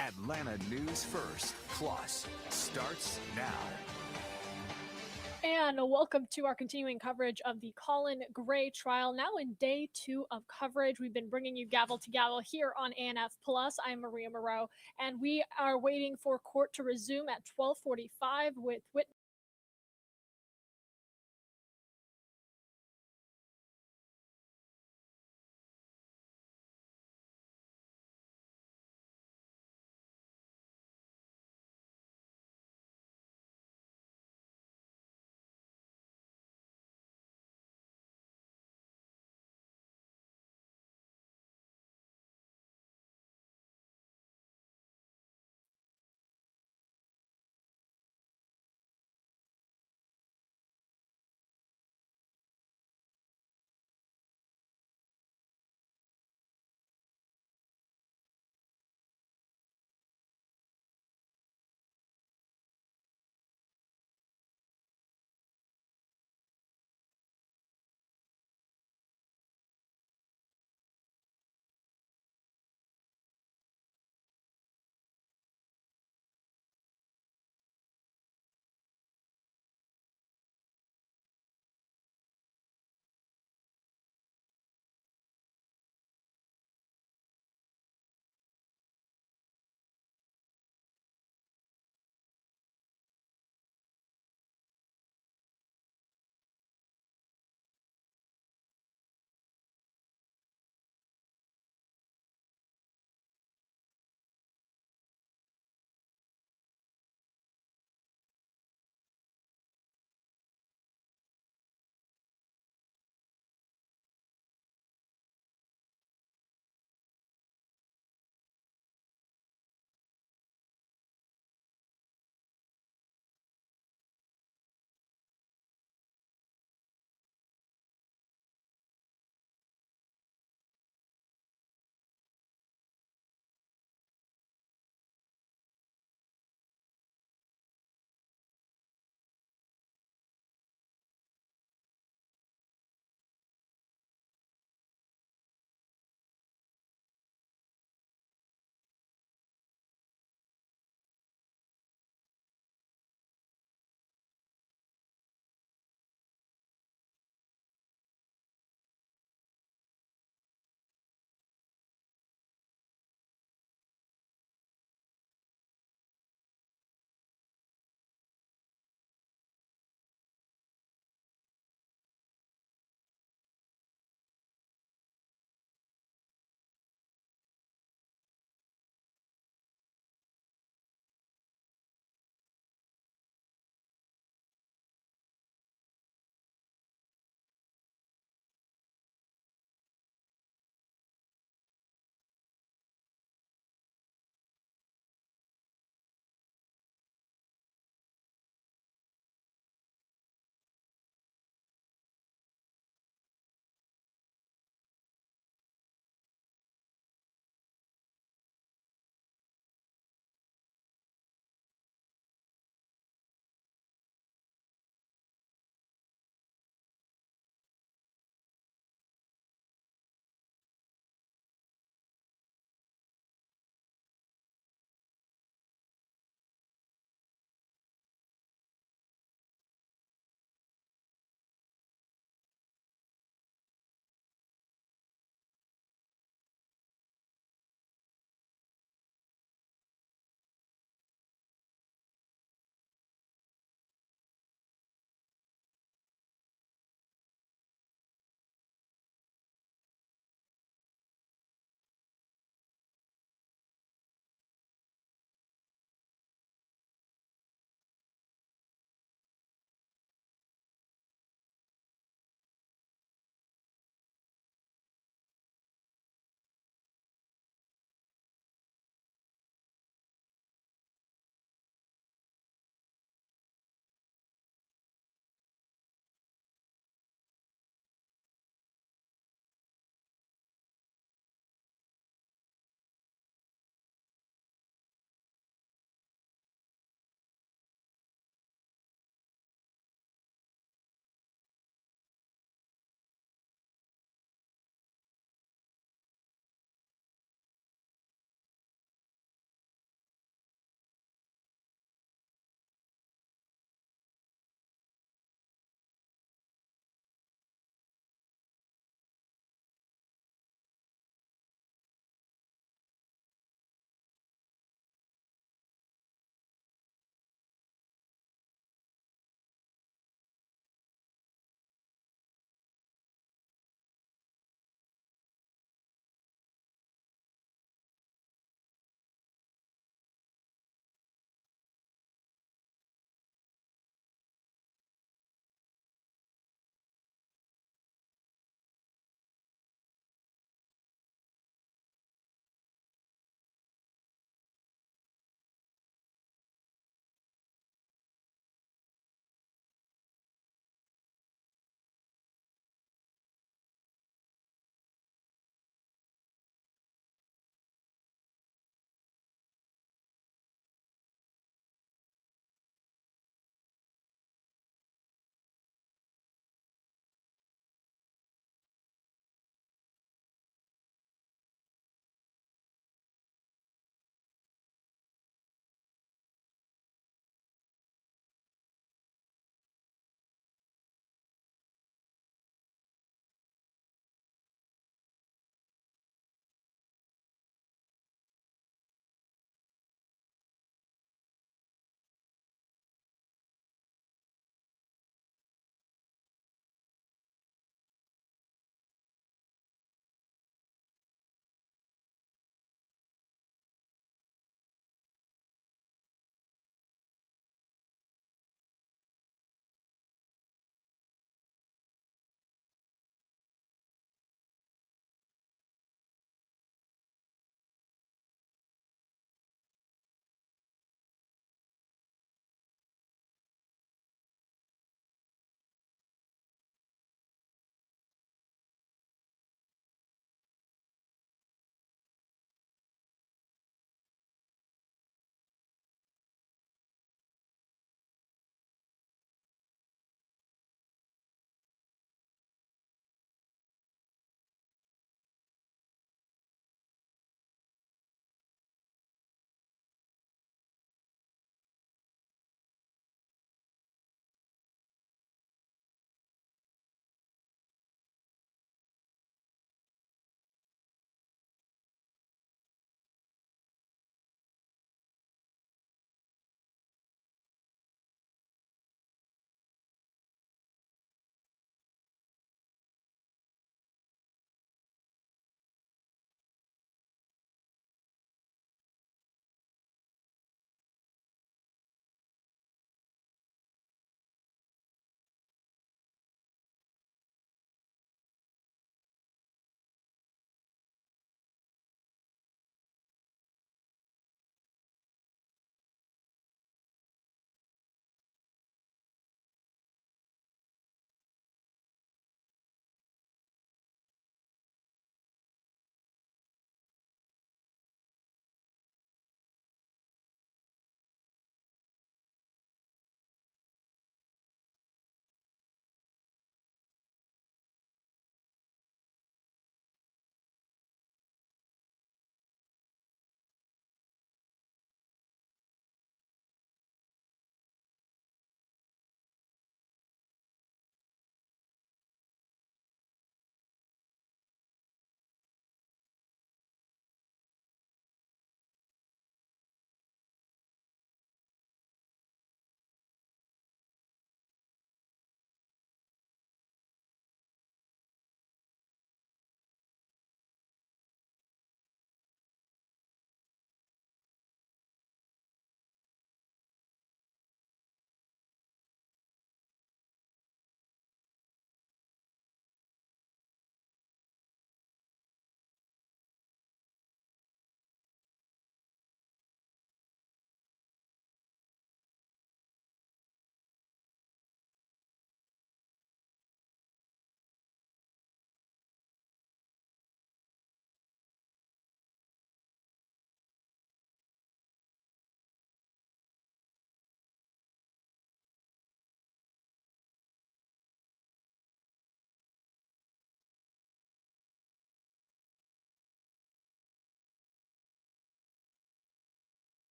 Atlanta News First Plus starts now. And welcome to our continuing coverage of the Colin Gray trial. Now in day 2 of coverage, we've been bringing you gavel to gavel here on ANF Plus. I'm Maria Moreau, and we are waiting for court to resume at 12:45 with witnesses.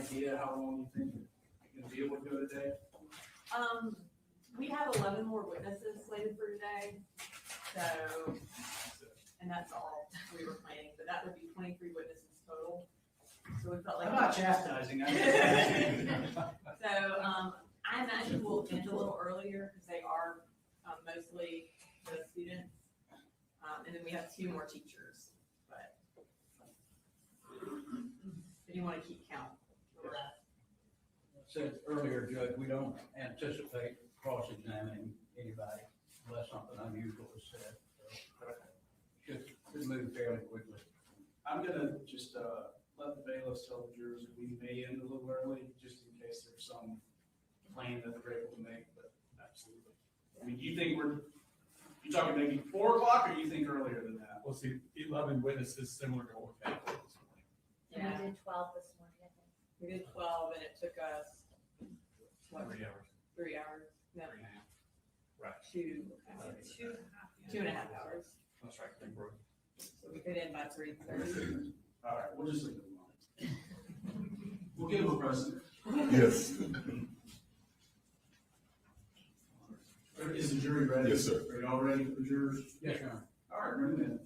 idea how long you think you can deal with it a day? We have 11 more witnesses slated for today, so, and that's all we were planning, but that would be 23 witnesses total. So we felt like. I'm not chastising. So, I imagine we'll end a little earlier because they are mostly the students. And then we have 2 more teachers, but if you want to keep count. Said earlier, Judge, we don't anticipate cross-examining anybody unless something unusual is said. So should move fairly quickly. I'm gonna just, let the bailiffs tell the jurors that we may end a little early, just in case there's some plan that they're able to make, but absolutely. I mean, you think you talking maybe 4 o'clock, or you think earlier than that? We'll see, 11 witnesses similar to what we had this morning. And we did 12 this morning, I think. We did 12 and it took us, what, 3 hours. 3 hours? No, 3.5. Right. 2.5 hours. That's right, thank you. So we could end by 3:30. All right, we'll just leave it alone. We'll give them a present. Yes. Is the jury ready? Yes, sir. Are y'all ready for the jurors? Yes, Your Honor. All right, bring them in.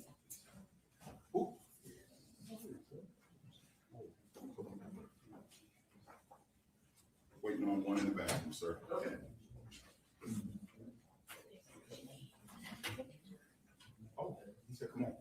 Waiting on one in the bathroom, sir. Okay. Oh, he said, come on.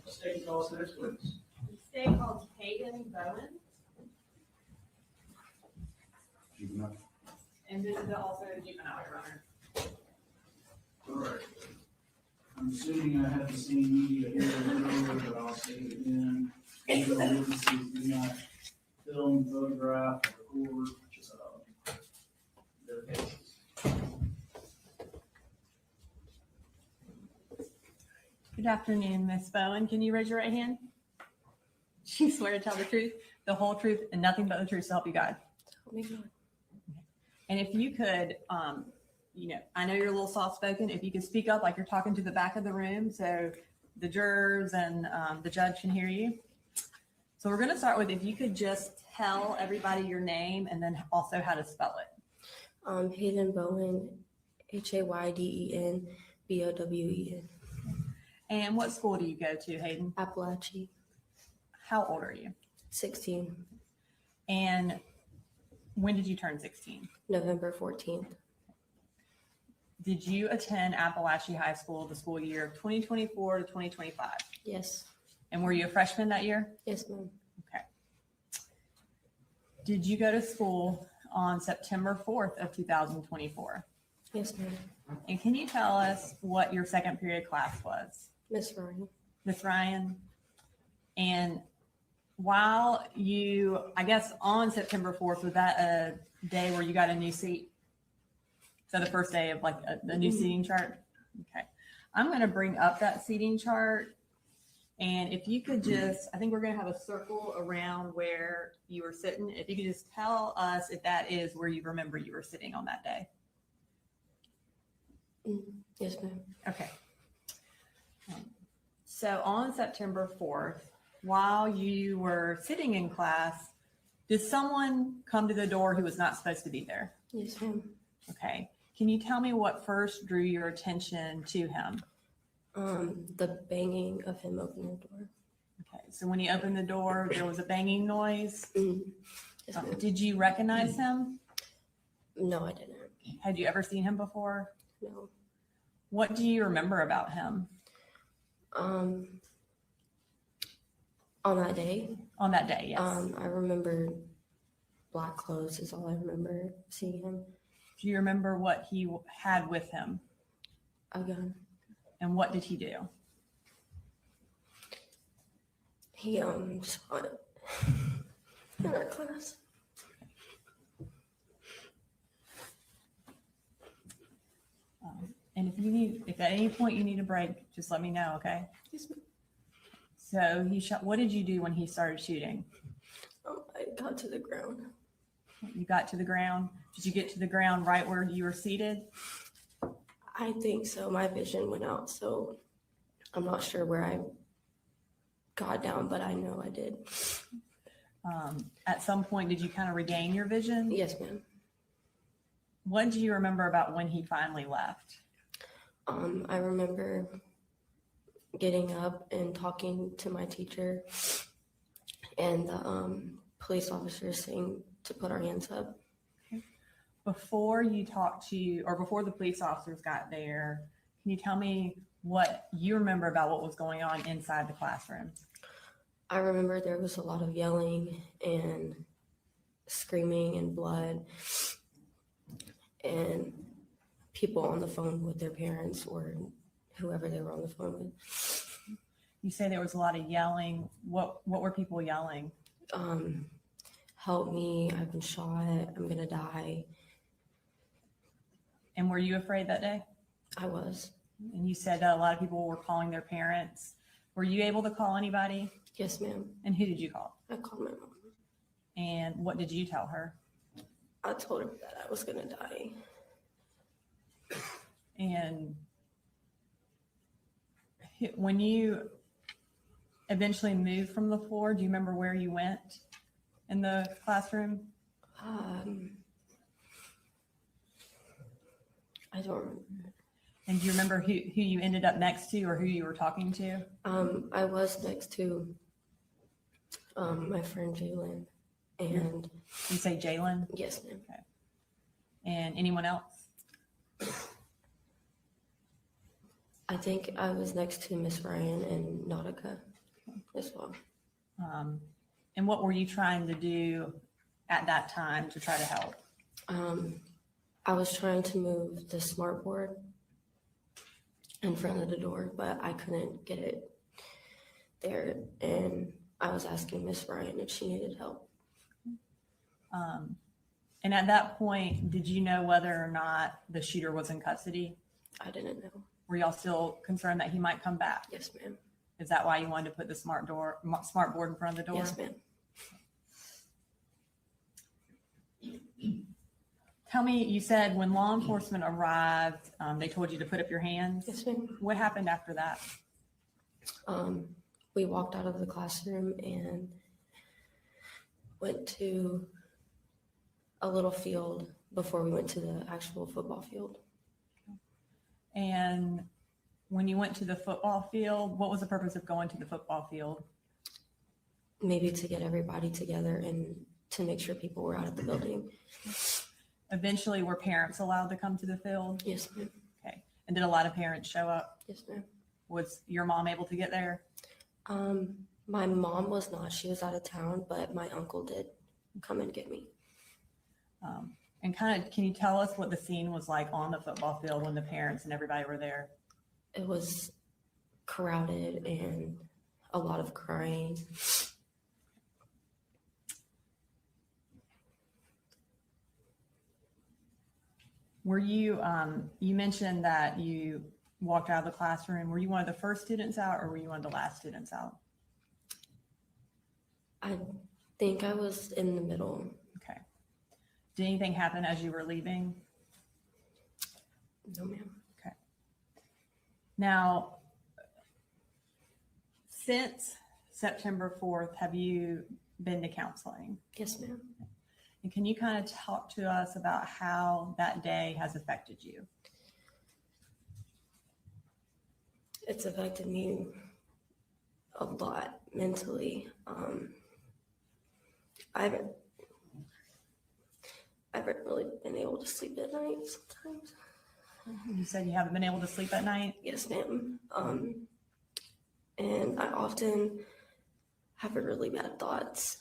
State calls next, please. State called Hayden Bowen. Juvenile. And this is also a juvenile runner. All right. I'm assuming I haven't seen media here earlier, but I'll say it again. Legal witnesses do not film, photograph, or record their cases. Good afternoon, Miss Bowen. Can you raise your right hand? Do you swear to tell the truth, the whole truth, and nothing but the truth to help you God? And if you could, I know you're a little soft-spoken. If you could speak up like you're talking to the back of the room so the jurors and the judge can hear you. So we're going to start with if you could just tell everybody your name and then also how to spell it. Hayden Bowen, Hayden Bowen. And what school do you go to, Hayden? Apalachee. How old are you? 16. And when did you turn 16? November 14th. Did you attend Apalachee High School the school year of 2024 to 2025? Yes. And were you a freshman that year? Yes, ma'am. Okay. Did you go to school on September 4th of 2024? Yes, ma'am. And can you tell us what your second period class was? Miss Ryan. Miss Ryan? And while I guess on September 4th, was that a day where you got a new seat? So the first day of like the new seating chart? Okay. I'm going to bring up that seating chart. And if you could just, I think we're going to have a circle around where you were sitting. If you could just tell us if that is where you remember you were sitting on that day. Yes, ma'am. Okay. So on September 4th, while you were sitting in class, did someone come to the door who was not supposed to be there? Yes, ma'am. Okay. Can you tell me what first drew your attention to him? The banging of him opening the door. Okay. So when he opened the door, there was a banging noise. Yes, ma'am. Did you recognize him? No, I didn't. Had you ever seen him before? No. What do you remember about him On that day, on that day? Yes. I remember black clothes is all I remember seeing him. Do you remember what he had with him? A gun. And what did he do? He shot it in our class. And if at any point you need a break, just let me know, okay? Yes, ma'am. So he shot. What did you do when he started shooting? I got to the ground. You got to the ground. Did you get to the ground right where you were seated? I think so. My vision went out, so I'm not sure where I got down, but I know I did. At some point, did you kind of regain your vision? Yes, ma'am. What do you remember about when he finally left? I remember getting up and talking to my teacher and the police officers saying to put our hands up. Before you talked to, or before the police officers got there, can you tell me what you remember about what was going on inside the classroom? I remember there was a lot of yelling and screaming and blood and people on the phone with their parents or whoever they were on the phone with. You say there was a lot of yelling. What were people yelling? Help me, I've been shot, I'm gonna die. And were you afraid that day? I was. And you said that a lot of people were calling their parents. Were you able to call anybody? Yes, ma'am. And who did you call? I called my mom. And what did you tell her? I told her that I was gonna die. And when you eventually moved from the floor, do you remember where you went in the classroom? I don't remember. And do you remember who you ended up next to or who you were talking to? I was next to my friend Jalen, and You say Jalen? yes, ma'am. Okay. And anyone else? I think I was next to Miss Ryan and Nautica as well. And what were you trying to do at that time to try to help? I was trying to move the smart board in front of the door, but I couldn't get it there. And I was asking Miss Ryan if she needed help. And at that point, did you know whether or not the shooter was in custody? I didn't know. Were y'all still concerned that he might come back? Yes, ma'am. Is that why you wanted to put the smart board in front of the door? Yes, ma'am. Tell me, you said when law enforcement arrived, they told you to put up your hands. Yes, ma'am. What happened after that? We walked out of the classroom and went to a little field before we went to the actual football field. And when you went to the football field, what was the purpose of going to the football field? Maybe to get everybody together and to make sure people were out of the building. Eventually, were parents allowed to come to the field? Yes, ma'am. Okay. And did a lot of parents show up? Yes, ma'am. Was your mom able to get there? My mom was not. She was out of town, but my uncle did come and get me. And kind of, can you tell us what the scene was like on the football field when the parents and everybody were there? It was crowded and a lot of crying. Were you, you mentioned that you walked out of the classroom. Were you one of the first students out or were you one of the last students out? I think I was in the middle. Okay. Did anything happen as you were leaving? No, ma'am. Okay. Now, since September 4th, have you been to counseling? Yes, ma'am. And can you kind of talk to us about how that day has affected you? It's affected me a lot mentally. I haven't really been able to sleep at night sometimes. You said you haven't been able to sleep at night? Yes, ma'am. And I often have really bad thoughts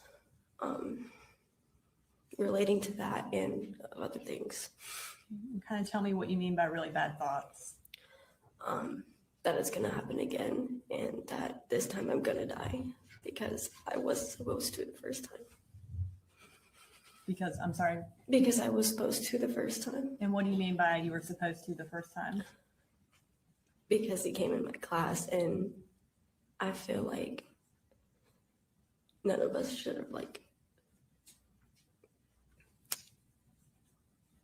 relating to that and other things. Kind of tell me what you mean by really bad thoughts. That it's gonna happen again, and that this time I'm gonna die because I was supposed to the first time. Because, I'm sorry, Because I was supposed to the first time. and what do you mean by you were supposed to the first time? Because he came in my class, and I feel like none of us should have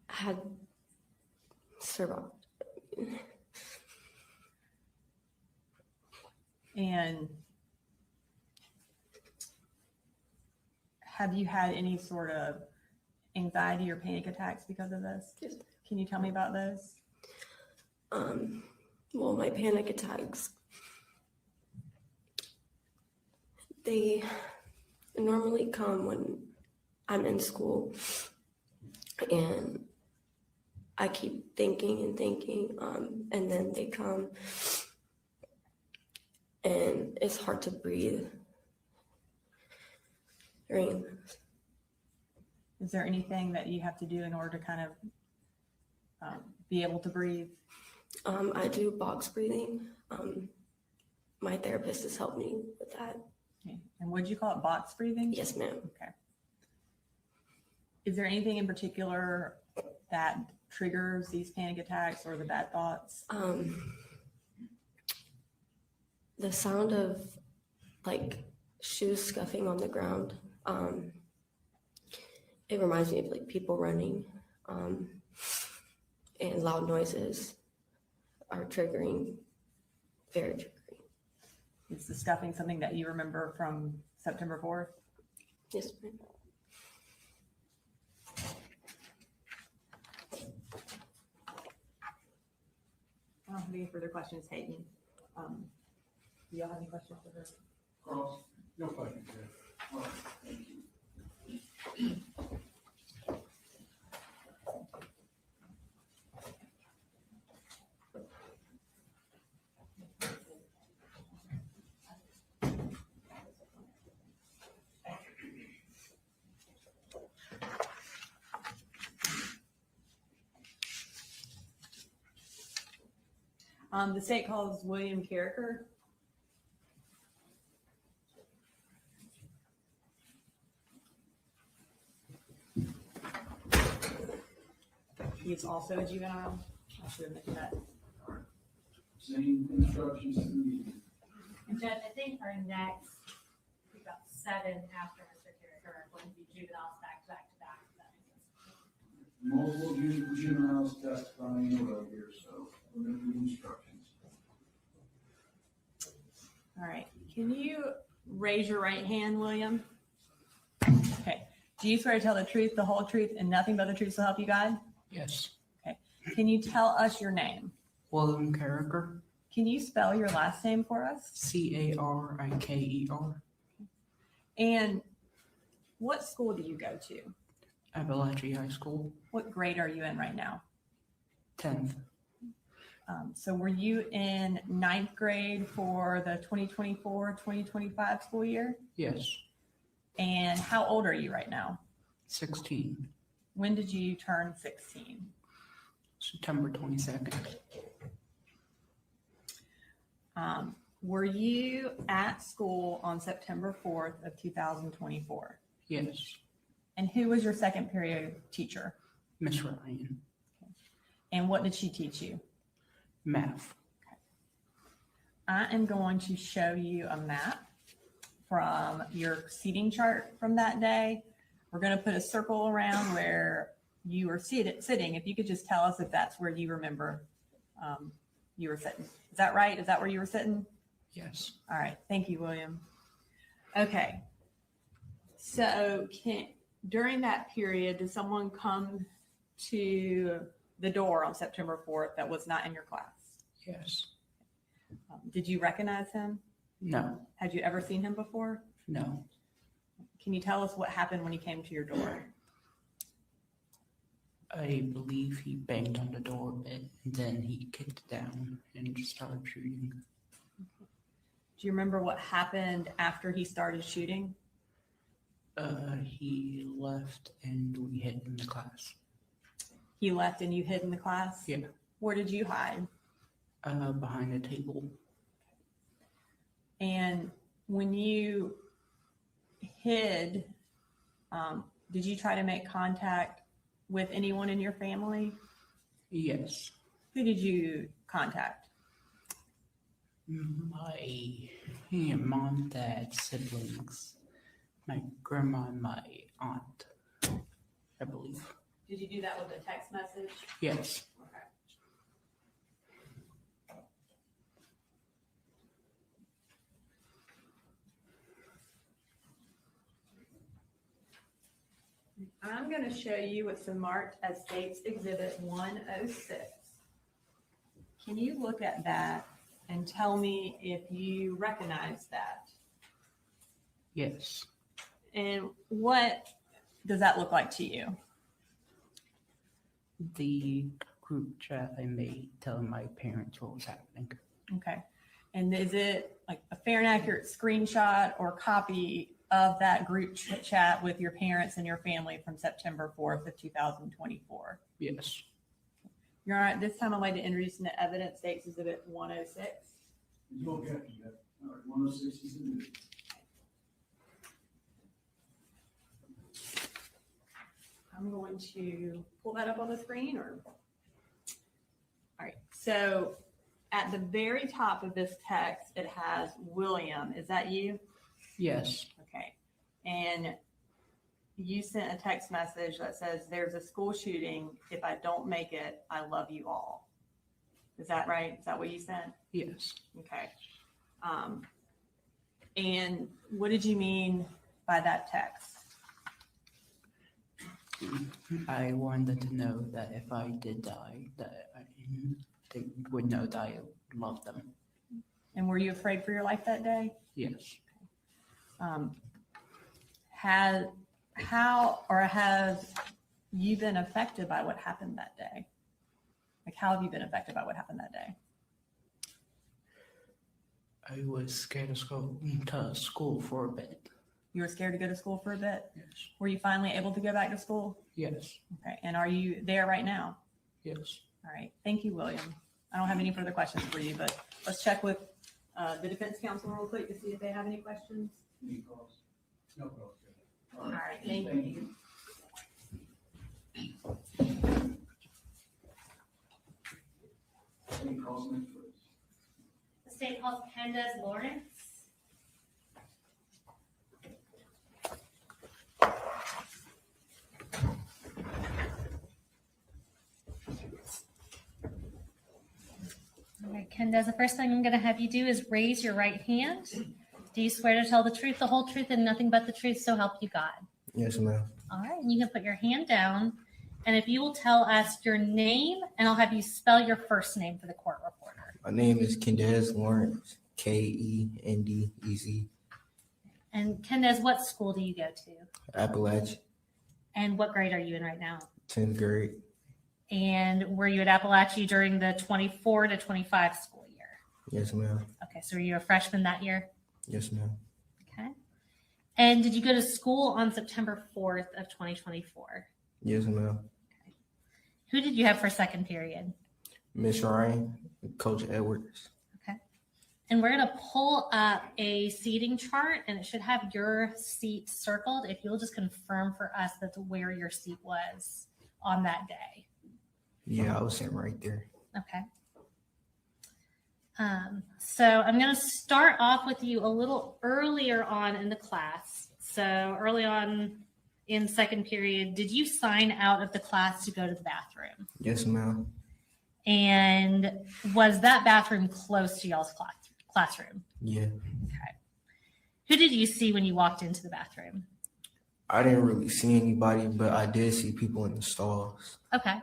had survived. And have you had any sort of anxiety or panic attacks because of this? Yes. Can you tell me about those? Well, my panic attacks, they normally come when I'm in school and I keep thinking and thinking, and then they come and it's hard to breathe during this. Is there anything that you have to do in order to kind of be able to breathe? I do box breathing. My therapist has helped me with that. Okay. And would you call it box breathing? Yes, ma'am. Okay. Is there anything in particular that triggers these panic attacks or the bad thoughts? The sound of like shoes scuffing on the ground. It reminds me of like people running, and loud noises are triggering, very triggering. Is the scuffing something that you remember from September 4th? Yes, ma'am. I don't have any further questions, Hayden. Do y'all have any questions for her? Carlos? No question, Judge. All right, thank you. The state calls William Carricker. He's also a juvenile. I should have mentioned that. Same instructions to the meeting. And Judge, I think our next, about 7 after Mr. Carricker are going to be juveniles back to back to back. If that makes sense. Multiple juveniles testifying in a row here, so we're going to do instructions. All right. Can you raise your right hand, William? Okay. Do you swear to tell the truth, the whole truth, and nothing but the truth to help you God? Yes. Okay. Can you tell us your name? William Carricker, Can you spell your last name for us? Cariker. And what school do you go to? Apalachee High School, What grade are you in right now? 10th. So were you in 9th grade for the 2024-2025 school year? Yes. And how old are you right now? 16, When did you turn 16? September 22nd. Were you at school on September 4th of 2024? Yes. And who was your second period teacher? Miss Ryan. And what did she teach you? Math. I am going to show you a map from your seating chart from that day. We're going to put a circle around where you were sitting. If you could just tell us if that's where you remember you were sitting. Is that right? Is that where you were sitting? Yes. All right. Thank you, William. Okay. So during that period, did someone come to the door on September 4th that was not in your class? Yes. Did you recognize him? No. Had you ever seen him before? No. Can you tell us what happened when he came to your door? I believe he banged on the door a bit, and then he kicked it down and just started shooting. Do you remember what happened after he started shooting? He left and we hid in the class. He left and you hid in the class? Yeah. Where did you hide? Behind the table. And when you hid, did you try to make contact with anyone in your family? Yes. Who did you contact? My mom, dad, siblings, my grandma, and my aunt, I believe. Did you do that with a text message? Yes. Okay. I'm going to show you what's been marked as State's Exhibit 106. Can you look at that and tell me if you recognize that? Yes. And what does that look like to you? The group chat I made telling my parents what was happening. Okay. And is it like a fair and accurate screenshot or copy of that group chat with your parents and your family from September 4th of 2024? Yes. You're all right. This time I'd like to introduce into evidence State's Exhibit 106. You don't get that. All right, 106 is in there. I'm going to pull that up on the screen or. All right. So at the very top of this text, it has William. Is that you? Yes. Okay. And you sent a text message that says, "There's a school shooting. If I don't make it, I love you all." Is that right? Is that what you sent? Yes. Okay. And what did you mean by that text? I wanted to know that if I did die, they would know that I love them. And were you afraid for your life that day? Yes. Have you been affected by what happened that day? Like, how have you been affected by what happened that day? I was scared to go to school for a bit. You were scared to go to school for a bit? Yes. Were you finally able to go back to school? Yes. Okay. And are you there right now? Yes. All right. Thank you, William. I don't have any further questions for you, but let's check with the defense counsel real quick to see if they have any questions. Any calls? No calls. All right. Thank you. Any calls next, please? The state calls Candace Lawrence. All right, Candace, the first thing I'm going to have you do is raise your right hand. Do you swear to tell the truth, the whole truth, and nothing but the truth, so help you God? Yes, ma'am. All right, and you can put your hand down. And if you will tell us your name, and I'll have you spell your first name for the court reporter. My name is Kendez Lawrence, Kendez. And Candace, what school do you go to? Apalachee, And what grade are you in right now? 10th grade. And were you at Apalachee during the 24 to 25 school year? Yes, ma'am. Okay, so were you a freshman that year? Yes, ma'am. Okay. And did you go to school on September 4th of 2024? Yes, ma'am. Who did you have for second period? Miss Ryan, Coach Edwards. Okay. And we're going to pull up a seating chart, and it should have your seat circled. If you'll just confirm for us that's where your seat was on that day. Yeah, I was sitting right there. Okay. So I'm going to start off with you a little earlier on in the class. So early on in second period, did you sign out of the class to go to the bathroom? Yes, ma'am. And was that bathroom close to y'all's classroom? Yeah. Okay. Who did you see when you walked into the bathroom? I didn't really see anybody, but I did see people in the stalls. Okay.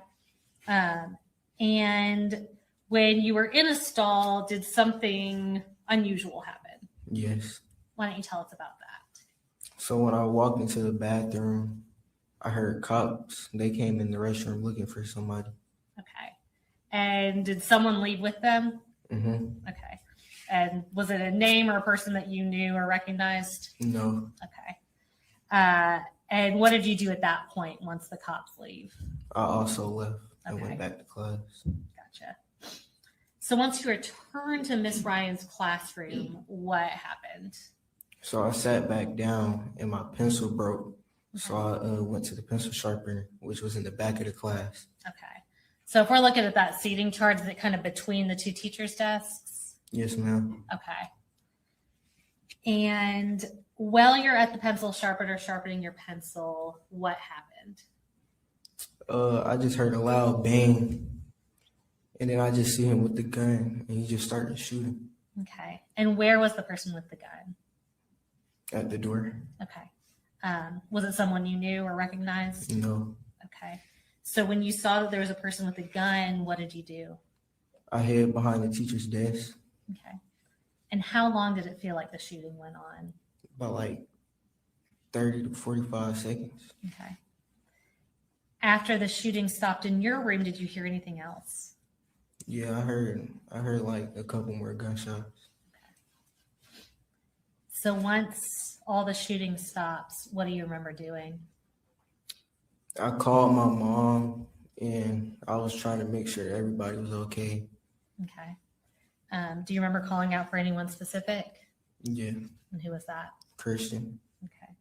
And when you were in a stall, did something unusual happen? Yes. Why don't you tell us about that? So when I walked into the bathroom, I heard cops. They came in the restroom looking for somebody. Okay. And did someone leave with them? Mm-hmm. Okay. And was it a name or a person that you knew or recognized? No. Okay. And what did you do at that point once the cops leave? I also left and Okay. went back to class. Gotcha. So once you returned to Miss Ryan's classroom, what happened? So I sat back down and my pencil broke. So I went to the pencil sharpener, which was in the back of the class. Okay. So if we're looking at that seating chart, is it kind of between the two teachers' desks? Yes, ma'am. Okay. And while you're at the pencil sharpener sharpening your pencil, what happened? I just heard a loud bang. And then I just see him with the gun and he just started shooting Okay. And where was the person with the gun? at the door. Okay. Was it someone you knew or recognized? No. Okay. So when you saw that there was a person with a gun, what did you do? I hid behind the teacher's desk Okay. And how long did it feel like the shooting went on? about like 30 to 45 seconds. Okay. After the shooting stopped in your room, did you hear anything else? Yeah, I heard like a couple more gunshots. So once all the shooting stops, what do you remember doing? I called my mom and I was trying to make sure everybody was okay. Okay. Do you remember calling out for anyone specific? Yeah, And who was that? Christian, Okay.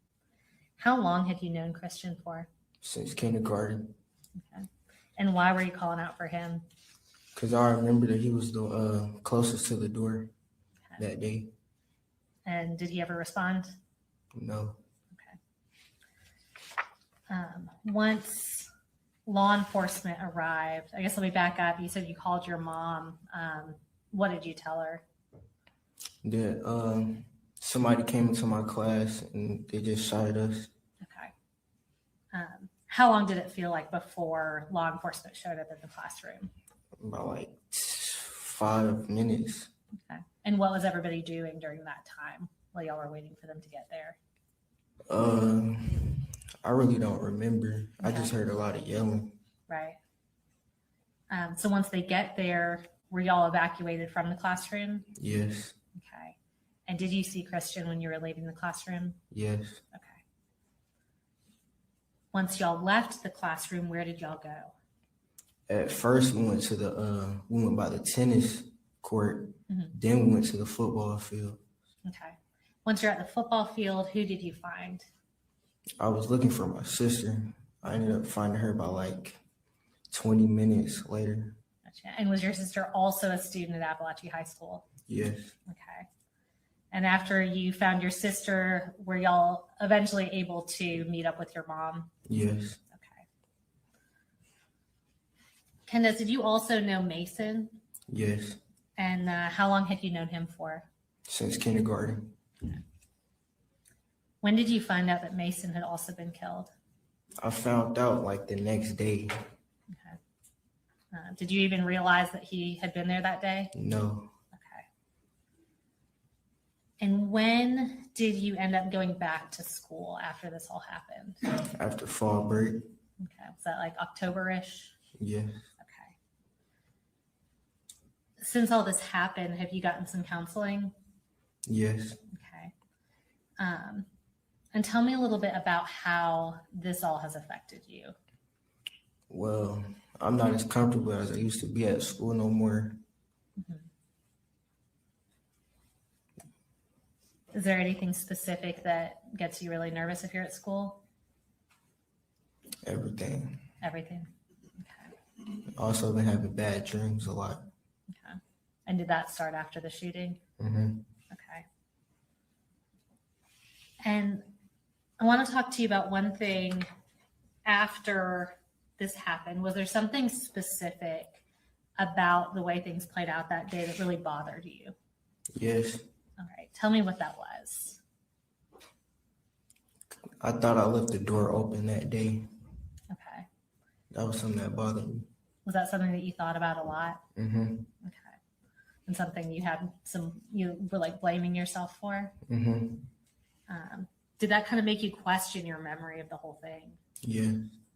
How long had you known Christian for? since kindergarten. Okay. And why were you calling out for him? Because I remember that he was the closest to the door that day. And did he ever respond? No. Once law enforcement arrived, I guess let me back up. You said you called your mom. What did you tell her? That somebody came into my class and they just shot at us. Okay. How long did it feel like before law enforcement showed up in the classroom? About like 5 minutes. Okay. And what was everybody doing during that time while y'all were waiting for them to get there? I really don't remember. I just heard a lot of yelling. Right. So once they get there, were y'all evacuated from the classroom? Yes, Okay. And did you see Christian when you were leaving the classroom? yes. Okay. Once y'all left the classroom, where did y'all go? At first we went to we went by the tennis court. Mhm. Then we went to the football field. Okay. Once you're at the football field, who did you find? I was looking for my sister. I ended up finding her by like 20 minutes later. Gotcha. And was your sister also a student at Apalachee High School? Yes, Okay. And after you found your sister, were y'all eventually able to meet up with your mom? yes, Okay. Candace, did you also know Mason? yes. And how long had you known him for? Since kindergarten. When did you find out that Mason had also been killed? I found out like the next day. Okay. Did you even realize that he had been there that day? No, Okay. And when did you end up going back to school after this all happened? after fall break. Okay. Was that like October-ish? Yes, Okay. Since all this happened, have you gotten some counseling? yes. Okay. And tell me a little bit about how this all has affected you. Well, I'm not as comfortable as I used to be at school no more. Is there anything specific that gets you really nervous if you're at school? Everything. Everything. Okay. Also been having bad dreams a lot. Okay. And did that start after the shooting? Mm-hmm. Okay. And I want to talk to you about one thing after this happened. Was there something specific about the way things played out that day that really bothered you? Yes, All right. Tell me what that was. I thought I left the door open that day. Okay. That was something that bothered me. Was that something that you thought about a lot? Mm-hmm. Okay. And something you were like blaming yourself for? Mm-hmm. Did that kind of make you question your memory of the whole thing? Yeah.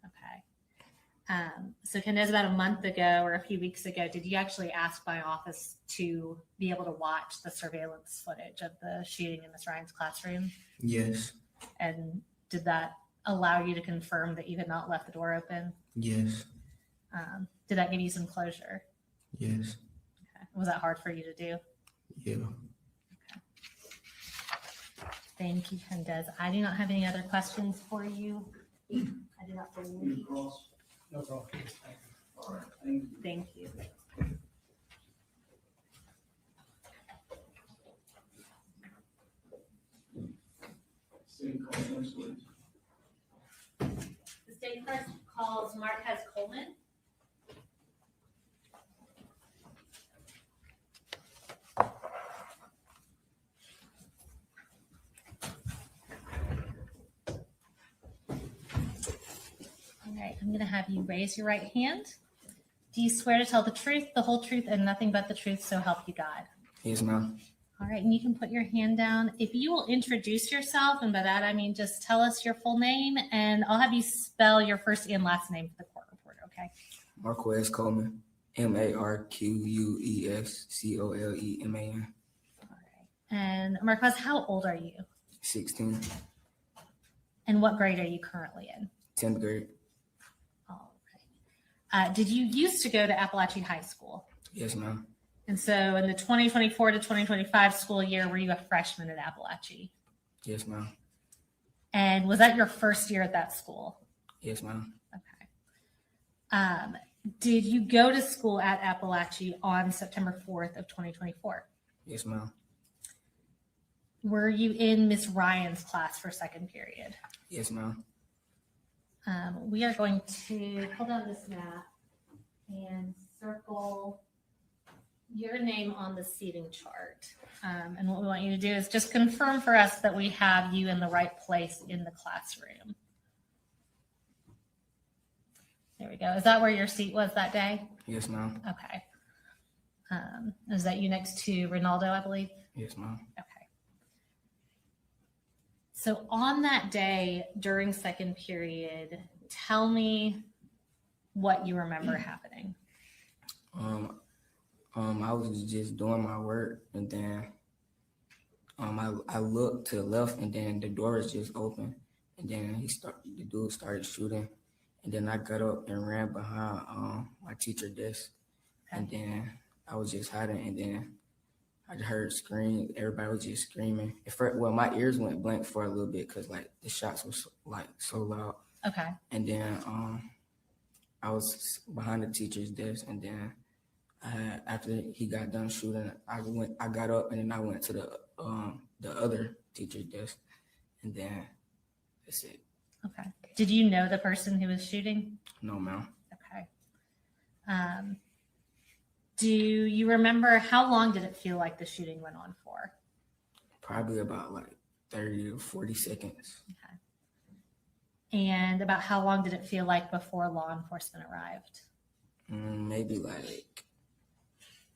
Okay. So Candace, about a month ago or a few weeks ago, did you actually ask my office to be able to watch the surveillance footage of the shooting in Miss Ryan's classroom? Yes. And did that allow you to confirm that you had not left the door open? Yes. Did that give you some closure? Yes. Okay. Was that hard for you to do? Yeah. Thank you, Candace. I do not have any other questions for you. I do not believe. No problem. All right, thank you. Thank you. State call next week. The state first calls Marquez Coleman. All right, I'm going to have you raise your right hand. Do you swear to tell the truth, the whole truth, and nothing but the truth, so help you God? Yes, ma'am. All right, and you can put your hand down. If you will introduce yourself, and by that I mean just tell us your full name, and I'll have you spell your first and last name for the court reporter, okay? Marquez Coleman. MARQUESCOLEMAN. All right. And Marquez, how old are you? 16. And what grade are you currently in? 10th grade. All right. Did you used to go to Apalachee High School? Yes, ma'am. And so in the 2024 to 2025 school year, were you a freshman at Apalachee? Yes, ma'am. And was that your first year at that school? Yes, ma'am. Okay. Did you go to school at Apalachee on September 4th of 2024? Yes, ma'am. Were you in Miss Ryan's class for second period? Yes, ma'am. We are going to pull down this map and circle your name on the seating chart. And what we want you to do is just confirm for us that we have you in the right place in the classroom. There we go. Is that where your seat was that day? Yes, ma'am. Okay. Is that you next to Ronaldo, I believe? Yes, ma'am. Okay. So on that day during second period, tell me what you remember happening. I was just doing my work, and then I looked to the left, and then the door was just open, and then the dude started shooting, and then I got up and ran behind my teacher desk, and then I was just hiding, and then I heard scream. Everybody was just screaming. Well, my ears went blank for a little bit because like the shots was like so loud. Okay. And then I was behind the teacher's desk, and then after he got done shooting, I got up, and then I went to the other teacher's desk, and then that's it. Okay. Did you know the person who was shooting? No, ma'am. Okay. Do you remember how long did it feel like the shooting went on for? Probably about like 30 to 40 seconds. Okay. And about how long did it feel like before law enforcement arrived? Maybe like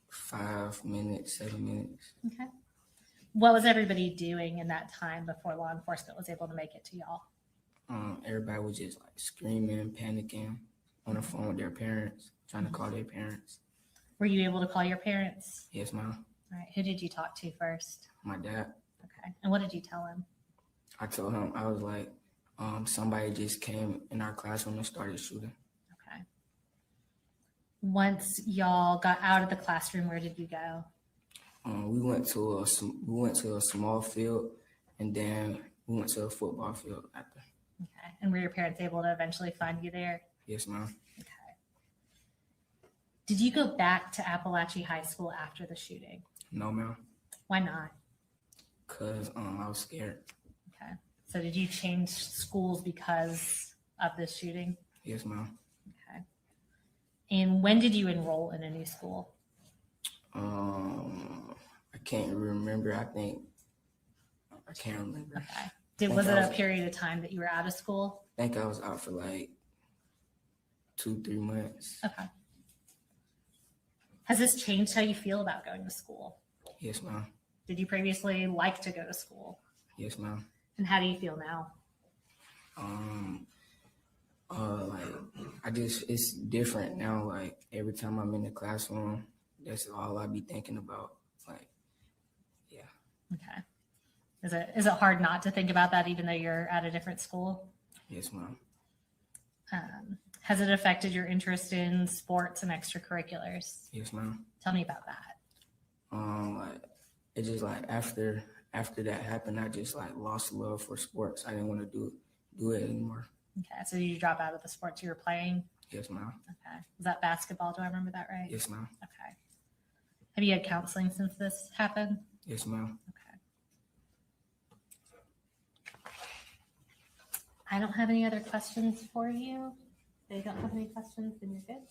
5 minutes, 7 minutes. Okay. What was everybody doing in that time before law enforcement was able to make it to y'all? Everybody was just like screaming, panicking, on the phone with their parents, trying to call their parents. Were you able to call your parents? Yes, ma'am. All right. Who did you talk to first? My dad. Okay. And what did you tell him? I told him, I was like, somebody just came in our classroom and started shooting. Okay. Once y'all got out of the classroom, where did you go? We went to a small field, and then we went to a football field after. Okay. And were your parents able to eventually find you there? Yes, ma'am. Okay. Did you go back to Apalachee High School after the shooting? No, ma'am. Why not? Because I was scared. Okay. So did you change schools because of this shooting? Yes, ma'am. Okay. And when did you enroll in a new school? I can't remember. I can't remember. Okay. Was it a period of time that you were out of school? I think I was out for like 2-3 months. Okay. Has this changed how you feel about going to school? Yes, ma'am. Did you previously like to go to school? Yes, ma'am. And how do you feel now? It's different now. Like every time I'm in the classroom, that's all I be thinking about. Like, yeah. Okay. Is it hard not to think about that even though you're at a different school? Yes, ma'am. Has it affected your interest in sports and extracurriculars? Yes, ma'am. Tell me about that. Like it just like after that happened, I just like lost love for sports. I didn't want to do it anymore. Okay. So you drop out of the sports you were playing? Yes, ma'am. Okay. Was that basketball? Do I remember that right? Yes, ma'am. Okay. Have you had counseling since this happened? Yes, ma'am. Okay. I don't have any other questions for you. They don't have any questions, then you're good.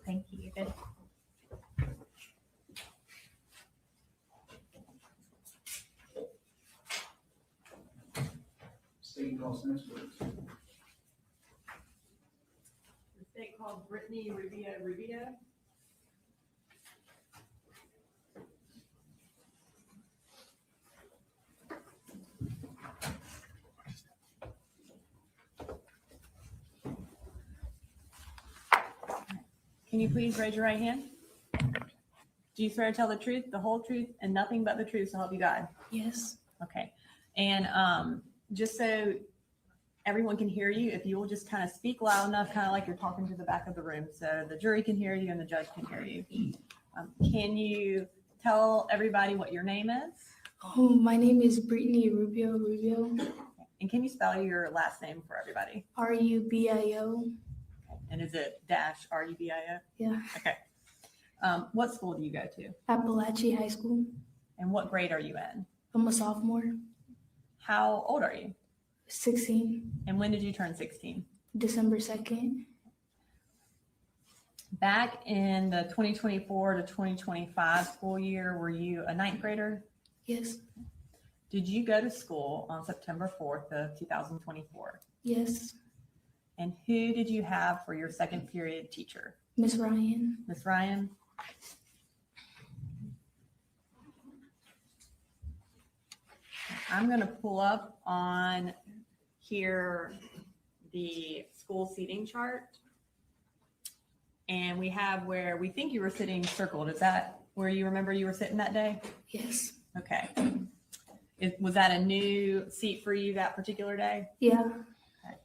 Thank you. You're good. State calls next word. The state called Brittany Rubio. Can you please raise your right hand? Do you swear to tell the truth, the whole truth, and nothing but the truth so help you God? Yes. Okay. And just so everyone can hear you, if you will just kind of speak loud enough, kind of like you're talking to the back of the room, so the jury can hear you and the judge can hear you. Can you tell everybody what your name is? Oh, my name is Brittany Rubio. And can you spell your last name for everybody? Rubio. And is it -RUBIO? Yeah. Okay. What school do you go to? Apalachee High School. And what grade are you in? I'm a sophomore. How old are you? 16. And when did you turn 16? December 2nd. Back in the 2024 to 2025 school year, were you a ninth grader? Yes. Did you go to school on September 4th of 2024? Yes. And who did you have for your second period teacher? Miss Ryan. Miss Ryan? I'm going to pull up on here the school seating chart. And we have where we think you were sitting circled. Is that where you remember you were sitting that day? Yes. Okay. Was that a new seat for you that particular day? Yeah. Okay.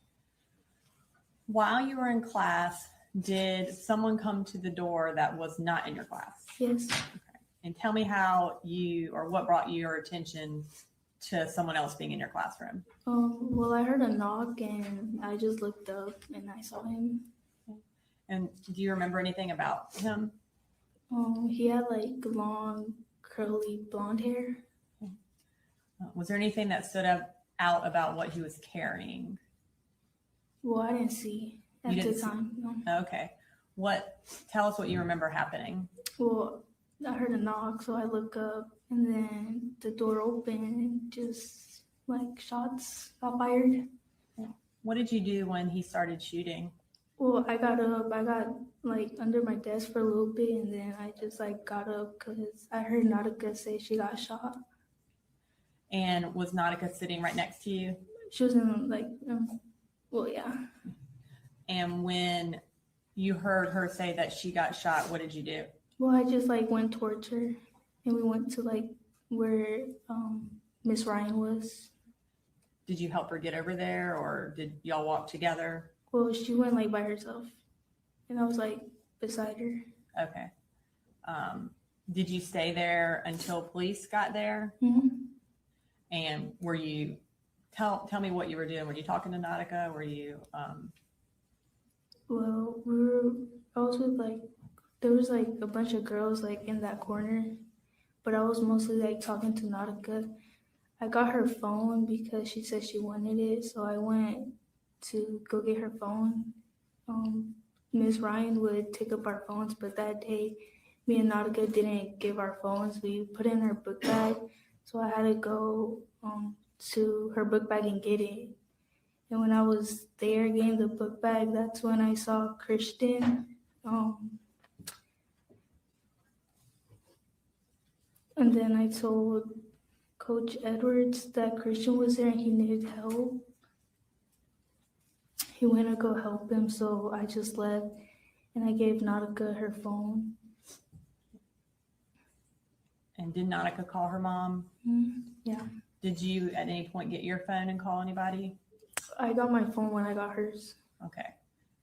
While you were in class, did someone come to the door that was not in your class? Yes. Okay. And tell me how you, or what brought your attention to someone else being in your classroom? Well, I heard a knock and I just looked up and I saw him. And do you remember anything about him? He had like long, curly blonde hair. Was there anything that stood out about what he was carrying? Well, I didn't see at You the didn't see- time. No. Okay. Tell us what you remember happening. Well, I heard a knock, so I look up and then the door opened and just like shots got fired. What did you do when he started shooting? Well, I got up, I got like under my desk for a little bit and then I just like got up because I heard Nautica say she got shot. And was Nautica sitting right next to you? She was in like, well, yeah. And when you heard her say that she got shot, what did you do? Well, I just like went towards her and we went to like where Miss Ryan was. Did you help her get over there or did y'all walk together? Well, she went like by herself and I was like beside her. Okay. Did you stay there until police got there? Mm-hmm. And were you, tell me what you were doing. Were you talking to Nautica? Were you, Well, I was with like, there was like a bunch of girls like in that corner, but I was mostly like talking to Nautica. I got her phone because she said she wanted it, so I went to go get her phone. Ms. Ryan would take up our phones, but that day, me and Nautica didn't give our phones. We put it in her book bag, so I had to go to her book bag and get it. And when I was there getting the book bag, that's when I saw Christian. And then I told Coach Edwards that Christian was there and he needed help. he went to go help him, so I just left and I gave Nautica her phone. And did Nautica call her mom? Yeah, Did you at any point get your phone and call anybody? I got my phone when I got hers. Okay.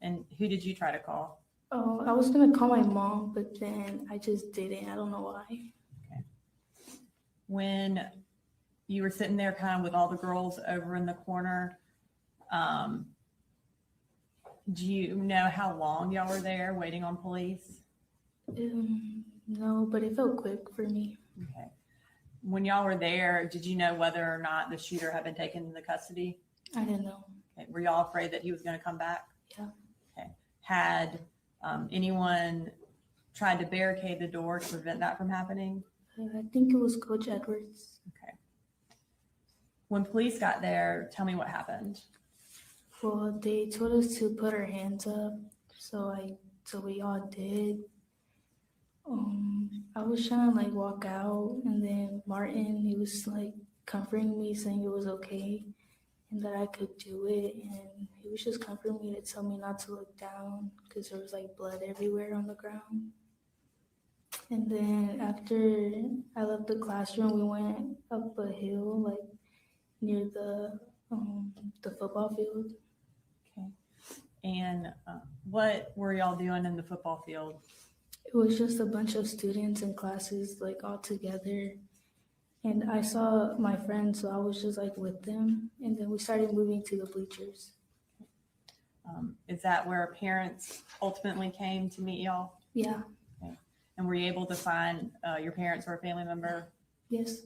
And who did you try to call? Oh, I was gonna call my mom, but then I just didn't. I don't know why. When you were sitting there kind of with all the girls over in the corner, do you know how long y'all were there waiting on police? No, but it felt quick for me. Okay. When y'all were there, did you know whether or not the shooter had been taken into custody? I didn't know. Okay. Were y'all afraid that he was going to come back? Yeah. Okay. Had anyone tried to barricade the door to prevent that from happening? I think it was Coach Edwards. Okay. When police got there, tell me what happened. Well, they told us to put our hands up, so we all did. I was trying to like walk out, and then Martin, he was like comforting me, saying it was okay and that I could do it, and he was just comforting me to tell me not to look down because there was like blood everywhere on the ground. And then after I left the classroom, we went up a hill, like near the football field. Okay. And what were y'all doing in the football field? It was just a bunch of students and classes like all together. And I saw my friends, so I was just like with them. And then we started moving to the bleachers. Is that where parents ultimately came to meet y'all? Yeah. Okay. And were you able to find your parents or a family member? Yes.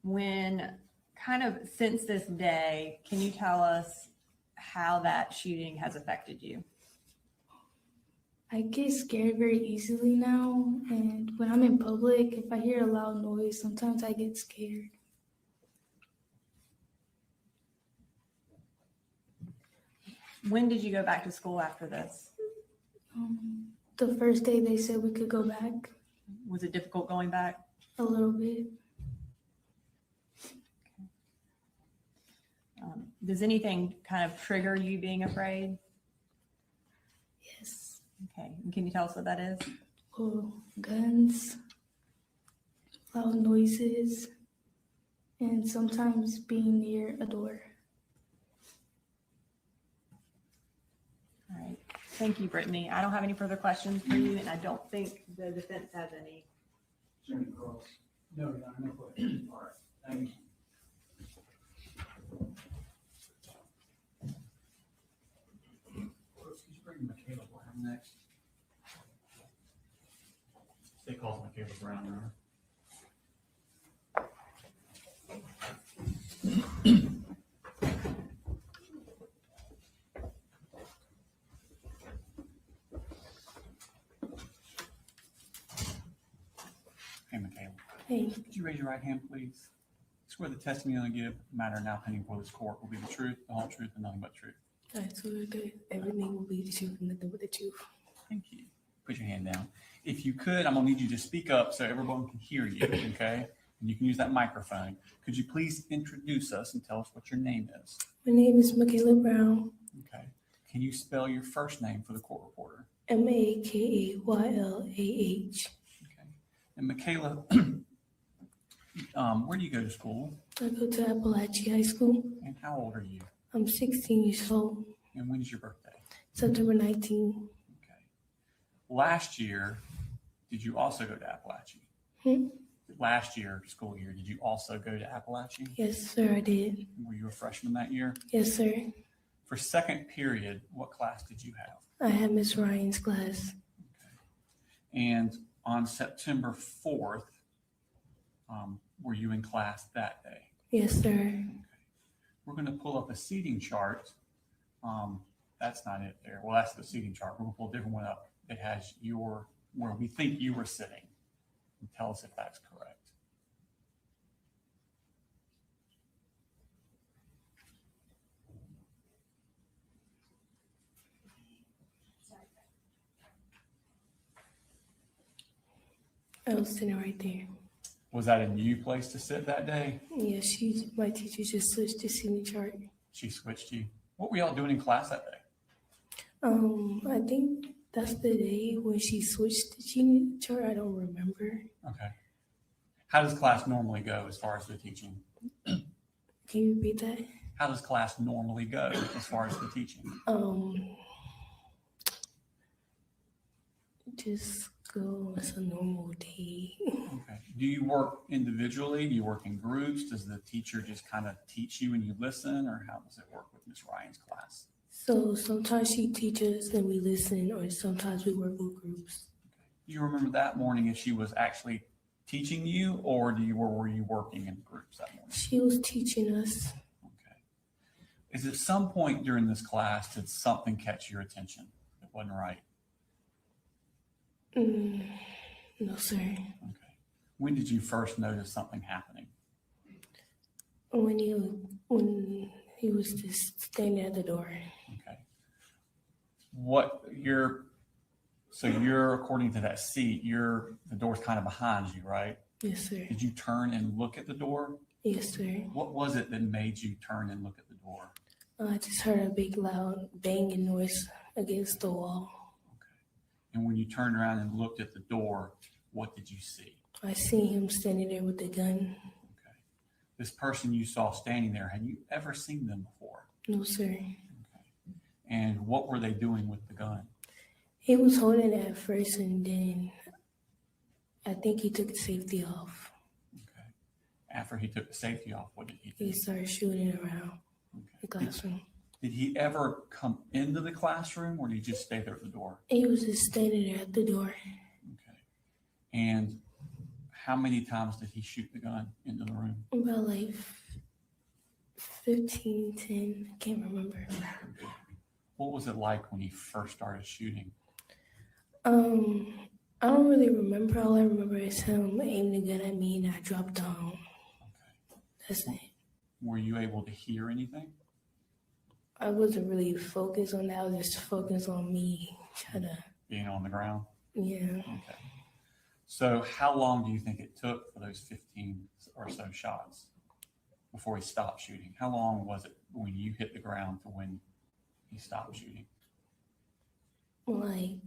When kind of since this day, can you tell us how that shooting has affected you? I get scared very easily now. And when I'm in public, if I hear a loud noise, sometimes I get scared. When did you go back to school after this? The first day they said we could go back. Was it difficult going back? A little bit. Does anything kind of trigger you being afraid? Yes. Okay. And can you tell us what that is? Oh, guns, loud noises, and sometimes being near a door. All right. Thank you, Brittany. I don't have any further questions for you, and I don't think the defense has any. Attorney Cross? No, Your Honor, no question. All right, thank you. Could you bring Michaela Brown next? They call Michaela Brown, right? Hey, Michaela. Hey. Could you raise your right hand, please? Swear the testimony you're going to give, matter now pending before this court, will be the truth, the whole truth, and nothing but truth. I swear to everything will be the truth, nothing but the truth. Thank you. Put your hand down. If you could, I'm going to need you to speak up so everyone can hear you, okay? And you can use that microphone. Could you please introduce us and tell us what your name is? My name is Michaela Brown. Okay. Can you spell your first name for the court reporter? Makaylah. Okay. And Michaela, where do you go to school? I go to Apalachee High School. And how old are you? I'm 16 years old. And when is your birthday? September 19. Last year, did you also go to Apalachee? Last year, school year, did you also go to Apalachee? Yes, sir, I did. Were you a freshman that year? Yes, sir. For second period, what class did you have? I had Miss Ryan's class. And on September 4th, were you in class that day? Yes, sir. We're going to pull up a seating chart. That's not it there. Well, that's the seating chart. We're going to pull a different one up that has where we think you were sitting. And tell us if that's correct. I was sitting right there. Was that a new place to sit that day? Yeah, my teacher just switched to senior chart. She switched you. What were y'all doing in class that day? I think that's the day when she switched to senior chart. I don't remember. Okay. How does class normally go as far as the teaching? Can you repeat that? How does class normally go as far as the teaching? Just go as a normal day. Okay. Do you work individually? Do you work in groups? Does the teacher just kind of teach you and you listen, or how does it work with Miss Ryan's class? So sometimes she teaches and we listen, or sometimes we work with groups. Do you remember that morning if she was actually teaching you, or were you working in groups that morning? She was teaching us. Okay. Is at some point during this class did something catch your attention that wasn't right? No, sir. Okay. When did you first notice something happening? When he was just standing at the door. Okay. So you're according to that seat, the door's kind of behind you, right? Yes, sir. Did you turn and look at the door? Yes, sir. What was it that made you turn and look at the door? I just heard a big loud banging noise against the wall. And when you turned around and looked at the door, what did you see? I seen him standing there with the gun. Okay. This person you saw standing there, had you ever seen them before? No, sir. Okay. And what were they doing with the gun? He was holding it at first, and then I think he took the safety off. Okay. After he took the safety off, what did he do? He started shooting around the classroom. Did he ever come into the classroom, or did he just stay there at the door? He was just standing there at the door. Okay. And how many times did he shoot the gun into the room? About like 15, 10, I can't remember. What was it like when he first started shooting? I don't really remember. All I remember is him aiming the gun at me and I dropped down. Okay. That's it. Were you able to hear anything? I wasn't really focused on that. I was just focused on me Being on the ground? Yeah. Okay. So how long do you think it took for those 15 or so shots before he stopped shooting? How long was it when you hit the ground to when he stopped shooting? Like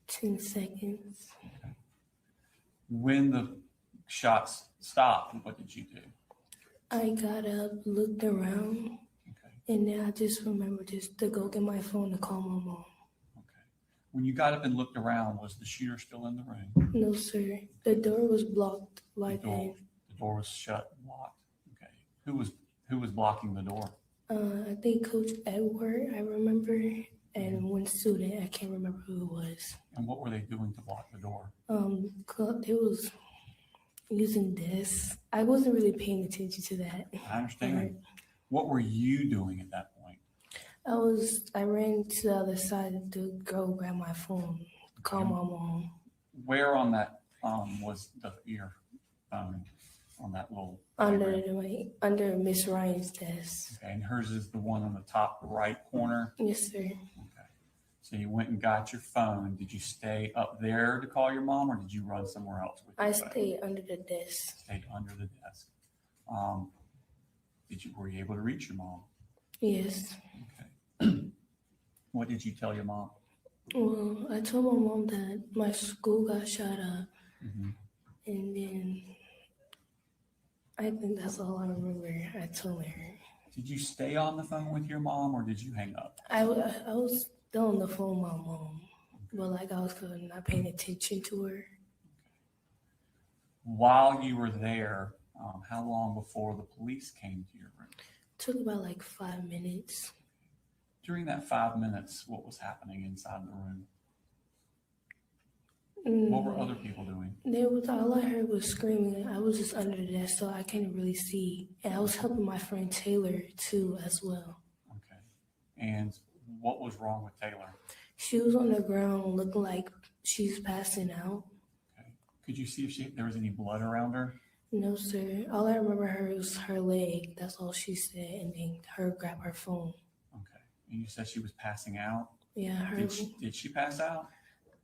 10 seconds. Okay. When the shots stopped, what did you do? I got up, looked around, and then I just remembered just to go get my phone to call my mom. When you got up and looked around, was the shooter still in the room? No, sir. The door was blocked. The door was shut and locked. Okay. Who was blocking the door? I think Coach Edward, I remember, and one student, I can't remember who it was. And what were they doing to block the door? They was using this. I wasn't really paying attention to that. I understand. What were you doing at that point? I ran to the other side to go grab my phone, call my mom. Where on that was your phone on that little Under Miss Ryan's desk. Okay, and hers is the one on the top right corner. Yes, sir. Okay. So you went and got your phone. Did you stay up there to call your mom, or did you run somewhere else with your I phone? stayed under the desk. Stayed under the desk. Were you able to reach your mom? Yes. Okay. What did you tell your mom? Well, I told my mom that my school got shot up, Mm-hmm. and then I think that's all I remember. I told her. Did you stay on the phone with your mom, or did you hang up? I was still on the phone with my mom, but like I was kind of not paying attention to her. While you were there, how long before the police came to your room? Took about like 5 minutes. During that 5 minutes, what was happening inside the room? What were other people doing? All I heard was screaming. I was just under the desk, so I couldn't really see. And I was helping my friend Taylor too, as well. Okay. And what was wrong with Taylor? She was on the ground, looking like she's passing out. Okay. Could you see if there was any blood around her? No, sir. All I remember her was her leg. That's all she said, and then her grab her phone. Okay. And you said she was passing out? Yeah, her. Did she pass out?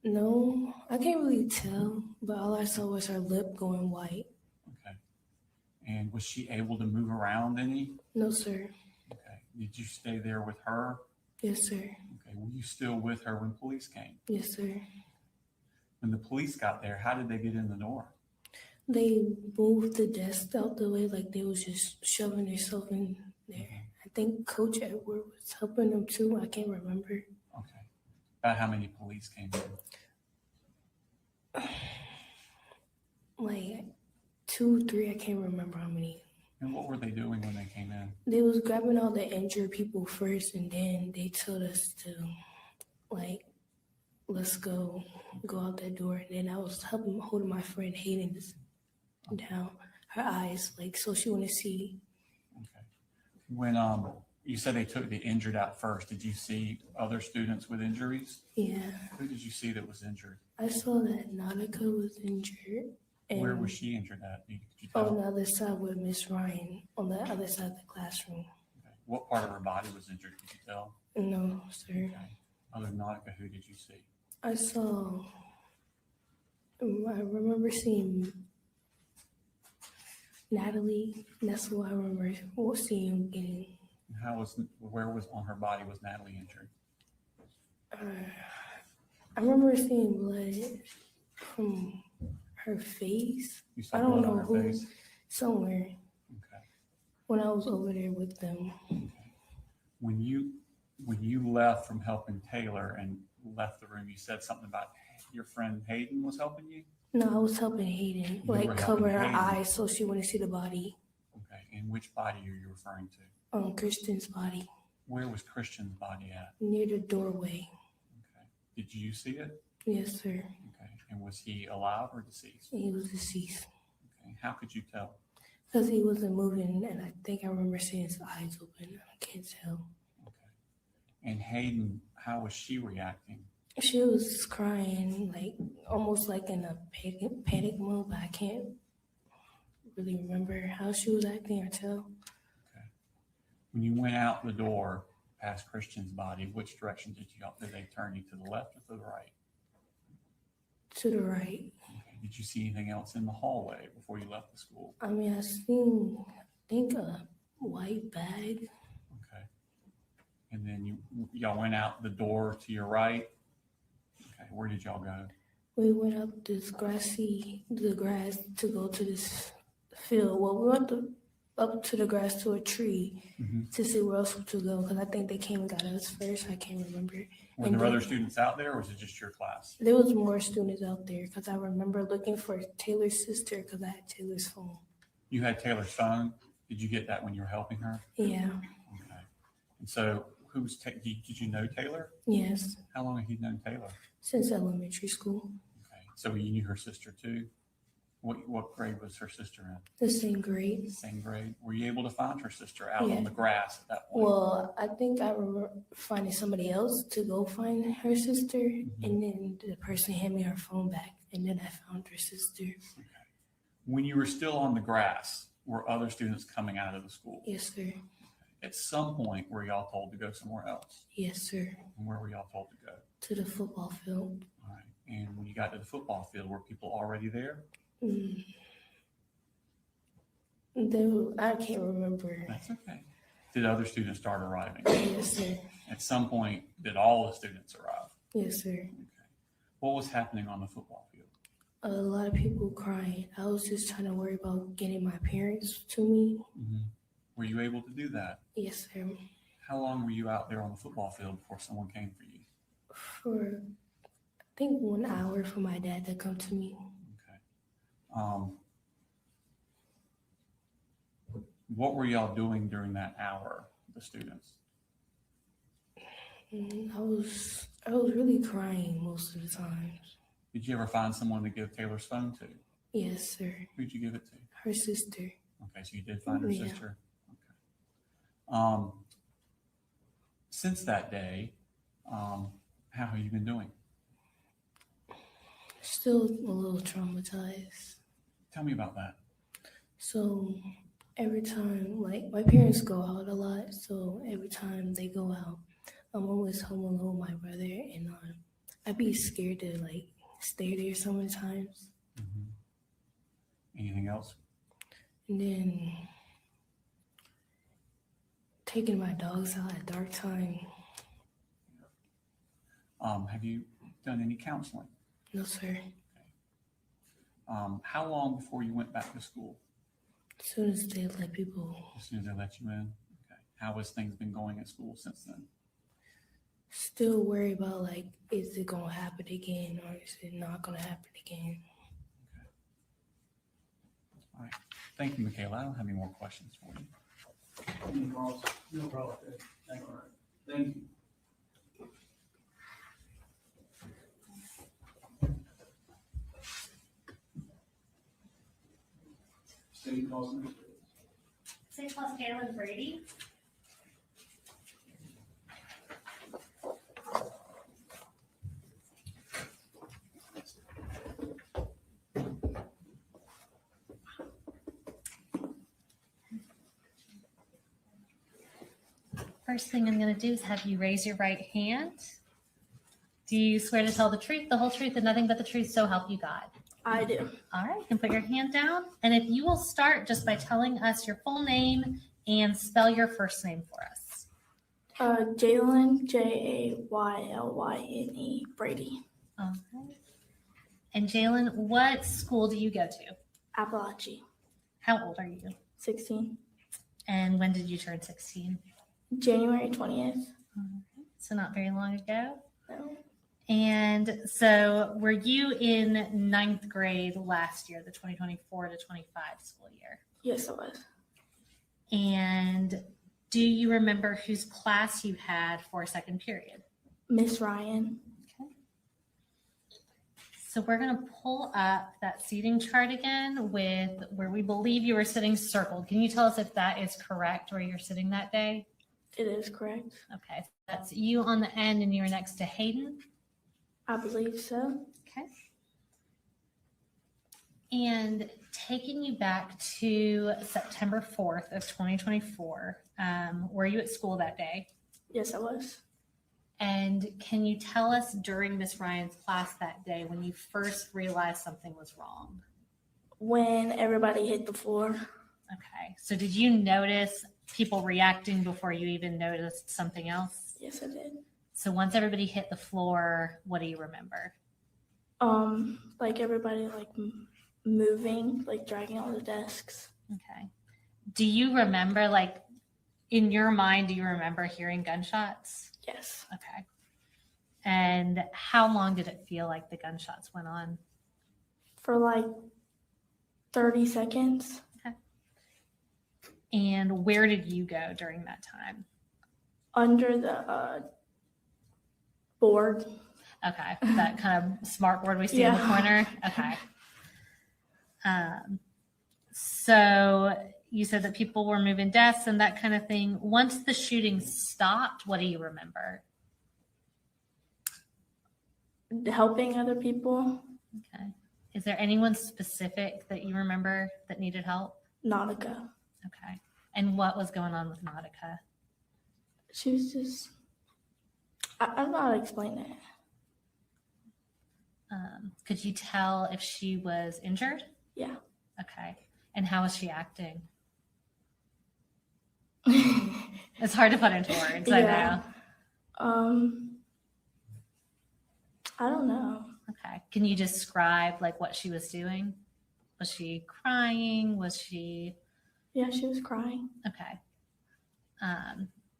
No, I can't really tell, but all I saw was her lip going white. And was she able to move around any? No, sir. Okay. Did you stay there with her? Yes, sir. Okay. Were you still with her when police came? Yes, sir. When the police got there, how did they get in the door? They moved the desk out the way, like they was just shoving themselves in there. I think Coach Edward was helping them too. I can't remember. Okay. About how many police came in? Like 2, 3, I can't remember how many. And what were they doing when they came in? They was grabbing all the injured people first, and then they told us to, like, let's go out that door. And then I was holding my friend Hayden's down, her eyes, like, so she wouldn't see. Okay. When you said they took the injured out first, did you see other students with injuries? Yeah, Who did you see that was injured? I saw that Nautica was injured. And Where was she injured at? Could you on tell? the other side with Miss Ryan, on the other side of the classroom. Okay. What part of her body was injured? Could you tell? No, sir. Okay. Other than Nautica, who did you see? I saw, I remember seeing Natalie. That's who I remember seeing getting. And where was on her body was Natalie injured? I remember seeing blood from her face. You saw I don't blood on know her who. face? Somewhere Okay. when I was over there with them. When you left from helping Taylor and left the room, you said something about your friend Hayden was helping you? No, I was helping Hayden, You were like cover helping her Hayden. eyes so she wouldn't see the body. Okay. And which body are you referring to? Kristen's body Where was Christian's body at? near the doorway. Okay. Did you see it? Yes, sir. Okay. And was he alive or deceased? He was deceased Okay. How could you tell? because he wasn't moving, and I think I remember seeing his eyes open. I can't tell. Okay. And Hayden, how was she reacting? She was crying, like almost like in a panic mode, but I can't really remember how she was acting or tell. When you went out the door past Christian's body, which direction did they turn you, to the left or to the right? To the right. Okay. Did you see anything else in the hallway before you left the school? I mean, I think a white bag. Okay. And then y'all went out the door to your right. Okay. Where did y'all go? We went up the grass to go to this field. Well, we went up to the grass to a tree to see where else to go because I think they came and got us first. I can't remember. Were And there then other students out there, or was it just your class? there was more students out there because I remember looking for Taylor's sister because I had Taylor's phone. You had Taylor's phone. Did you get that when you were helping her? Yeah. Okay. And so, did you know Taylor? Yes. How long have you known Taylor? Since elementary school. Okay. So you knew her sister too. What grade was her sister in? The same grade. Same grade. Were you able to find her sister out Yeah. on the grass at that point? Well, I think I remember finding somebody else to go find her sister, and then the person handed me her phone back, and then I found her sister. When you were still on the grass, were other students coming out of the school? Yes, sir. At some point, were y'all told to go somewhere else? Yes, sir. And where were y'all told to go? To the football field. All right. And when you got to the football field, were people already there? I can't remember. That's okay. Did other students start arriving? Yes, sir. At some point, did all the students arrive? Yes, sir. What was happening on the football field? A lot of people crying. I was just trying to worry about getting my parents to me. Were you able to do that? Yes, sir. How long were you out there on the football field before someone came for you? For, I think 1 hour for my dad to come to me. What were y'all doing during that hour, the students? I was really crying most of the times. Did you ever find someone to give Taylor's phone to? Yes, sir. Who'd you give it to? Her sister. Okay, so you did find her Yeah. sister. Okay. Since that day, how have you been doing? Still a little traumatized. Tell me about that. So every time, like, my parents go out a lot, so every time they go out, I'm always home alone with my brother, and I'd be scared to, like, stay there sometimes. Anything else? And then taking my dogs out at dark time. Have you done any counseling? No, sir. How long before you went back to school? As soon as they let people. As soon as they let you in? Okay. How has things been going at school since then? Still worry about like, is it gonna happen again or is it not gonna happen again? All right. Thank you, Michaela. I don't have any more questions for you. No problem. Thank you. Thank you. City Council. St. Claus Galen Brady. First thing I'm going to do is have you raise your right hand. Do you swear to tell the truth, the whole truth, and nothing but the truth, so help you God? I do. All right, you can put your hand down. And if you will start just by telling us your full name and spell your first name for us. Jalen, Jaylyne, Brady. Okay. And Jalen, what school do you go to? Apalachee. How old are you? 16. And when did you turn 16? January 20th. So not very long ago. No. And so were you in ninth grade last year, the 2024 to 25 school year? Yes, I was. And do you remember whose class you had for second period? Miss Ryan. Okay. So we're going to pull up that seating chart again with where we believe you were sitting circled. Can you tell us if that is correct where you're sitting that day? It is correct. Okay. That's you on the end and you're next to Hayden. I believe so. Okay. And taking you back to September 4th of 2024, were you at school that day? Yes, I was. And can you tell us during Miss Ryan's class that day when you first realized something was wrong? When everybody hit the floor. Okay. So did you notice people reacting before you even noticed something else? Yes, I did. So once everybody hit the floor, what do you remember? Like everybody like moving, like dragging all the desks. Okay. Do you remember, like, in your mind, do you remember hearing gunshots? Yes. Okay. And how long did it feel like the gunshots went on? For like 30 seconds. Okay. And where did you go during that time? Under the board. Okay. That kind of smart board we see in the corner. Okay. So you said that people were moving desks and that kind of thing. Once the shooting stopped, what do you remember? Helping other people. Okay. Is there anyone specific that you remember that needed help? Nautica. Okay. And what was going on with Nautica? She was just, I don't know how to explain it. Could you tell if she was injured? Yeah. Okay. And how was she acting? It's hard to put into words, I know. I don't know. Okay. Can you describe like what she was doing? Was she crying? Was she? Yeah, she was crying. Okay.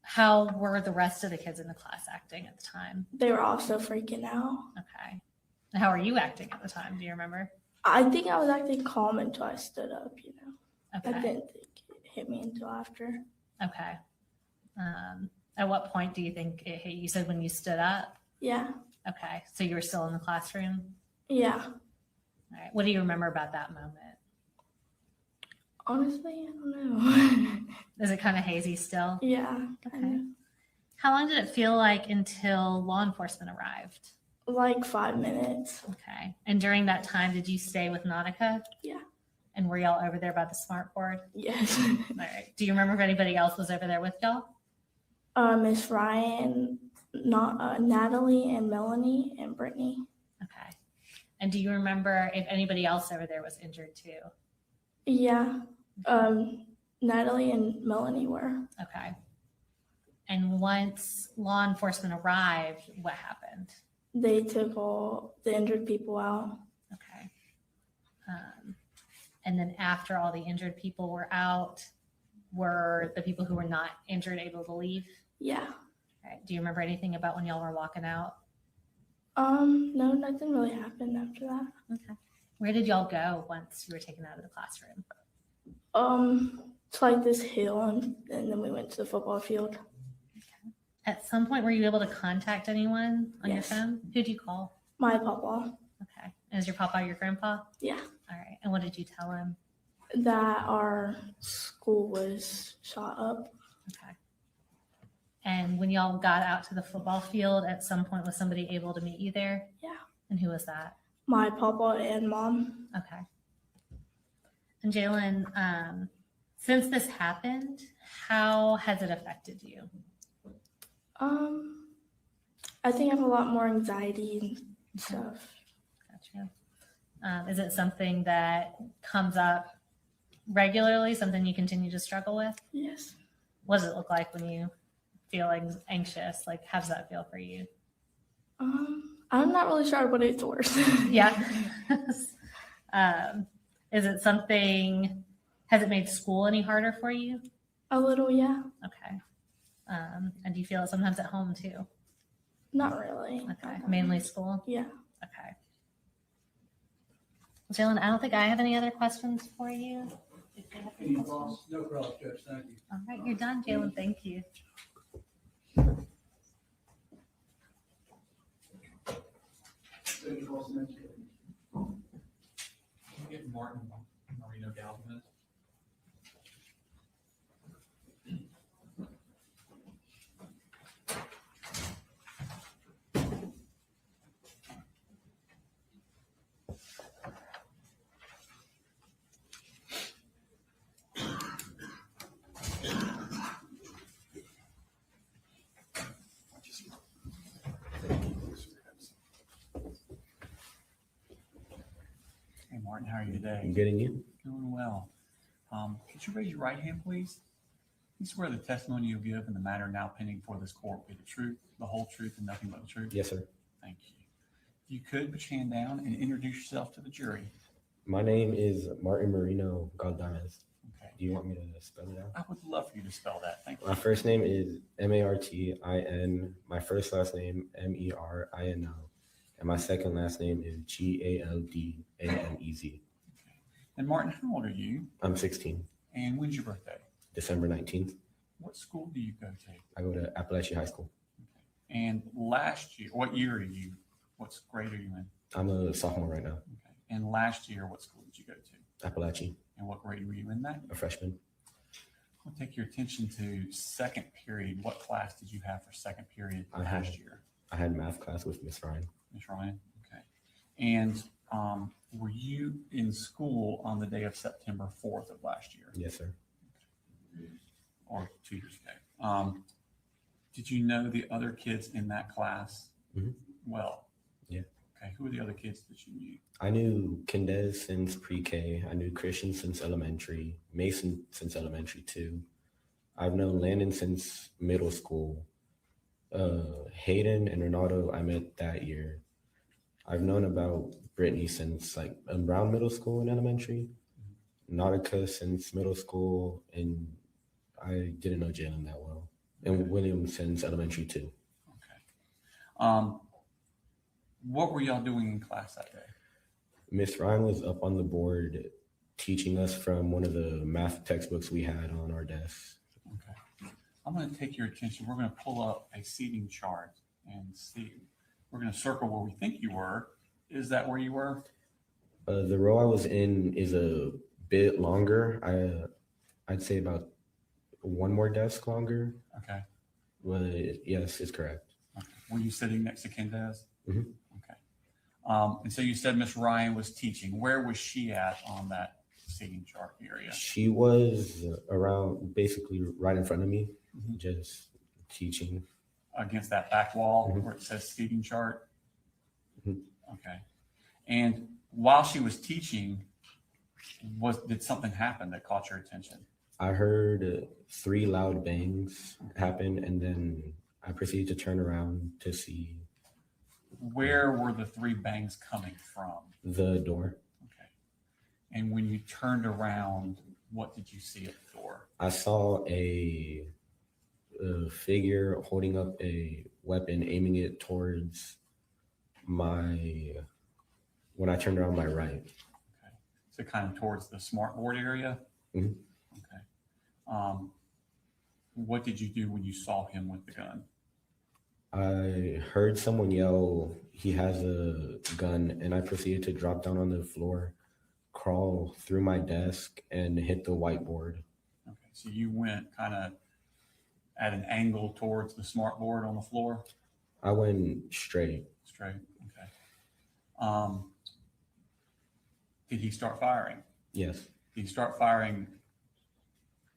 How were the rest of the kids in the class acting at the time? They were also freaking out. Okay. And how are you acting at the time? Do you remember? I think I was acting calm until I stood up, you know. Okay. I didn't think it hit me until after. Okay. At what point do you think it hit you? You said when you stood up? Yeah. Okay. So you were still in the classroom? Yeah. All right. What do you remember about that moment? Honestly, I don't know. Is it kind of hazy still? Yeah. Okay. How long did it feel like until law enforcement arrived? Like 5 minutes. Okay. And during that time, did you stay with Nautica? Yeah. And were y'all over there by the smart board? Yes. All right. Do you remember if anybody else was over there with y'all? Miss Ryan, Natalie, and Melanie, and Brittany. Okay. And do you remember if anybody else over there was injured too? Yeah. Natalie and Melanie were. Okay. And once law enforcement arrived, what happened? They took all the injured people out. Okay. And then after all the injured people were out, were the people who were not injured able to leave? Yeah. Okay. Do you remember anything about when y'all were walking out? No, nothing really happened after that. Okay. Where did y'all go once you were taken out of the classroom? To like this hill, and then we went to the football field. At some point, were you able to contact anyone on your Yes. phone? Who'd you call? My papa. Okay. And is your papa your grandpa? Yeah. All right. And what did you tell him? That our school was shot up. Okay. And when y'all got out to the football field, at some point, was somebody able to meet you there? Yeah. And who was that? My papa and mom. Okay. And Jalen, since this happened, how has it affected you? I think I have a lot more anxiety and stuff. Gotcha. Is it something that comes up regularly, something you continue to struggle with? Yes. What does it look like when you feel anxious? Like, how does that feel for you? I'm not really sure what it's worse. Yeah. Is it something, has it made school any harder for you? A little, yeah. Okay. And do you feel it sometimes at home too? Not really. Okay. Mainly school? Yeah. Okay. Jalen, I don't think I have any other questions for you. If you have any questions. No problem, Judge, thank you. All right, you're done, Jalen. Thank you. Can you get Martin Marino Galvin? Hey, Martin, how are you today? I'm getting you. Doing well. Could you raise your right hand, please? You swear the testimony you'll give in the matter now pending before this court will be the truth, the whole truth, and nothing but the truth? Yes, sir. Thank you. If you could, put your hand down and introduce yourself to the jury. My name is Martin Marino Galdames. Okay. Do you want me to spell it out? I would love for you to spell that. Thank you. My first name is Martin. My first last name Merino. And my second last name is Galdamez. And Martin, how old are you? I'm 16. And when's your birthday? December 19th. What school do you go to? I go to Apalachee High School. And last year, what year are you? What grade are you in? I'm a sophomore right now. Okay. And last year, what school did you go to? Appalachee. And what grade were you in that? A freshman. I'll take your attention to second period. What class did you have for second period last year? I had math class with Miss Ryan. Miss Ryan? Okay. And were you in school on the day of September 4th of last year? Yes, sir. Or 2 years ago? Did you know the other kids in that class well? Yeah. Okay. Who were the other kids that you knew? I knew Kendez since pre-K. I knew Christian since elementary. Mason since elementary too. I've known Landon since middle school. Hayden and Ronaldo I met that year. I've known about Brittany since like around middle school and elementary. Nautica since middle school, and I didn't know Jalen that well. And William since elementary too. What were y'all doing in class that day? Miss Ryan was up on the board teaching us from one of the math textbooks we had on our desk. Okay. I'm going to take your attention. We're going to pull up a seating chart and see. We're going to circle where we think you were. Is that where you were? The row I was in is a bit longer. I'd say about one more desk longer. Okay. But yes, it's correct. Okay. Were you sitting next to Kendez? Mm-hmm. Okay. And so you said Miss Ryan was teaching. Where was she at on that seating chart area? She was around basically right in front of me, just teaching. Against that back wall where it says seating chart? Okay. And while she was teaching, Did something happen that caught your attention? I heard 3 loud bangs happen, and then I proceeded to turn around to see Where were the 3 bangs coming from? the door. Okay. And when you turned around, what did you see at the door? I saw a figure holding up a weapon, aiming it towards when I turned around my right. Okay. So kind of towards the smart board area? Mhm. Okay. What did you do when you saw him with the gun? I heard someone yell, "He has a gun," and I proceeded to drop down on the floor, crawl through my desk, and hit the whiteboard. Okay. So you went kind of at an angle towards the smart board on the floor? I went straight. Straight. Okay. Did he start firing? Yes. Did he start firing?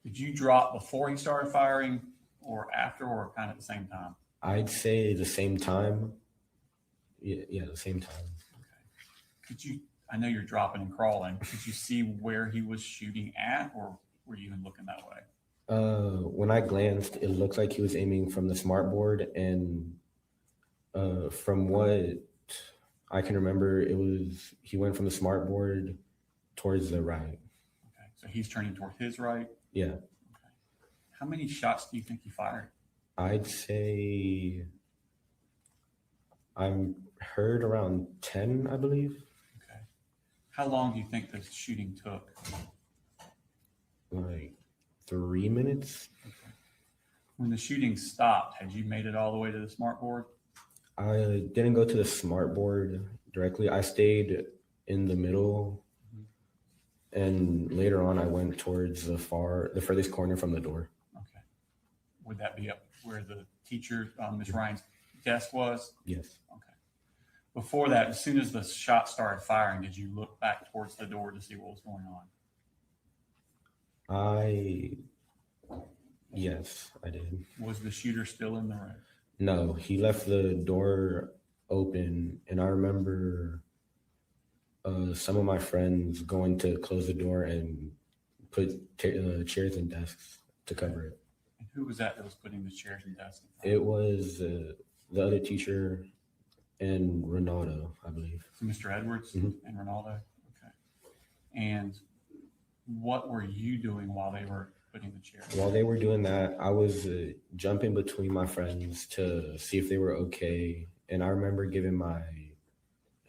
Did you drop before he started firing or after or kind of at the same time? I'd say the same time. Yeah, the same time. I know you're dropping and crawling. Could you see where he was shooting at, or were you even looking that way? When I glanced, it looked like he was aiming from the smart board, and from what I can remember, he went from the smart board towards the right. Okay, so he's turning toward his right. Yeah. Okay. How many shots do you think he fired? I'd say I heard around 10, I believe. Okay. How long do you think the shooting took? Like 3 minutes. Okay. When the shooting stopped, had you made it all the way to the smart board? I didn't go to the smart board directly. I stayed in the middle, and later on I went towards the furthest corner from the door. Okay. Would that be up where the teacher, Ms. Ryan's desk was? Yes. Okay. Before that, as soon as the shot started firing, did you look back towards the door to see what was going on? Yes, I did. Was the shooter still in the room? No, he left the door open, and I remember some of my friends going to close the door and put chairs and desks to cover it. And who was that was putting the chairs and desks in front? It was the other teacher and Ronaldo, I believe. So Mr. Edwards Mhm. and Ronaldo? Okay. And what were you doing while they were putting the chairs? While they were doing that, I was jumping between my friends to see if they were okay. And I remember giving my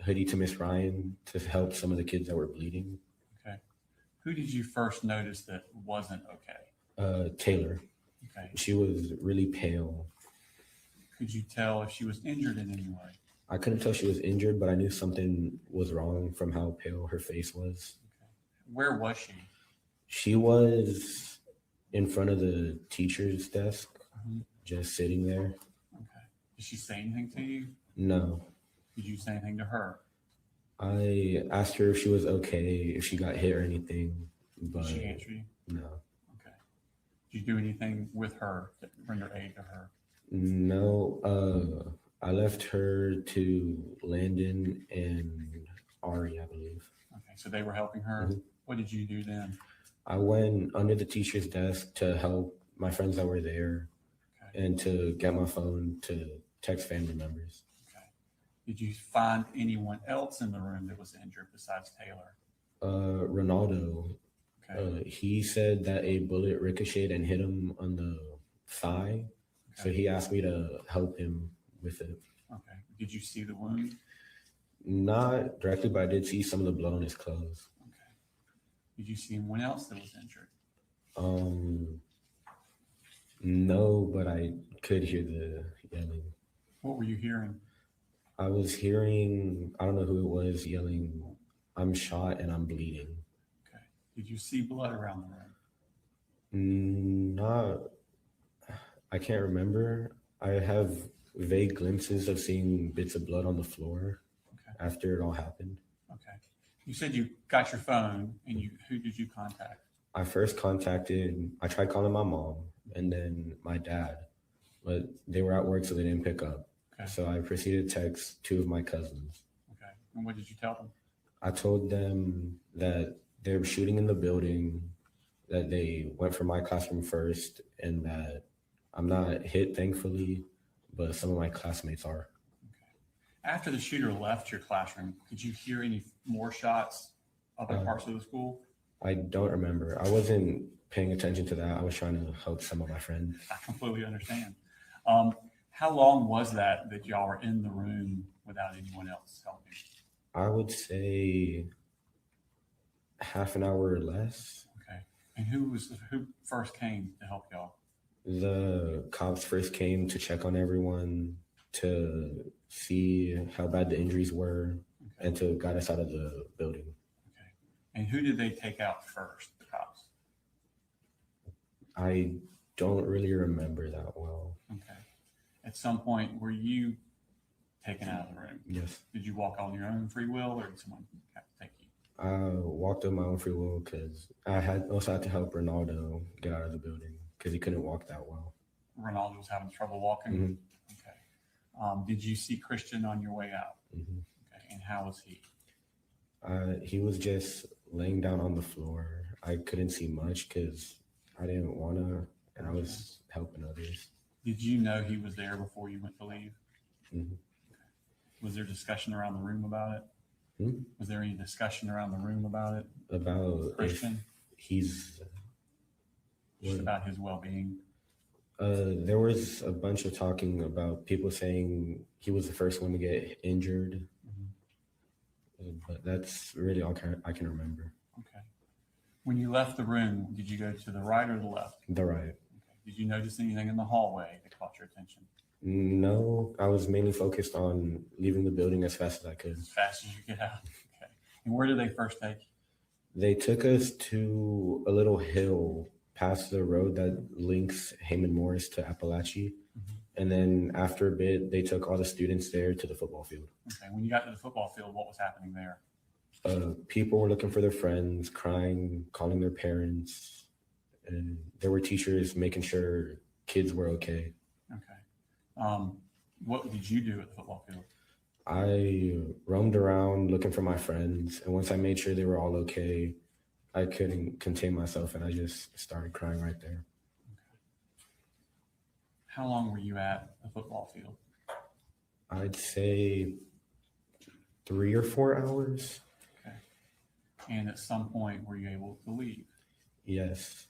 hoodie to Miss Ryan to help some of the kids that were bleeding. Okay. Who did you first notice that wasn't okay? Taylor. Okay. She was really pale. Could you tell if she was injured in any way? I couldn't tell she was injured, but I knew something was wrong from how pale her face was. Where was she? She was in front of the teacher's desk, Mhm. just sitting there. Okay. Did she say anything to you? No. Did you say anything to her? I asked her if she was okay, if she got hit or anything, but Did she answer you? no. Okay. Did you do anything with her to render aid to her? No, I left her to Landon and Ari, I believe. Okay. So they were helping her. Mhm. What did you do then? I went under the teacher's desk to help my friends that were there and to get my phone to text family members. Okay. Did you find anyone else in the room that was injured besides Taylor? Ronaldo, Okay. he said that a bullet ricocheted and hit him on the thigh. So he asked me to help him with it. Okay. Did you see the wound? Not directly, but I did see some of the blood on his clothes. Okay. Did you see anyone else that was injured? No, but I could hear the yelling. What were you hearing? I was hearing, I don't know who it was yelling, "I'm shot and I'm bleeding." Okay. Did you see blood around the room? Not, I can't remember. I have vague glimpses of seeing bits of blood on the floor after it all happened. Okay. You said you got your phone and who did you contact? I tried calling my mom and then my dad, but they were at work, so they didn't pick up. Okay. So I proceeded to text two of my cousins. Okay. And what did you tell them? I told them that they were shooting in the building, that they went for my classroom first, and that I'm not hit, thankfully, but some of my classmates are. After the shooter left your classroom, could you hear any more shots other parts of the school? I don't remember. I wasn't paying attention to that. I was trying to help some of my friends. I completely understand. How long was that y'all were in the room without anyone else helping? I would say half an hour or less. Okay. And who first came to help y'all? The cops first came to check on everyone, to see how bad the injuries were, and to guide us out of the building. Okay. And who did they take out first, the cops? I don't really remember that well. Okay. At some point, were you taken out of the room? Yes. Did you walk on your own free will, or did someone have to take you? I walked on my own free will because I also had to help Ronaldo get out of the building because he couldn't walk that well. Ronaldo was having trouble walking? Mm-hmm. Okay. Did you see Christian on your way out? Mm-hmm. Okay. And how was he? He was just laying down on the floor. I couldn't see much because I didn't want to, and I was helping others. Did you know he was there before you went to leave? Mm-hmm. Was there discussion around the room about it? Hmm? Was there any discussion around the room about it? About Christian? if he's Just about his well-being? there was a bunch of talking about people saying he was the first one to get injured. But that's really all I can remember. Okay. When you left the room, did you go to the right or the left? The right. Okay. Did you notice anything in the hallway that caught your attention? No, I was mainly focused on leaving the building as fast as I could. As fast as you get out. Okay. And where did they first take you? They took us to a little hill past the road that links Heyman Morris to Apalachee. And then after a bit, they took all the students there to the football field. Okay. When you got to the football field, what was happening there? People were looking for their friends, crying, calling their parents. And there were teachers making sure kids were okay. Okay. What did you do at the football field? I roamed around looking for my friends. And once I made sure they were all okay, I couldn't contain myself and I just started crying right there. How long were you at the football field? I'd say 3 or 4 hours. Okay. And at some point, were you able to leave? Yes.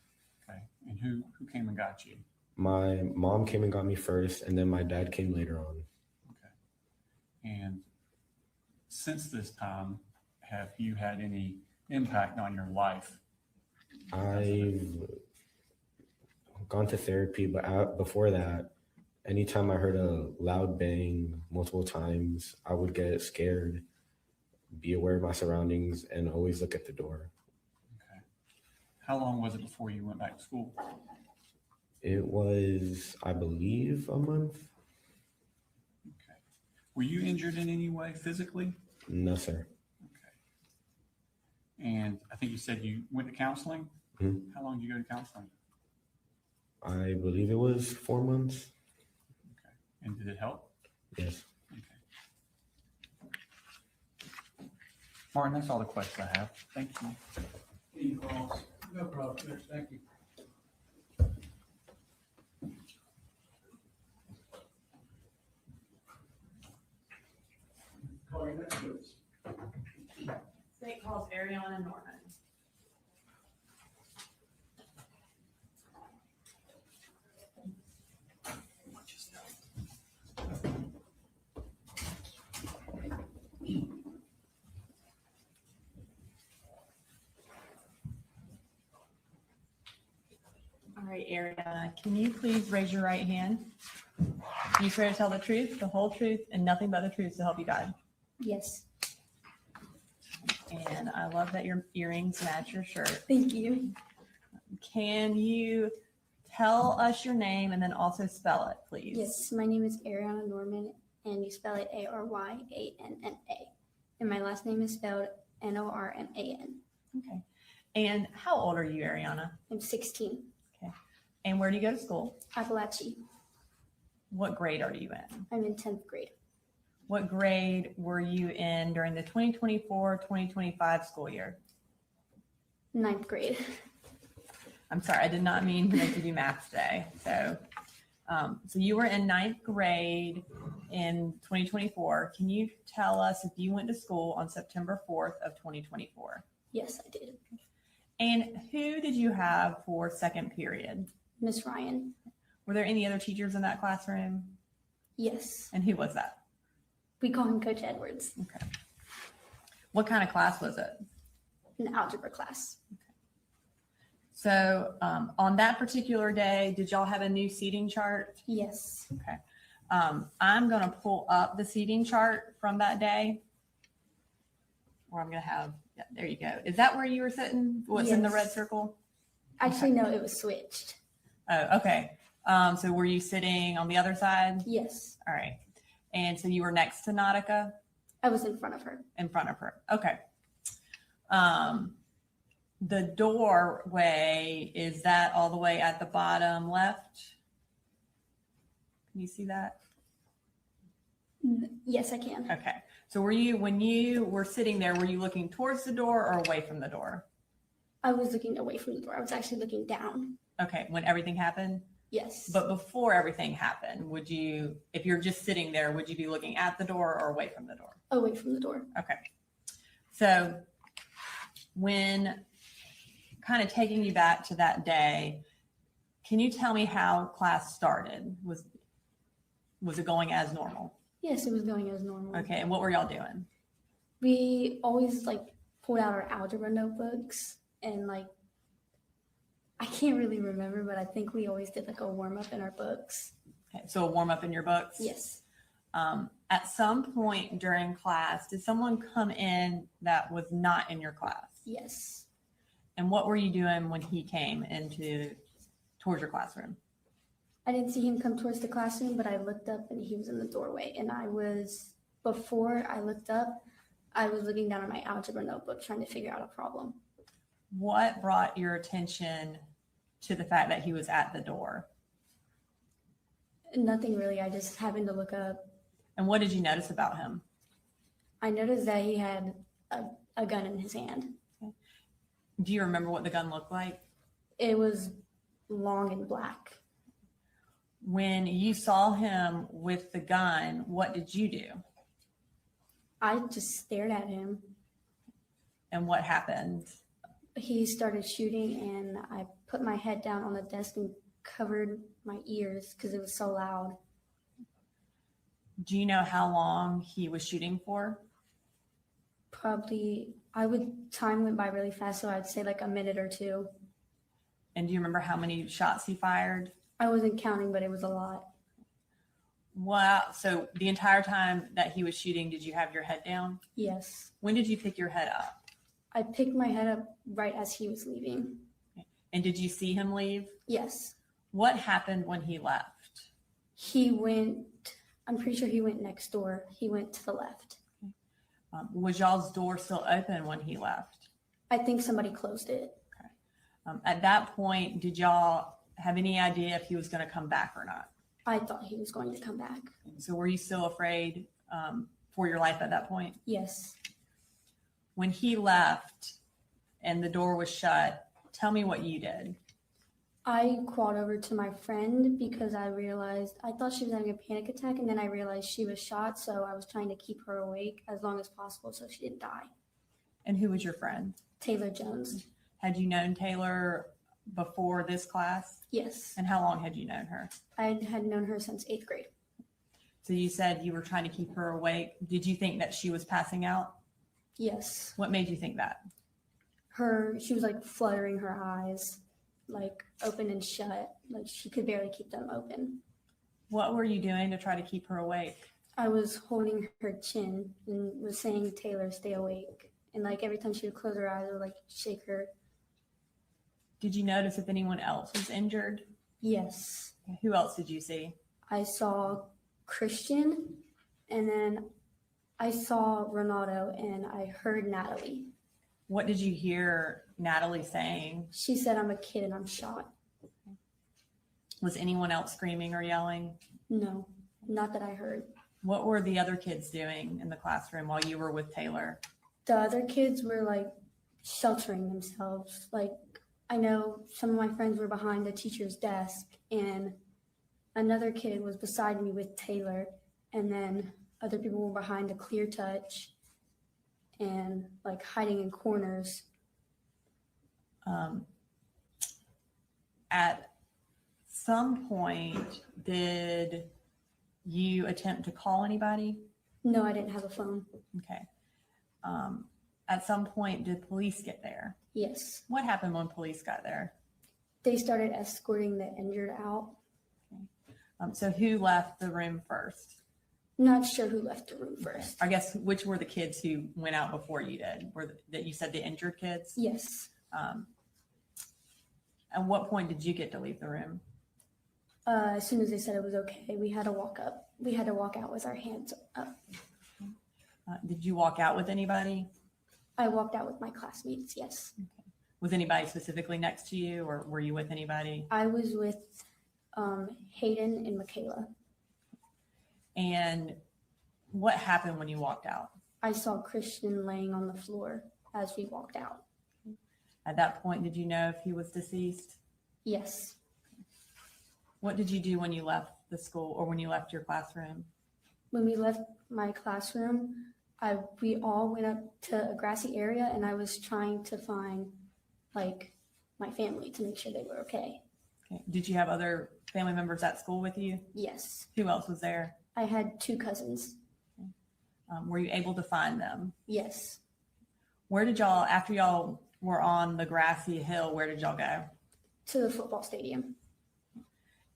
Okay. And who came and got you? My mom came and got me first, and then my dad came later on. Okay. And since this time, have you had any impact on your life? I've gone to therapy, but before that, anytime I heard a loud bang multiple times, I would get scared, be aware of my surroundings, and always look at the door. Okay. How long was it before you went back to school? It was, I believe, a month. Okay. Were you injured in any way physically? No, sir. Okay. And I think you said you went to counseling? Mm-hmm. How long did you go to counseling? I believe it was 4 months. Okay. And did it help? Yes. Okay. Martin, that's all the questions I have. Thank you. Any calls? No problem, Chris. Thank you. Call your next witness. State calls Ariana Norman. All right, Ariana, can you please raise your right hand? Do you swear to tell the truth, the whole truth, and nothing but the truth to help you God? Yes. And I love that your earrings match your shirt. Thank you. Can you tell us your name and then also spell it, please? Yes, my name is Ariana Norman, and you spell it Aryanna. And my last name is spelled Norman. Okay. And how old are you, Ariana? I'm 16. Okay. And where do you go to school? Apalachee. What grade are you in? I'm in 10th grade. What grade were you in during the 2024-2025 school year? Ninth grade. I'm sorry, I did not mean to make you do math today. So, so you were in ninth grade in 2024. Can you tell us if you went to school on September 4th of 2024? Yes, I did. And who did you have for second period? Miss Ryan. Were there any other teachers in that classroom? Yes. And who was that? We call him Coach Edwards. Okay. What kind of class was it? An algebra class. So on that particular day, did y'all have a new seating chart? Yes. Okay. I'm going to pull up the seating chart from that day. Or I'm going to have, yeah, there you go. Is that where you were sitting? What's in the red Yes. circle? Actually, no, it was switched. Oh, okay. So were you sitting on the other side? Yes. All right. And so you were next to Nautica? I was in front of her. In front of her. Okay. The doorway, is that all the way at the bottom left? Can you see that? Yes, I can. Okay. So were you, when you were sitting there, were you looking towards the door or away from the door? I was looking away from the door. I was actually looking down. Okay. When everything happened? Yes. But before everything happened, would you, if you're just sitting there, would you be looking at the door or away from the door? Away from the door. Okay. So when kind of taking you back to that day, can you tell me how class started? Was it going as normal? Yes, it was going as normal. Okay. And what were y'all doing? We always pulled out our algebra notebooks and I can't really remember, but I think we always did a warm up in our books. Okay. So a warm up in your books? Yes. At some point during class, did someone come in that was not in your class? Yes. And what were you doing when he came towards your classroom? I didn't see him come towards the classroom, but I looked up and he was in the doorway. And before I looked up, I was looking down at my algebra notebook trying to figure out a problem. What brought your attention to the fact that he was at the door? Nothing really. I just happened to look up. And what did you notice about him? I noticed that he had a gun in his hand. Do you remember what the gun looked like? It was long and black. When you saw him with the gun, what did you do? I just stared at him. And what happened? He started shooting and I put my head down on the desk and covered my ears because it was so loud. Do you know how long he was shooting for? Probably, time went by really fast, so I'd say a minute or two. And do you remember how many shots he fired? I wasn't counting, but it was a lot. Wow. So the entire time that he was shooting, did you have your head down? Yes. When did you pick your head up? I picked my head up right as he was leaving. And did you see him leave? Yes. What happened when he left? I'm pretty sure he went next door. He went to the left. Was y'all's door still open when he left? I think somebody closed it. At that point, did y'all have any idea if he was going to come back or not? I thought he was going to come back. So were you still afraid for your life at that point? Yes. When he left and the door was shut, tell me what you did. I crawled over to my friend because I thought she was having a panic attack, and then I realized she was shot, so I was trying to keep her awake as long as possible so she didn't die. And who was your friend? Taylor Jones. Had you known Taylor before this class? Yes. And how long had you known her? I had known her since 8th grade. So you said you were trying to keep her awake. Did you think that she was passing out? Yes. What made you think that? She was fluttering her eyes, open and shut. She could barely keep them open. What were you doing to try to keep her awake? I was holding her chin and was saying, Taylor, stay awake. And every time she would close her eyes, I would shake her. Did you notice if anyone else was injured? Yes. Who else did you see? I saw Christian, and then I saw Renato, and I heard Natalie. What did you hear Natalie saying? She said, I'm a kid and I'm shot. Was anyone else screaming or yelling? No, not that I heard. What were the other kids doing in the classroom while you were with Taylor? The other kids were sheltering themselves. Like, I know some of my friends were behind the teacher's desk, and another kid was beside me with Taylor, and then other people were behind the clear touch and like hiding in corners. At some point, did you attempt to call anybody? No, I didn't have a phone. Okay. At some point, did police get there? Yes. What happened when police got there? They started escorting the injured out. So who left the room first? Not sure who left the room first. I guess which were the kids who went out before you did? That you said the injured kids? Yes. At what point did you get to leave the room? As soon as they said it was okay, we had to walk up. We had to walk out with our hands up. Did you walk out with anybody? I walked out with my classmates, yes. Was anybody specifically next to you, or were you with anybody? I was with Hayden and Michaela. And what happened when you walked out? I saw Christian laying on the floor as we walked out. At that point, did you know if he was deceased? Yes. What did you do when you left the school or when you left your classroom? When we left my classroom, we all went up to a grassy area, and I was trying to find like my family to make sure they were okay. Okay. Did you have other family members at school with you? Yes. Who else was there? I had 2 cousins. Were you able to find them? Yes. Where did y'all, after y'all were on the grassy hill, where did y'all go? To the football stadium.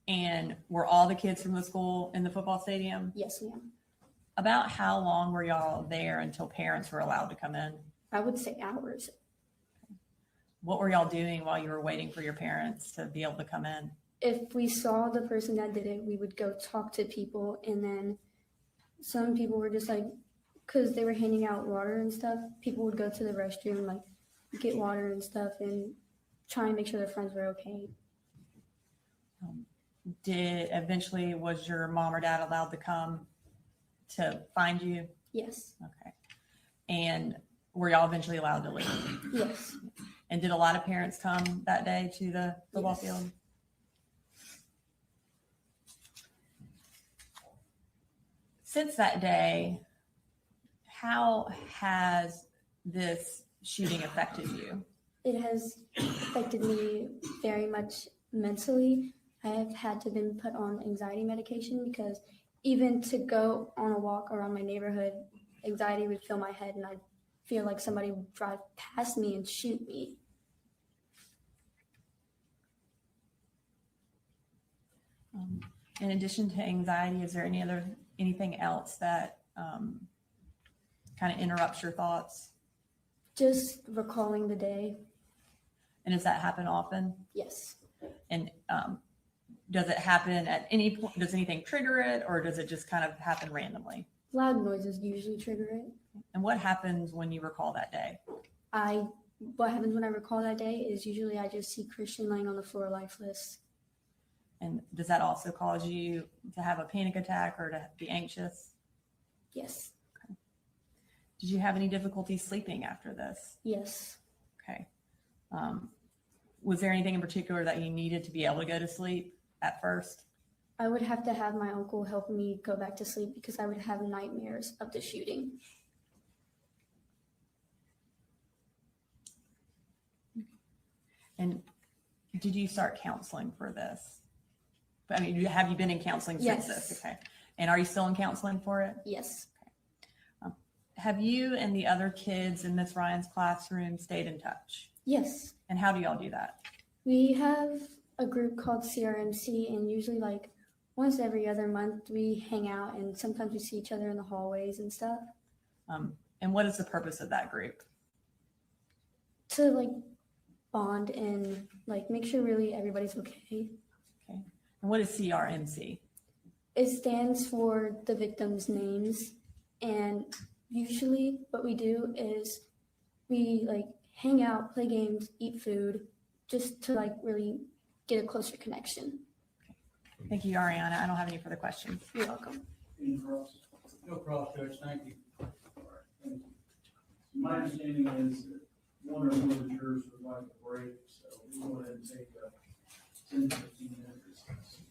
And were all the kids from the school in the football stadium? Yes, ma'am. About how long were y'all there until parents were allowed to come in? I would say hours. What were y'all doing while you were waiting for your parents to be able to come in? If we saw the person that did it, we would go talk to people, and then some people were just like, because they were handing out water and stuff, people would go to the restroom, like get water and stuff, and try and make sure their friends were okay. Eventually was your mom or dad allowed to come to find you? Yes. Okay. And were y'all eventually allowed to leave? Yes. And did a lot of parents come that day to the football field? Since that day, how has this shooting affected you? It has affected me very much mentally. I have had to been put on anxiety medication because even to go on a walk around my neighborhood, anxiety would fill my head and I'd feel like somebody would drive past me and shoot me. In addition to anxiety, is there anything else that kind of interrupts your thoughts? Just recalling the day. And does that happen often? Yes. And does it happen at any point? Does anything trigger it, or does it just kind of happen randomly? Loud noises usually trigger it. And what happens when you recall that day? What happens when I recall that day is usually I just see Christian laying on the floor lifeless. And does that also cause you to have a panic attack or to be anxious? Yes. Okay. Did you have any difficulty sleeping after this? Yes. Okay. Was there anything in particular that you needed to be able to go to sleep at first? I would have to have my uncle help me go back to sleep because I would have nightmares of the shooting. And did you start counseling for this? I mean, have you been in counseling since Yes. this? Okay. And are you still in counseling for it? Yes. Have you and the other kids in Miss Ryan's classroom stayed in touch? Yes. And how do y'all do that? We have a group called CRMC, and usually like once every other month we hang out, and sometimes we see each other in the hallways and stuff. And what is the purpose of that group? To like bond and like make sure really everybody's okay. Okay. And what is CRMC? It stands for the victims' names, and usually what we do is we like hang out, play games, eat food, just to like really get a closer connection. Thank you, Ariana. I don't have any further questions. You're welcome. No cross, Judge, thank you. My understanding is that one or more of the jurors would like a break, so we go ahead and take a 10 to 15 minute recess.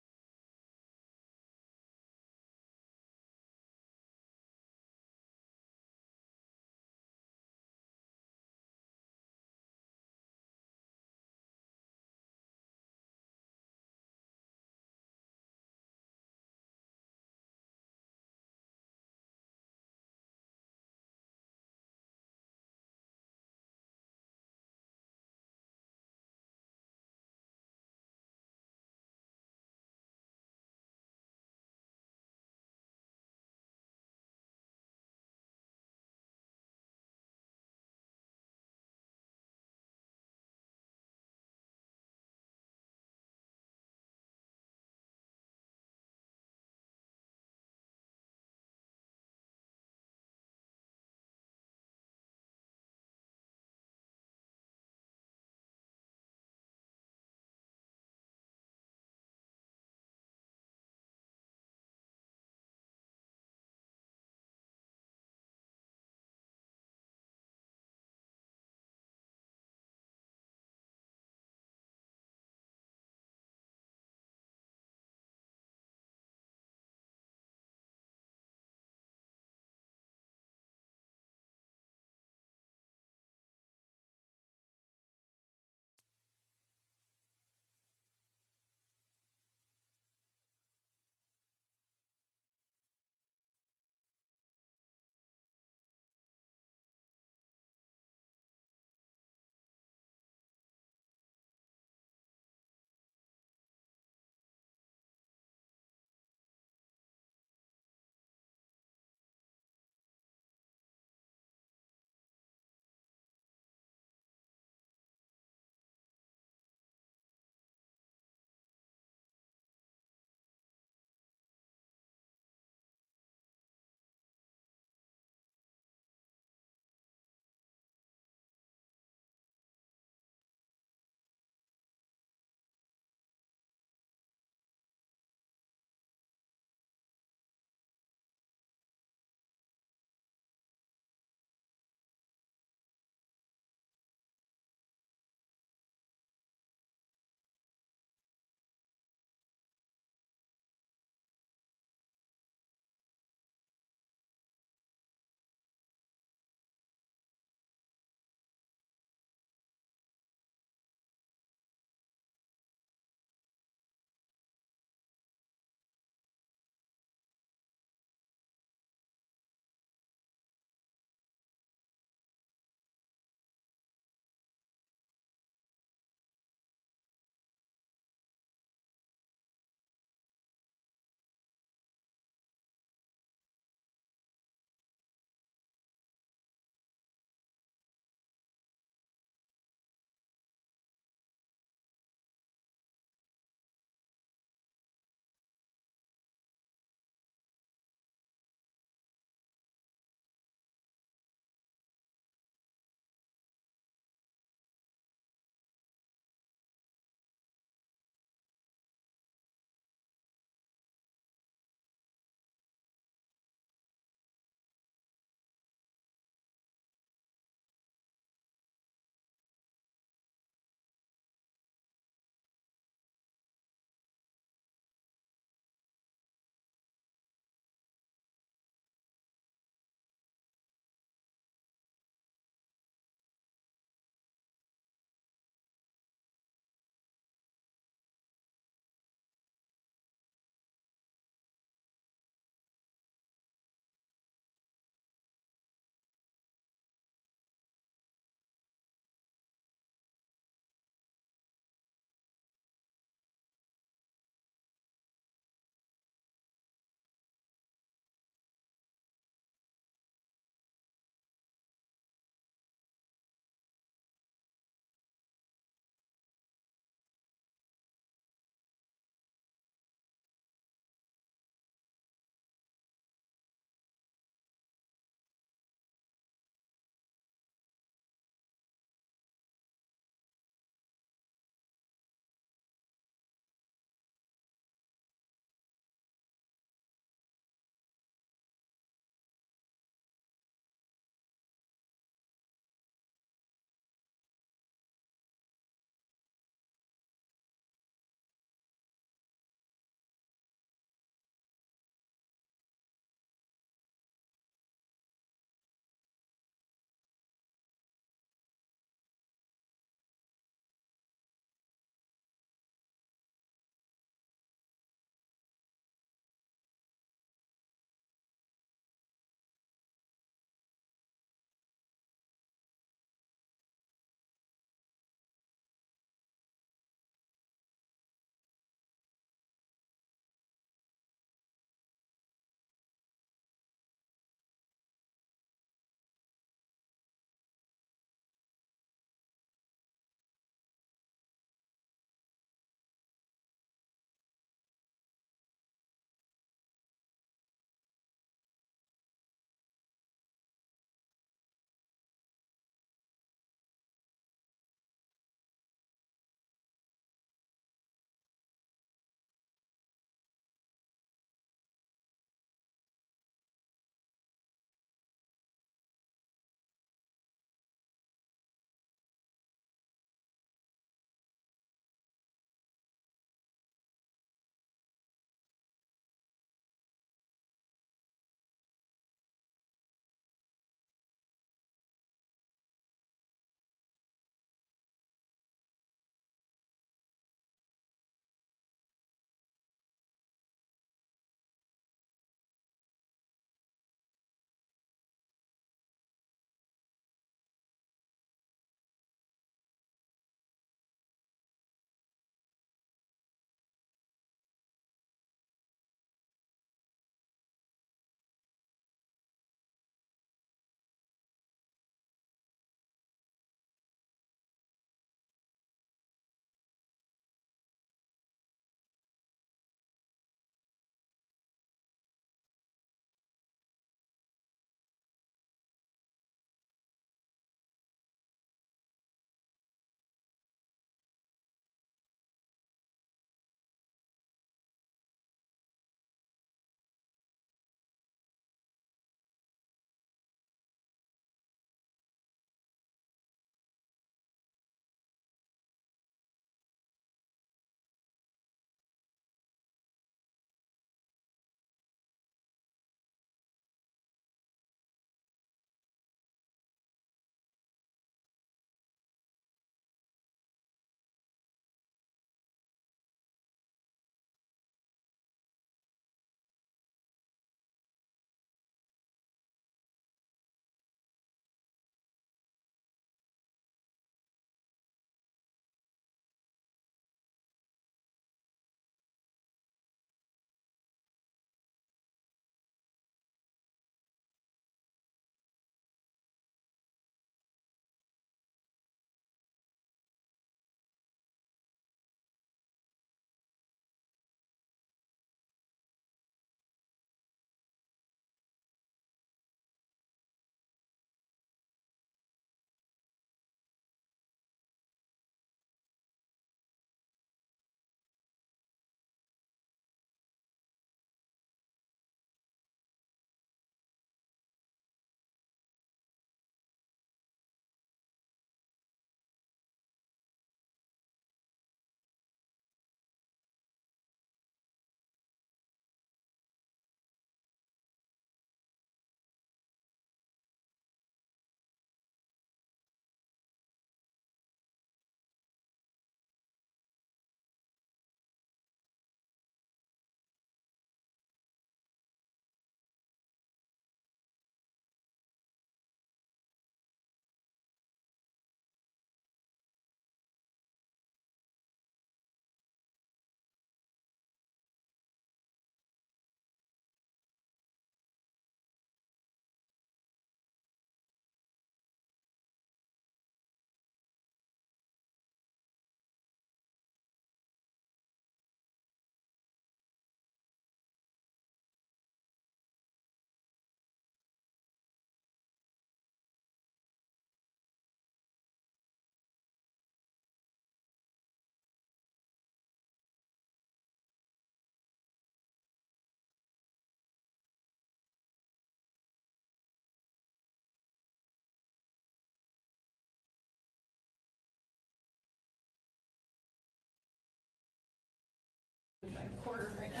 quarter right now.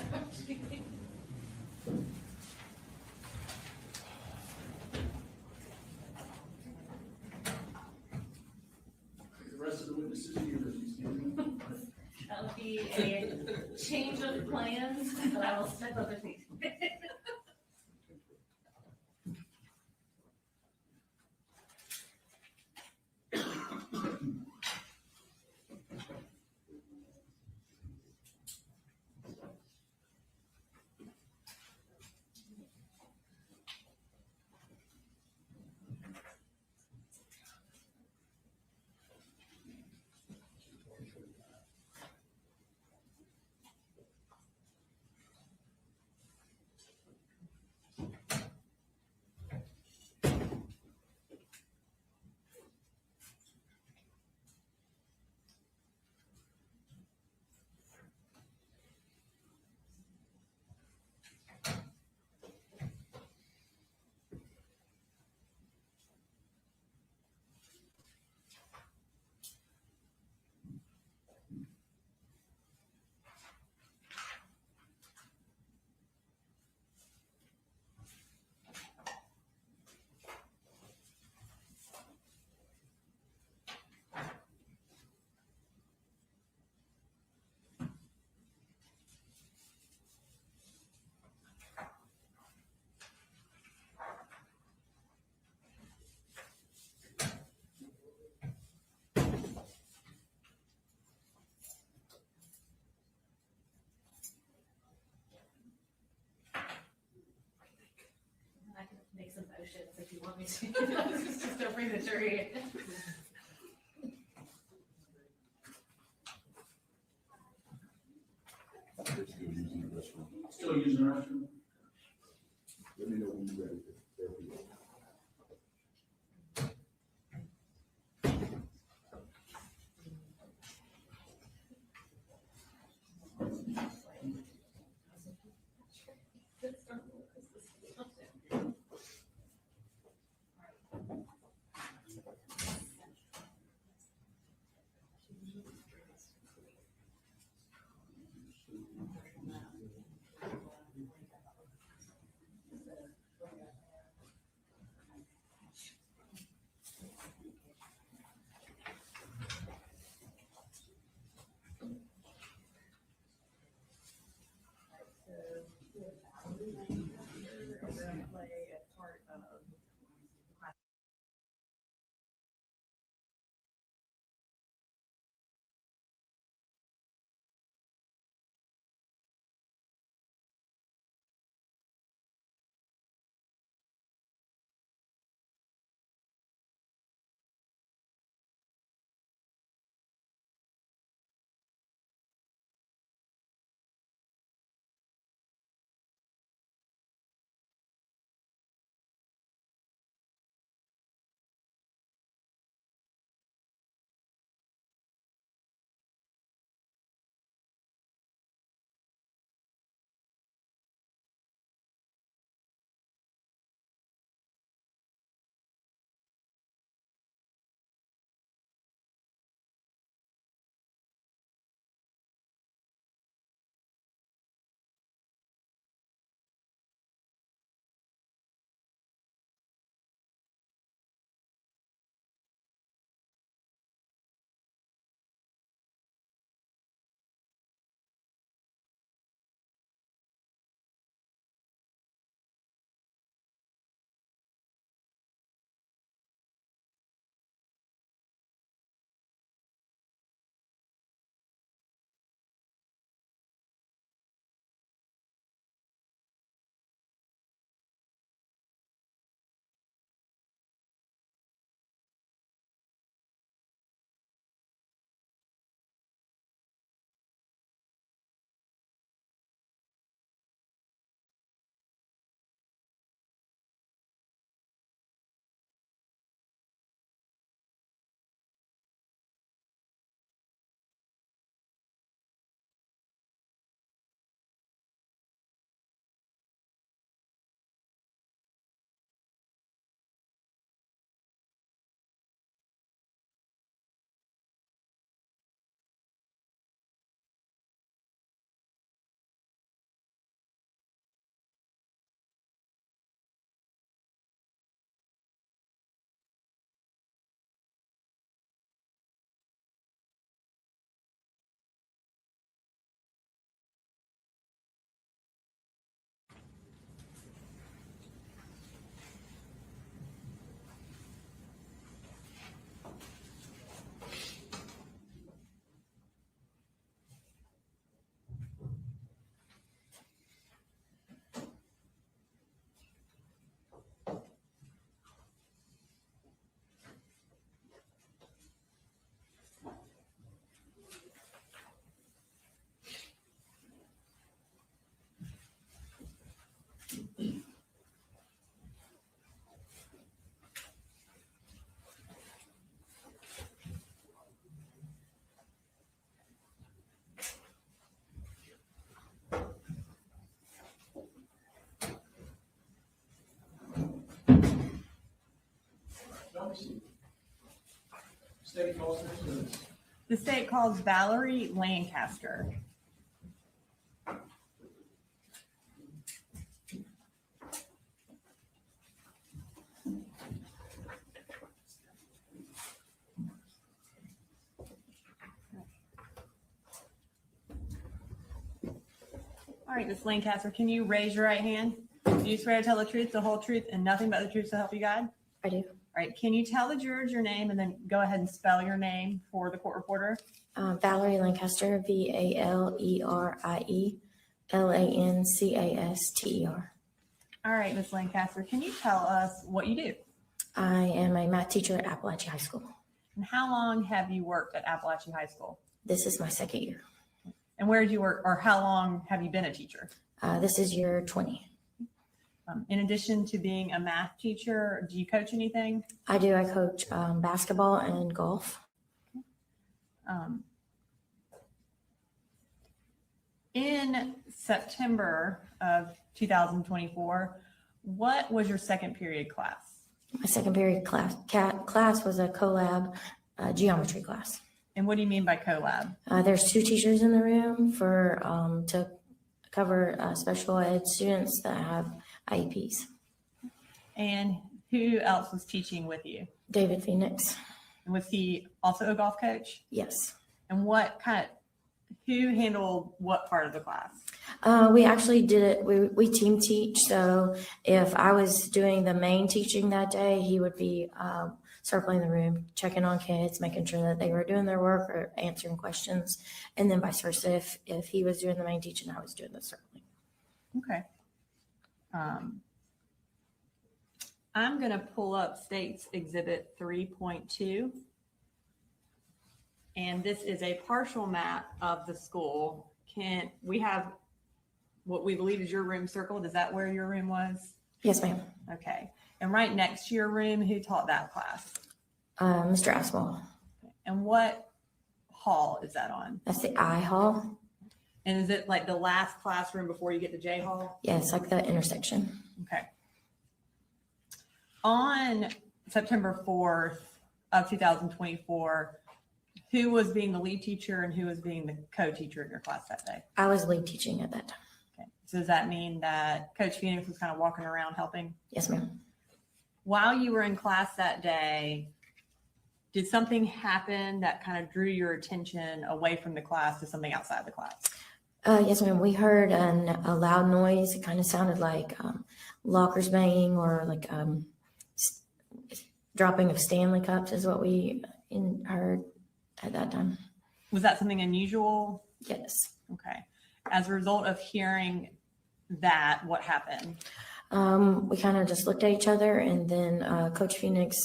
The rest of the witnesses here, as you see. That would be a change of plans, but I will step up and meet. I can make some motions if you want me to. Just don't bring the jury in. Still using the restroom? Let me know when you're ready. There we go. State calls next witness. The state calls Valerie Lancaster. All right, Ms. Lancaster, can you raise your right hand? Do you swear to tell the truth, the whole truth, and nothing but the truth to help you God? I do. All right, can you tell the jurors your name and then go ahead and spell your name for the court reporter? Valerie Lancaster, Valerie Lancaster. All right, Ms. Lancaster, can you tell us what you do? I am a math teacher at Apalachee High School. And how long have you worked at Apalachee High School? This is my second year. And where did you work, or how long have you been a teacher? This is year 20. In addition to being a math teacher, do you coach anything? I do. I coach basketball and golf. In September of 2024, what was your second period class? My second period class was a collab geometry class. And what do you mean by collab? There's 2 teachers in the room for to cover special ed students that have IEPs. And who else was teaching with you? David Phoenix. And was he also a golf coach? Yes. And who handled what part of the class? We actually did it. We team teach. So if I was doing the main teaching that day, he would be circling the room, checking on kids, making sure that they were doing their work or answering questions, and then vice versa. If he was doing the main teaching, I was doing the circling. Okay. I'm going to pull up State's Exhibit 3.2. And this is a partial map of the school. We have what we believe is your room circled. Is that where your room was? Yes, ma'am. Okay. And right next to your room, who taught that class? Mr. Aspel. And what hall is that on? That's the I hall. And is it like the last classroom before you get to J hall? Yeah, it's like the intersection. Okay. On September 4th of 2024, who was being the lead teacher and who was being the co-teacher in your class that day? I was lead teaching at that time. Okay. So does that mean that Coach Phoenix was kind of walking around helping? Yes, ma'am. While you were in class that day, did something happen that kind of drew your attention away from the class to something outside the class? Yes, ma'am. We heard a loud noise. It kind of sounded like lockers banging or like dropping of Stanley cups is what we heard at that time. Was that something unusual? Yes. Okay. As a result of hearing that, what happened? We kind of just looked at each other, and then Coach Phoenix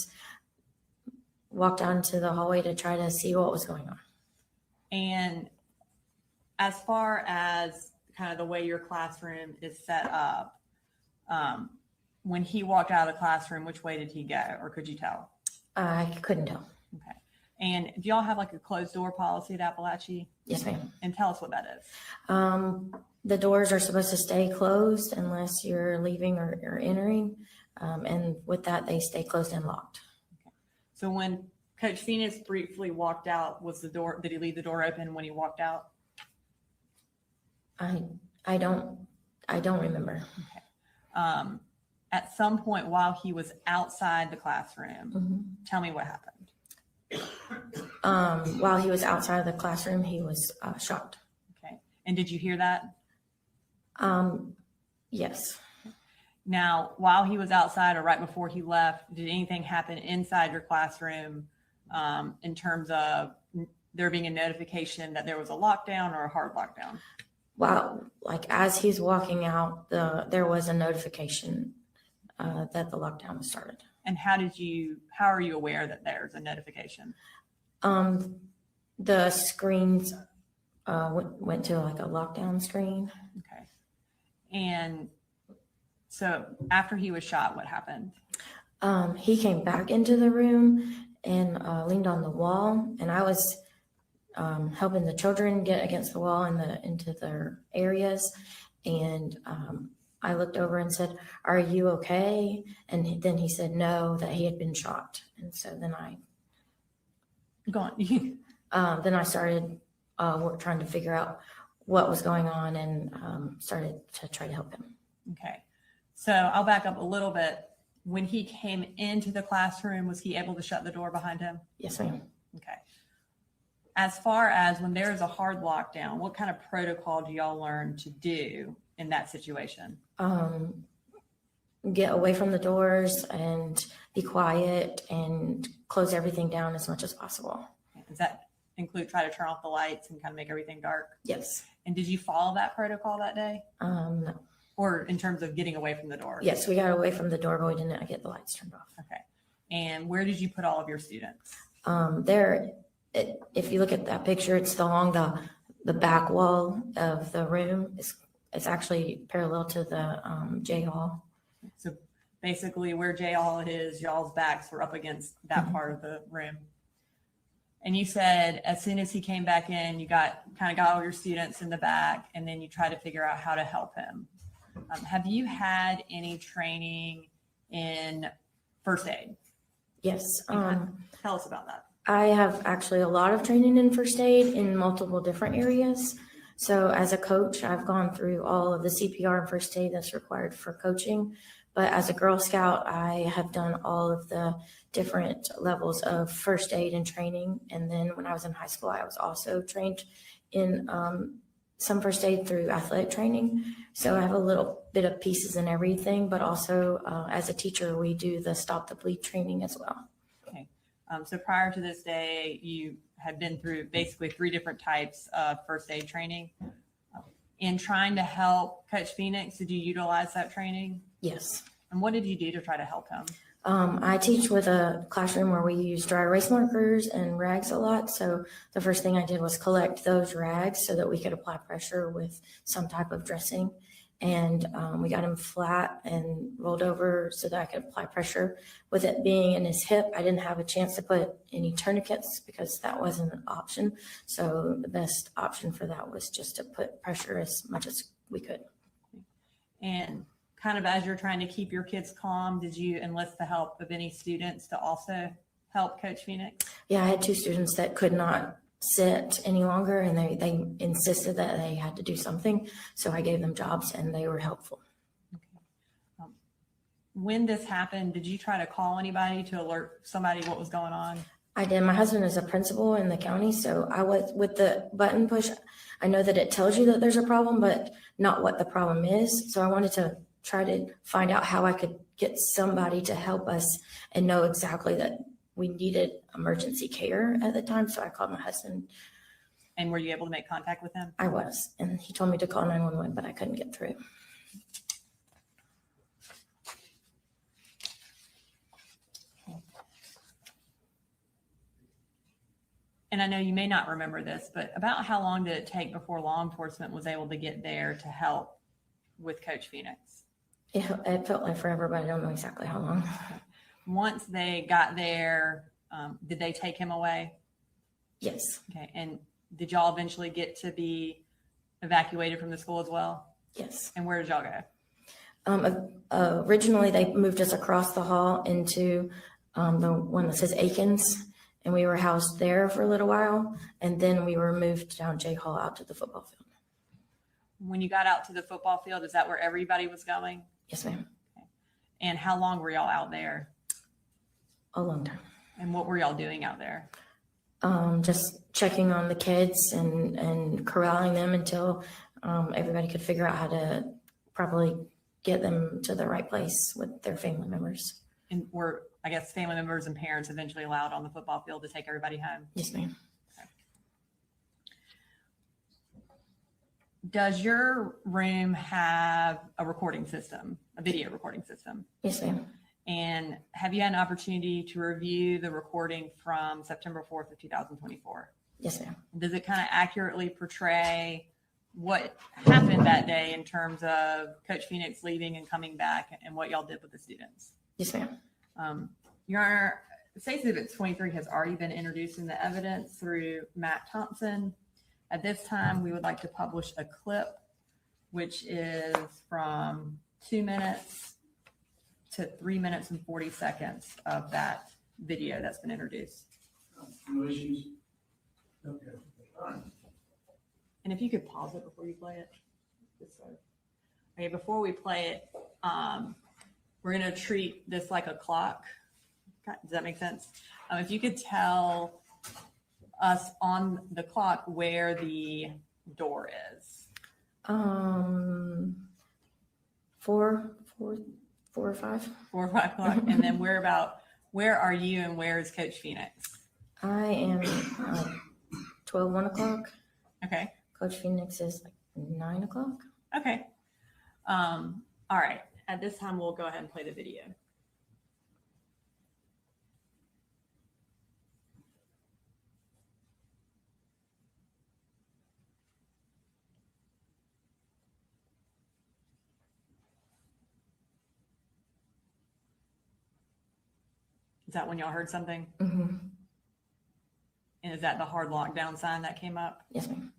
walked out into the hallway to try to see what was going on. And as far as kind of the way your classroom is set up, when he walked out of the classroom, which way did he go, or could you tell? I couldn't tell. Okay. And do y'all have like a closed door policy at Apalachee? Yes, ma'am. And tell us what that is. The doors are supposed to stay closed unless you're leaving or entering. And with that, they stay closed and locked. So when Coach Phoenix briefly walked out, did he leave the door open when he walked out? I don't remember. Okay. At some point while he was outside the classroom, tell me what happened. While he was outside of the classroom, he was shot. Okay. And did you hear that? Yes. Now, while he was outside or right before he left, did anything happen inside your classroom in terms of there being a notification that there was a lockdown or a hard lockdown? Wow. Like as he's walking out, there was a notification that the lockdown was started. And how are you aware that there's a notification? The screens went to like a lockdown screen. Okay. And so after he was shot, what happened? He came back into the room and leaned on the wall, and I was helping the children get against the wall and into their areas. And I looked over and said, "Are you okay?" And then he said no, that he had been shot. And so then Go on. then I started trying to figure out what was going on and started to try to help him. Okay. So I'll back up a little bit. When he came into the classroom, was he able to shut the door behind him? Yes, ma'am. Okay. As far as when there is a hard lockdown, what kind of protocol do y'all learn to do in that situation? Get away from the doors and be quiet and close everything down as much as possible. Does that include try to turn off the lights and kind of make everything dark? Yes. And did you follow that protocol that day? No. Or in terms of getting away from the door? Yes, we got away from the door, but we didn't get the lights turned off. Okay. And where did you put all of your students? If you look at that picture, it's along the back wall of the room. It's actually parallel to the J Hall. So basically where J Hall is, y'all's backs were up against that part of the room. And you said as soon as he came back in, you got all your students in the back, and then you try to figure out how to help him. Have you had any training in first aid? Yes. Tell us about that. I have actually a lot of training in first aid in multiple different areas. So as a coach, I've gone through all of the CPR and first aid that's required for coaching. But as a Girl Scout, I have done all of the different levels of first aid and training. And then when I was in high school, I was also trained in some first aid through athletic training. So I have a little bit of pieces in everything, but also as a teacher, we do the Stop the Bleed training as well. Okay. So prior to this day, you had been through basically 3 different types of first aid training. In trying to help Coach Phoenix, did you utilize that training? Yes. And what did you do to try to help him? I teach with a classroom where we use dry erase markers and rags a lot. So the first thing I did was collect those rags so that we could apply pressure with some type of dressing. And we got him flat and rolled over so that I could apply pressure. With it being in his hip, I didn't have a chance to put any tourniquets because that wasn't an option. So the best option for that was just to put pressure as much as we could. And kind of as you're trying to keep your kids calm, did you enlist the help of any students to also help Coach Phoenix? Yeah, I had 2 students that could not sit any longer, and they insisted that they had to do something. So I gave them jobs and they were helpful. Okay. When this happened, did you try to call anybody to alert somebody what was going on? I did. My husband is a principal in the county, so I was with the button push. I know that it tells you that there's a problem, but not what the problem is. So I wanted to try to find out how I could get somebody to help us and know exactly that we needed emergency care at the time. So I called my husband. And were you able to make contact with him? I was, and he told me to call 911, but I couldn't get through. And I know you may not remember this, but about how long did it take before law enforcement was able to get there to help with Coach Phoenix? It felt like forever, but I don't know exactly how long. Once they got there, did they take him away? Yes. Okay. And did y'all eventually get to be evacuated from the school as well? Yes. And where did y'all go? Originally, they moved us across the hall into the one that says Aikens, and we were housed there for a little while, and then we were moved down J Hall out to the football field. When you got out to the football field, is that where everybody was going? Yes, ma'am. Okay. And how long were y'all out there? A long time. And what were y'all doing out there? Just checking on the kids and corralling them until everybody could figure out how to properly get them to the right place with their family members. And were, I guess, family members and parents eventually allowed on the football field to take everybody home? Yes, ma'am. Okay. Does your room have a recording system, a video recording system? Yes, ma'am. And have you had an opportunity to review the recording from September 4th of 2024? Yes, ma'am. Does it kind of accurately portray what happened that day in terms of Coach Phoenix leaving and coming back and what y'all did with the students? Yes, ma'am. Your Honor, State Exhibit 23 has already been introduced in the evidence through Matt Thompson. At this time, we would like to publish a clip, which is from 2 minutes to 3 minutes and 40 seconds of that video that's been introduced. No issues? Okay. All right. And if you could pause it before you play it. Just so. Okay, before we play it, we're going to treat this like a clock. Does that make sense? If you could tell us on the clock where the door is. 4 or 5. 4 or 5 o'clock. And then where are you and where is Coach Phoenix? I am 12, 1 o'clock. Okay. Coach Phoenix is like 9 o'clock. Okay. All right. At this time, we'll go ahead and play the video. Is that when y'all heard something? Mm-hmm. And is that the hard lockdown sign that came up? Yes, ma'am.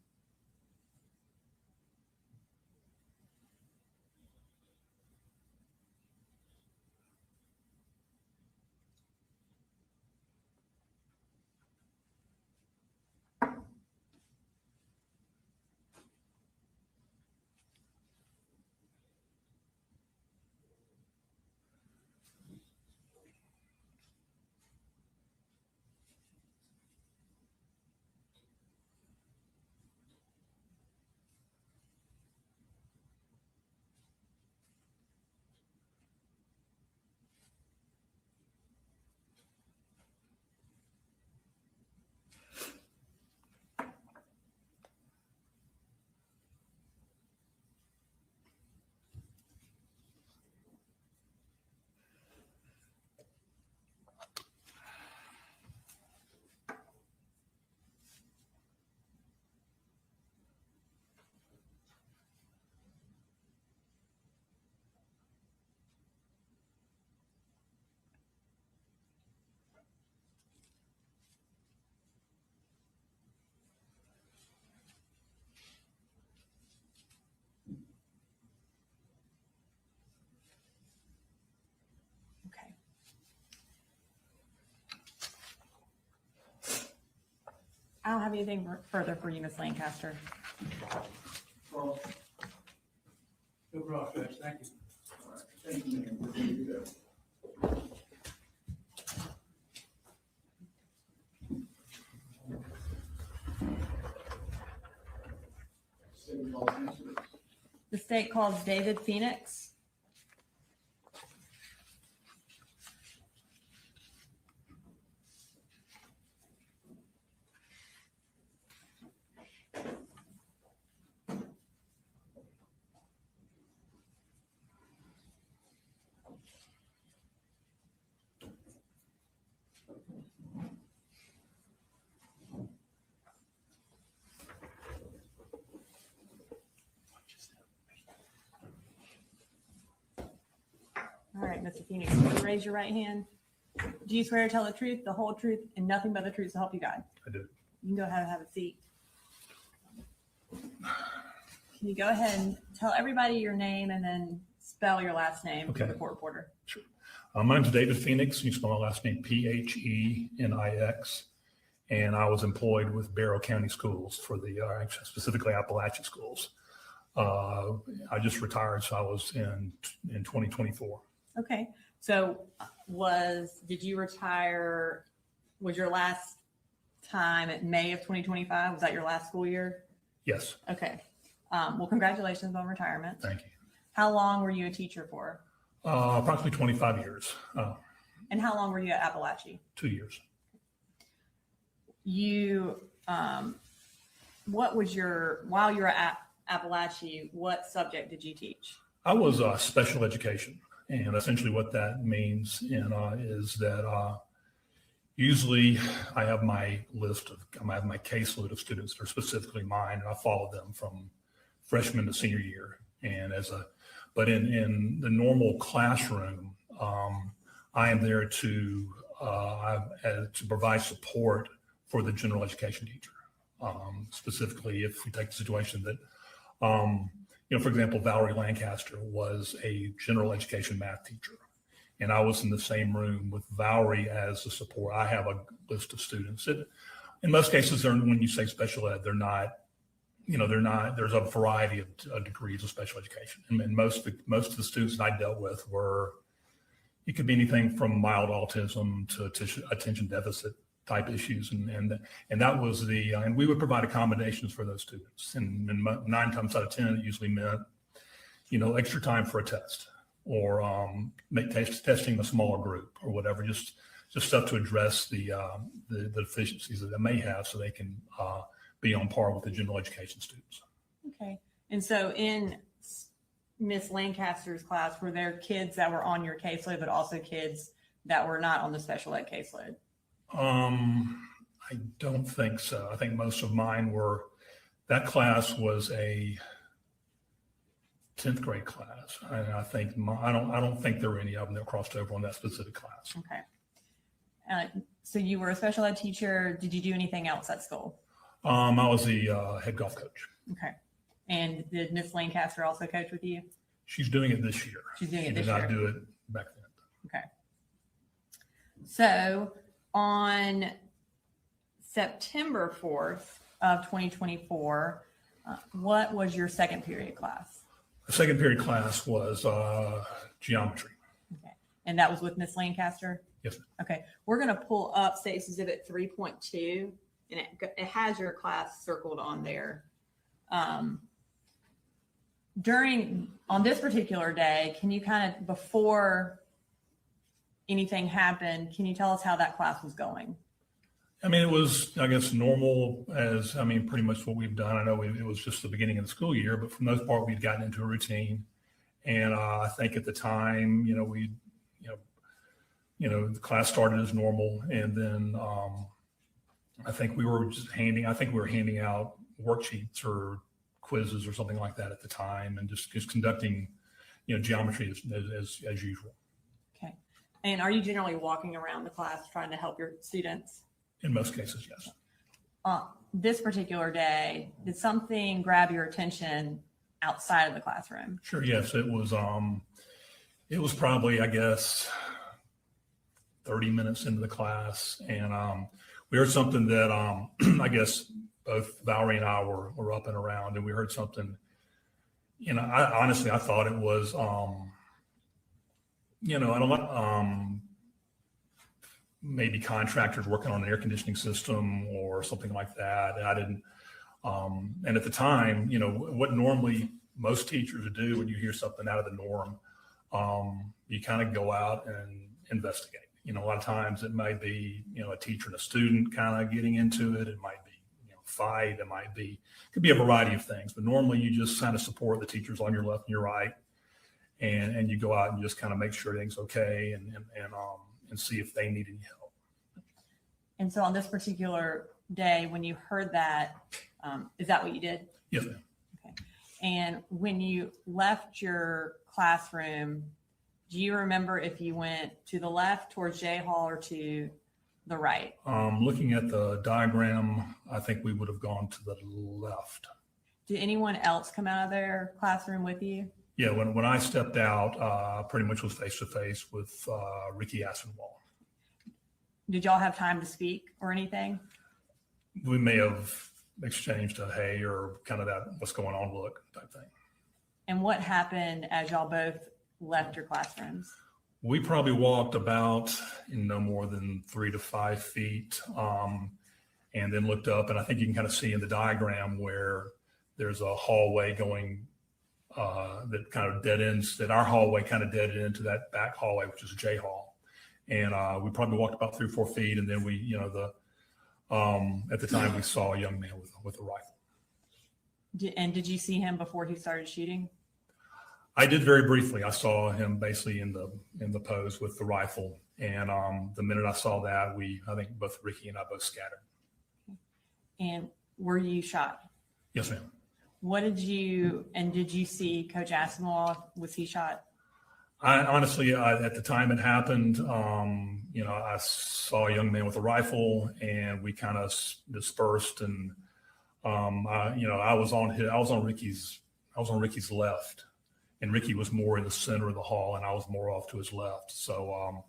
Okay. I don't have anything further for you, Ms. Lancaster. Well, no problem, Judge. Thank you. All right. Thank you, ma'am. We're ready to go. The state calls David Phoenix. All right, Mr. Phoenix, raise your right hand. Do you swear to tell the truth, the whole truth, and nothing but the truth to help you God? I do. You can go ahead and have a seat. Can you go ahead and tell everybody your name and then spell your last name for the court reporter? Sure. My name's David Phoenix. You spell my last name Phenix. And I was employed with Barrow County Schools for the, specifically Apalachee schools. I just retired, so I was in 2024. Okay, so did you retire, was your last time at May of 2025? Was that your last school year? Yes. Okay. Well, congratulations on retirement. Thank you. How long were you a teacher for? Approximately 25 years. And how long were you at Apalachee? 2 years. While you were at Apalachee, what subject did you teach? I was special education. And essentially what that means is that usually I have my caseload of students that are specifically mine, and I follow them from freshman to senior year. And but in the normal classroom, I am there to provide support for the general education teacher. Specifically, if we take the situation that for example, Valerie Lancaster was a general education math teacher. And I was in the same room with Valerie as the support. I have a list of students. In most cases, when you say special ed, they're not, there's a variety of degrees of special education. And most of the students I dealt with it could be anything from mild autism to attention deficit type issues. And that was and we would provide accommodations for those students. And 9 times out of 10, it usually meant, extra time for a test, or make testing a smaller group or whatever, just stuff to address the deficiencies that they may have so they can be on par with the general education students. Okay. And so in Miss Lancaster's class, were there kids that were on your caseload, but also kids that were not on the special ed caseload? I don't think so. I think most of mine that class was a 10th grade class. And I don't think there were any of them that crossed over on that specific class. Okay. So you were a special ed teacher. Did you do anything else at school? I was the head golf coach. Okay. And did Miss Lancaster also coach with you? She's doing it this year. She's doing it this year. She year. did not do it back then. Okay. So on September 4th of 2024, what was your second period class? The second period class was geometry. Okay. And that was with Miss Lancaster? Yes, ma'am. Okay. We're going to pull up State's Exhibit 3.2, and it has your class circled on there. On this particular day, can you before anything happened, can you tell us how that class was going? I mean, it was, I guess, normal pretty much what we've done. I know it was just the beginning of the school year, but for the most part, we'd gotten into a routine. And I think at the time, the class started as normal. And then I think we were handing out worksheets or quizzes or something like that at the time, and just conducting, geometry as usual. Okay. And are you generally walking around the class trying to help your students? In most cases, yes. This particular day, did something grab your attention outside of the classroom? Sure. Yes, it was probably, I guess, 30 minutes into the class, and we heard something that I guess both Valerie and I were up and around, and we heard something. I thought it was maybe contractors working on an air conditioning system or something like that. And I didn't, and at the time, what normally most teachers would do when you hear something out of the norm, you kind of go out and investigate. A lot of times it might be, a teacher and a student kind of getting into it. It might be, fight. It could be a variety of things, but normally you just kind of support the teachers on your left and your right. And you go out and just kind of make sure everything's okay and see if they need any help. And so on this particular day, when you heard that, is that what you did? Yes, ma'am. Okay. And when you left your classroom, do you remember if you went to the left towards J Hall or to the right? Looking at the diagram, I think we would have gone to the left. Did anyone else come out of their classroom with you? Yeah, when I stepped out, pretty much was face to face with Ricky Asenwall. Did y'all have time to speak or anything? We may have exchanged a hey or kind of that what's going on look type thing. And what happened as y'all both left your classrooms? We probably walked about no more than 3 to 5 feet, and then looked up, and I think you can kind of see in the diagram where there's a hallway going that kind of dead ends, that our hallway kind of dead into that back hallway, which is J Hall. And we probably walked about 3 or 4 feet, and then we, at the time we saw a young man with a rifle. Did you see him before he started shooting? I did very briefly. I saw him basically in the pose with the rifle, and the minute I saw that, I think both Ricky and I both scattered. And were you shot? Yes, ma'am. Did you see Coach Asimov? Was he shot? I honestly, at the time it happened, I saw a young man with a rifle, and we kind of dispersed, and I was on Ricky's Ricky's left, and Ricky was more in the center of the hall, and I was more off to his left. So,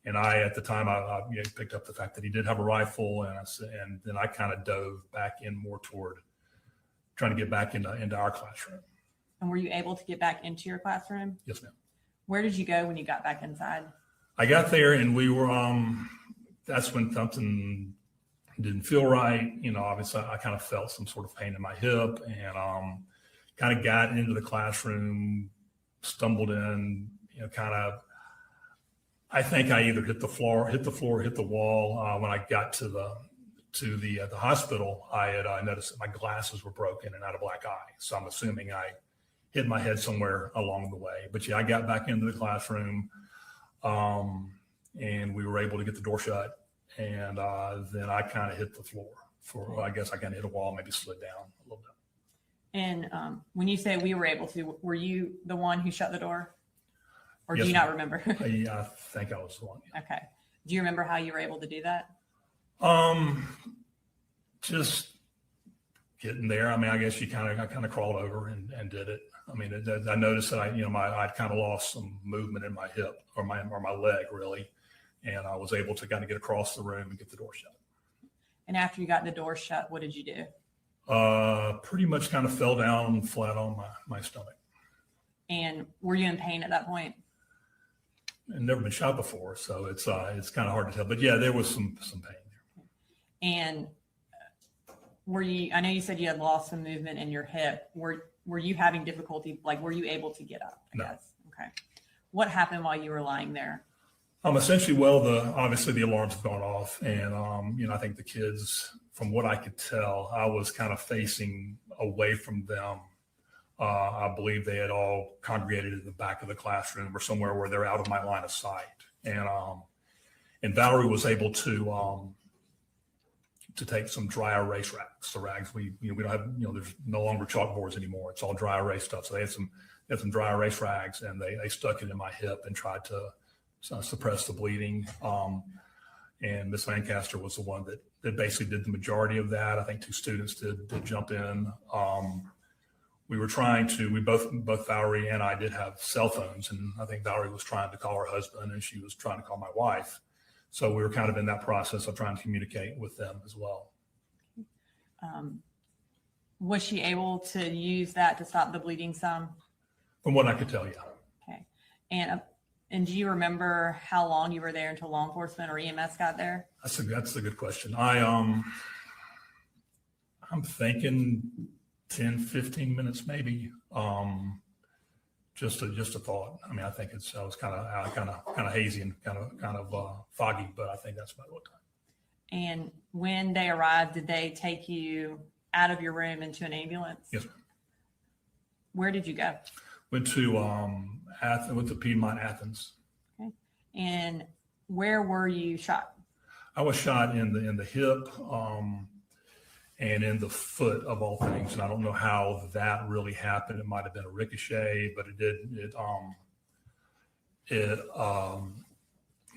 and at the time, I picked up the fact that he did have a rifle, and then I kind of dove back in more toward trying to get back into our classroom. And were you able to get back into your classroom? Yes, ma'am. Where did you go when you got back inside? I got there, and we were, that's when something didn't feel right. Obviously I kind of felt some sort of pain in my hip, and kind of got into the classroom, stumbled in, I think I either hit the floor, hit the wall. When I got to the hospital, I had noticed that my glasses were broken and I had a black eye. So I'm assuming I hit my head somewhere along the way. But yeah, I got back into the classroom, and we were able to get the door shut. And then I kind of hit the floor I guess I kind of hit a wall, maybe slid down a little bit. And when you say we were able to, were you the one who shut the door? Or Yes, do you ma'am. not remember? I think I was the one. Yeah. Okay. Do you remember how you were able to do that? Just getting there. I mean, I guess I kind of crawled over and did it. I mean, I noticed that I'd kind of lost some movement in my hip or my leg really. And I was able to kind of get across the room and get the door shut. And after you got the door shut, what did you do? Pretty much kind of fell down flat on my stomach. And were you in pain at that point? I've never been shot before, so it's kind of hard to tell. But yeah, there was some pain there. And I know you said you had lost some movement in your hip. Were you having difficulty, like were you able to get up, I guess? Okay. What happened while you were lying there? Essentially, obviously the alarms have gone off, and I think the kids, from what I could tell, I was kind of facing away from them. I believe they had all congregated in the back of the classroom or somewhere where they're out of my line of sight. And Valerie was able to take some dry erase rags. The rags we don't have, there's no longer chalkboards anymore. It's all dry erase stuff. So they had some dry erase rags, and they stuck it in my hip and tried to suppress the bleeding. And Miss Lancaster was the one that basically did the majority of that. I think 2 students did jump in. We were both Valerie and I did have cell phones, and I think Valerie was trying to call her husband and she was trying to call my wife. So we were kind of in that process of trying to communicate with them as well. Was she able to use that to stop the bleeding some? From what I could tell, yeah. Okay. And do you remember how long you were there until law enforcement or EMS got there? That's a good question. I'm thinking 10, 15 minutes, maybe. Just a thought. I mean, I think I was kind of hazy and kind of foggy, but I think that's about what time. And when they arrived, did they take you out of your room into an ambulance? Yes, ma'am. Where did you go? Went to Athens, went to Piedmont, Athens. Okay. And where were you shot? I was shot in the hip, and in the foot of all things. And I don't know how that really happened. It might have been a ricochet, but it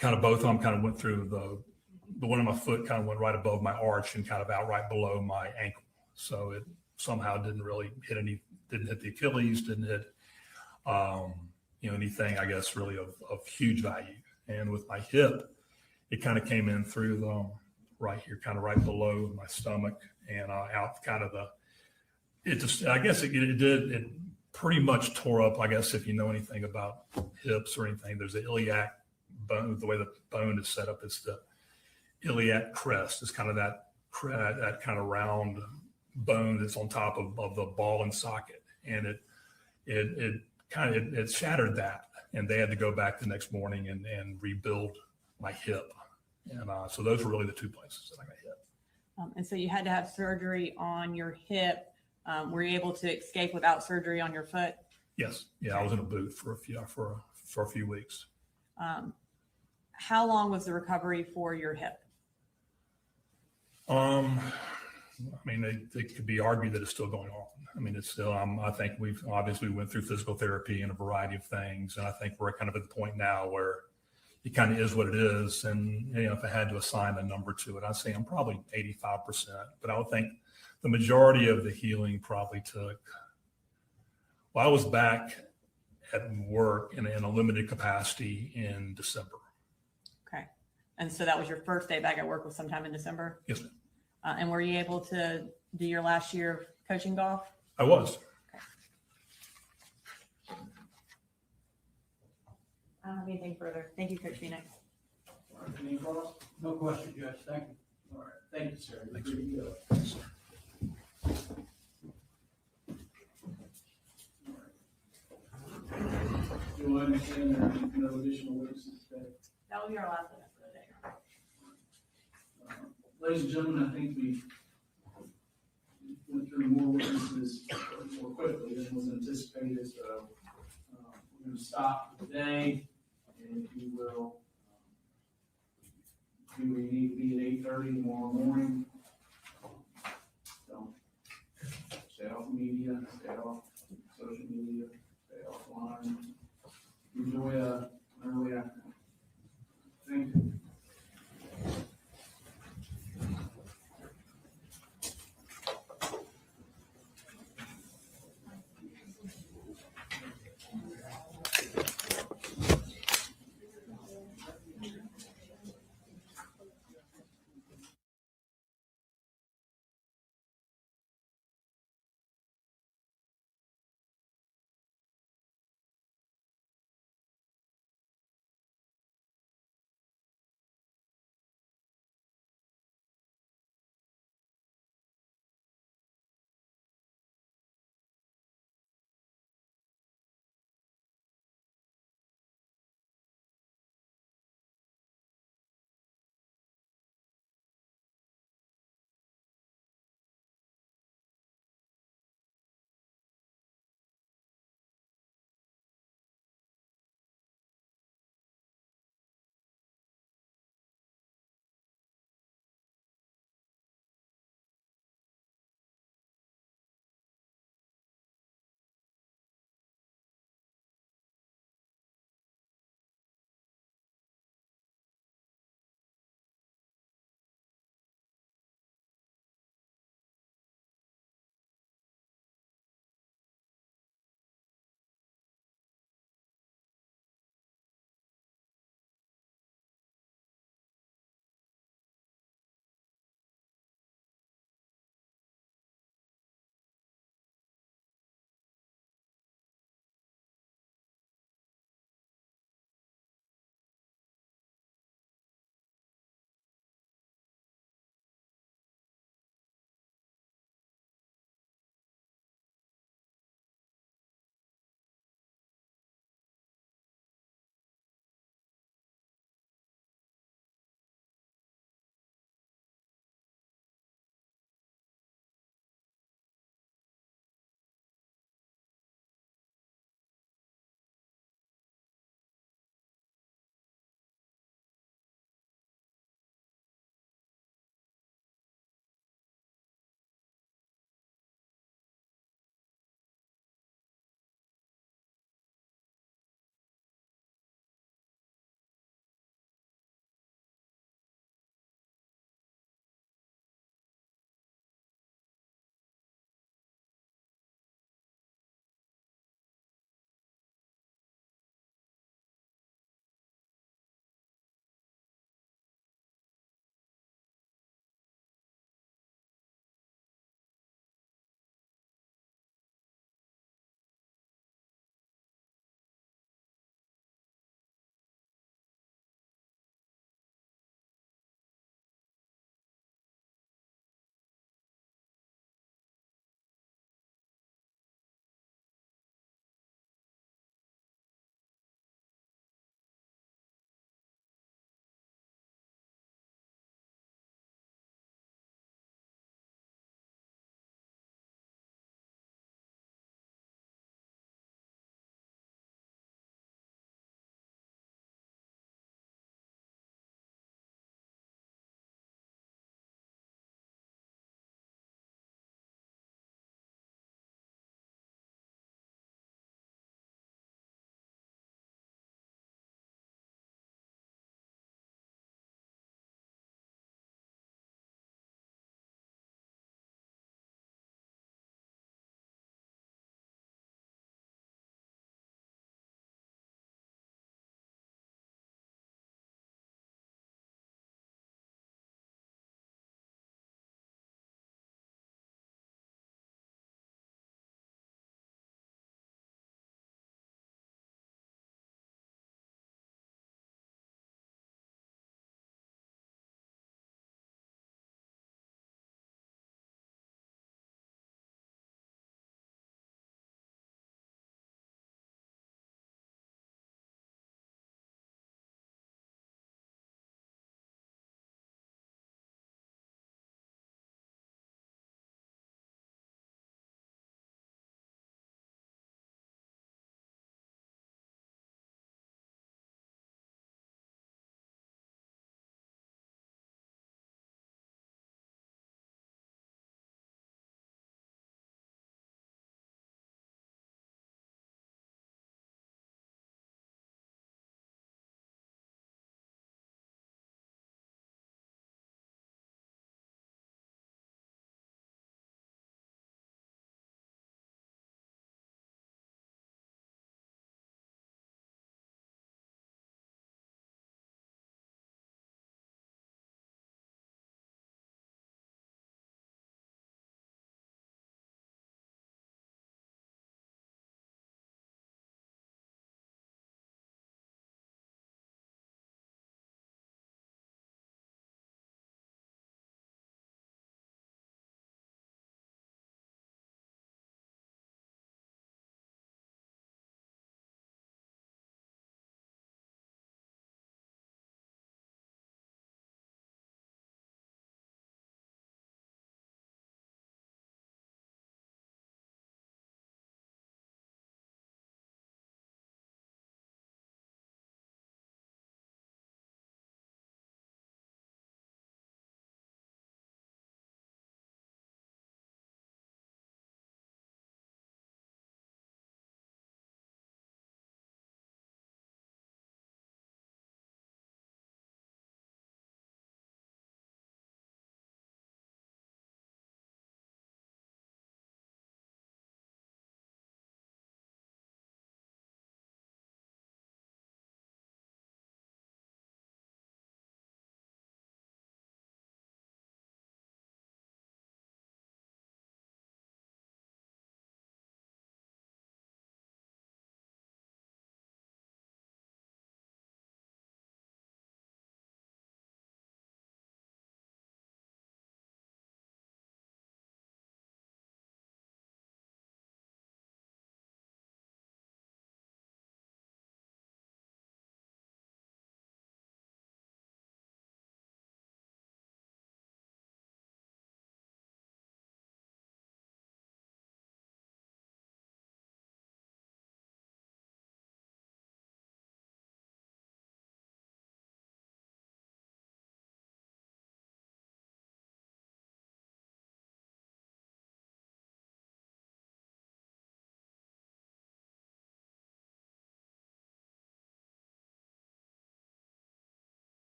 kind of both of them kind of went through the one in my foot kind of went right above my arch and kind of out right below my ankle. So it somehow didn't really didn't hit the Achilles, didn't hit, anything, I guess, really of huge value. And with my hip, it kind of came in through right here, kind of right below my stomach and out kind of it pretty much tore up. I guess if you know anything about hips or anything, there's the iliac bone, the way the bone is set up, it's the iliac crest. It's kind of that kind of round bone that's on top of the ball and socket. And it shattered that. And they had to go back the next morning and rebuild my hip. And so those were really the 2 places that I got hit. And so you had to have surgery on your hip. Were you able to escape without surgery on your foot? Yes. Yeah, I was in a boot for a few weeks. How long was the recovery for your hip? I mean, it could be argued that it's still going on. I mean, it's still, I think we've obviously went through physical therapy and a variety of things. And I think we're kind of at the point now where it kind of is what it is. And, if I had to assign a number to it, I'd say I'm probably 85%, but I would think the majority of the healing probably took, Well, I was back at work in a limited capacity in December. Okay. And so that was your first day back at work was sometime in December? Yes, ma'am. And were you able to do your last year of coaching golf? I was. I don't have anything further. Thank you, Coach Phoenix. All right, any calls? No question, Judge. Thank you. All right, thank you, sir. Thanks. Here you go. Do I understand there are no additional witnesses today? That will be our last witness for the day. Ladies and gentlemen, I think we went through more witnesses more quickly than was anticipated, so we're going to stop for today, and if you will, do we need to be at 8:30 tomorrow morning? Don't stay off the media, stay off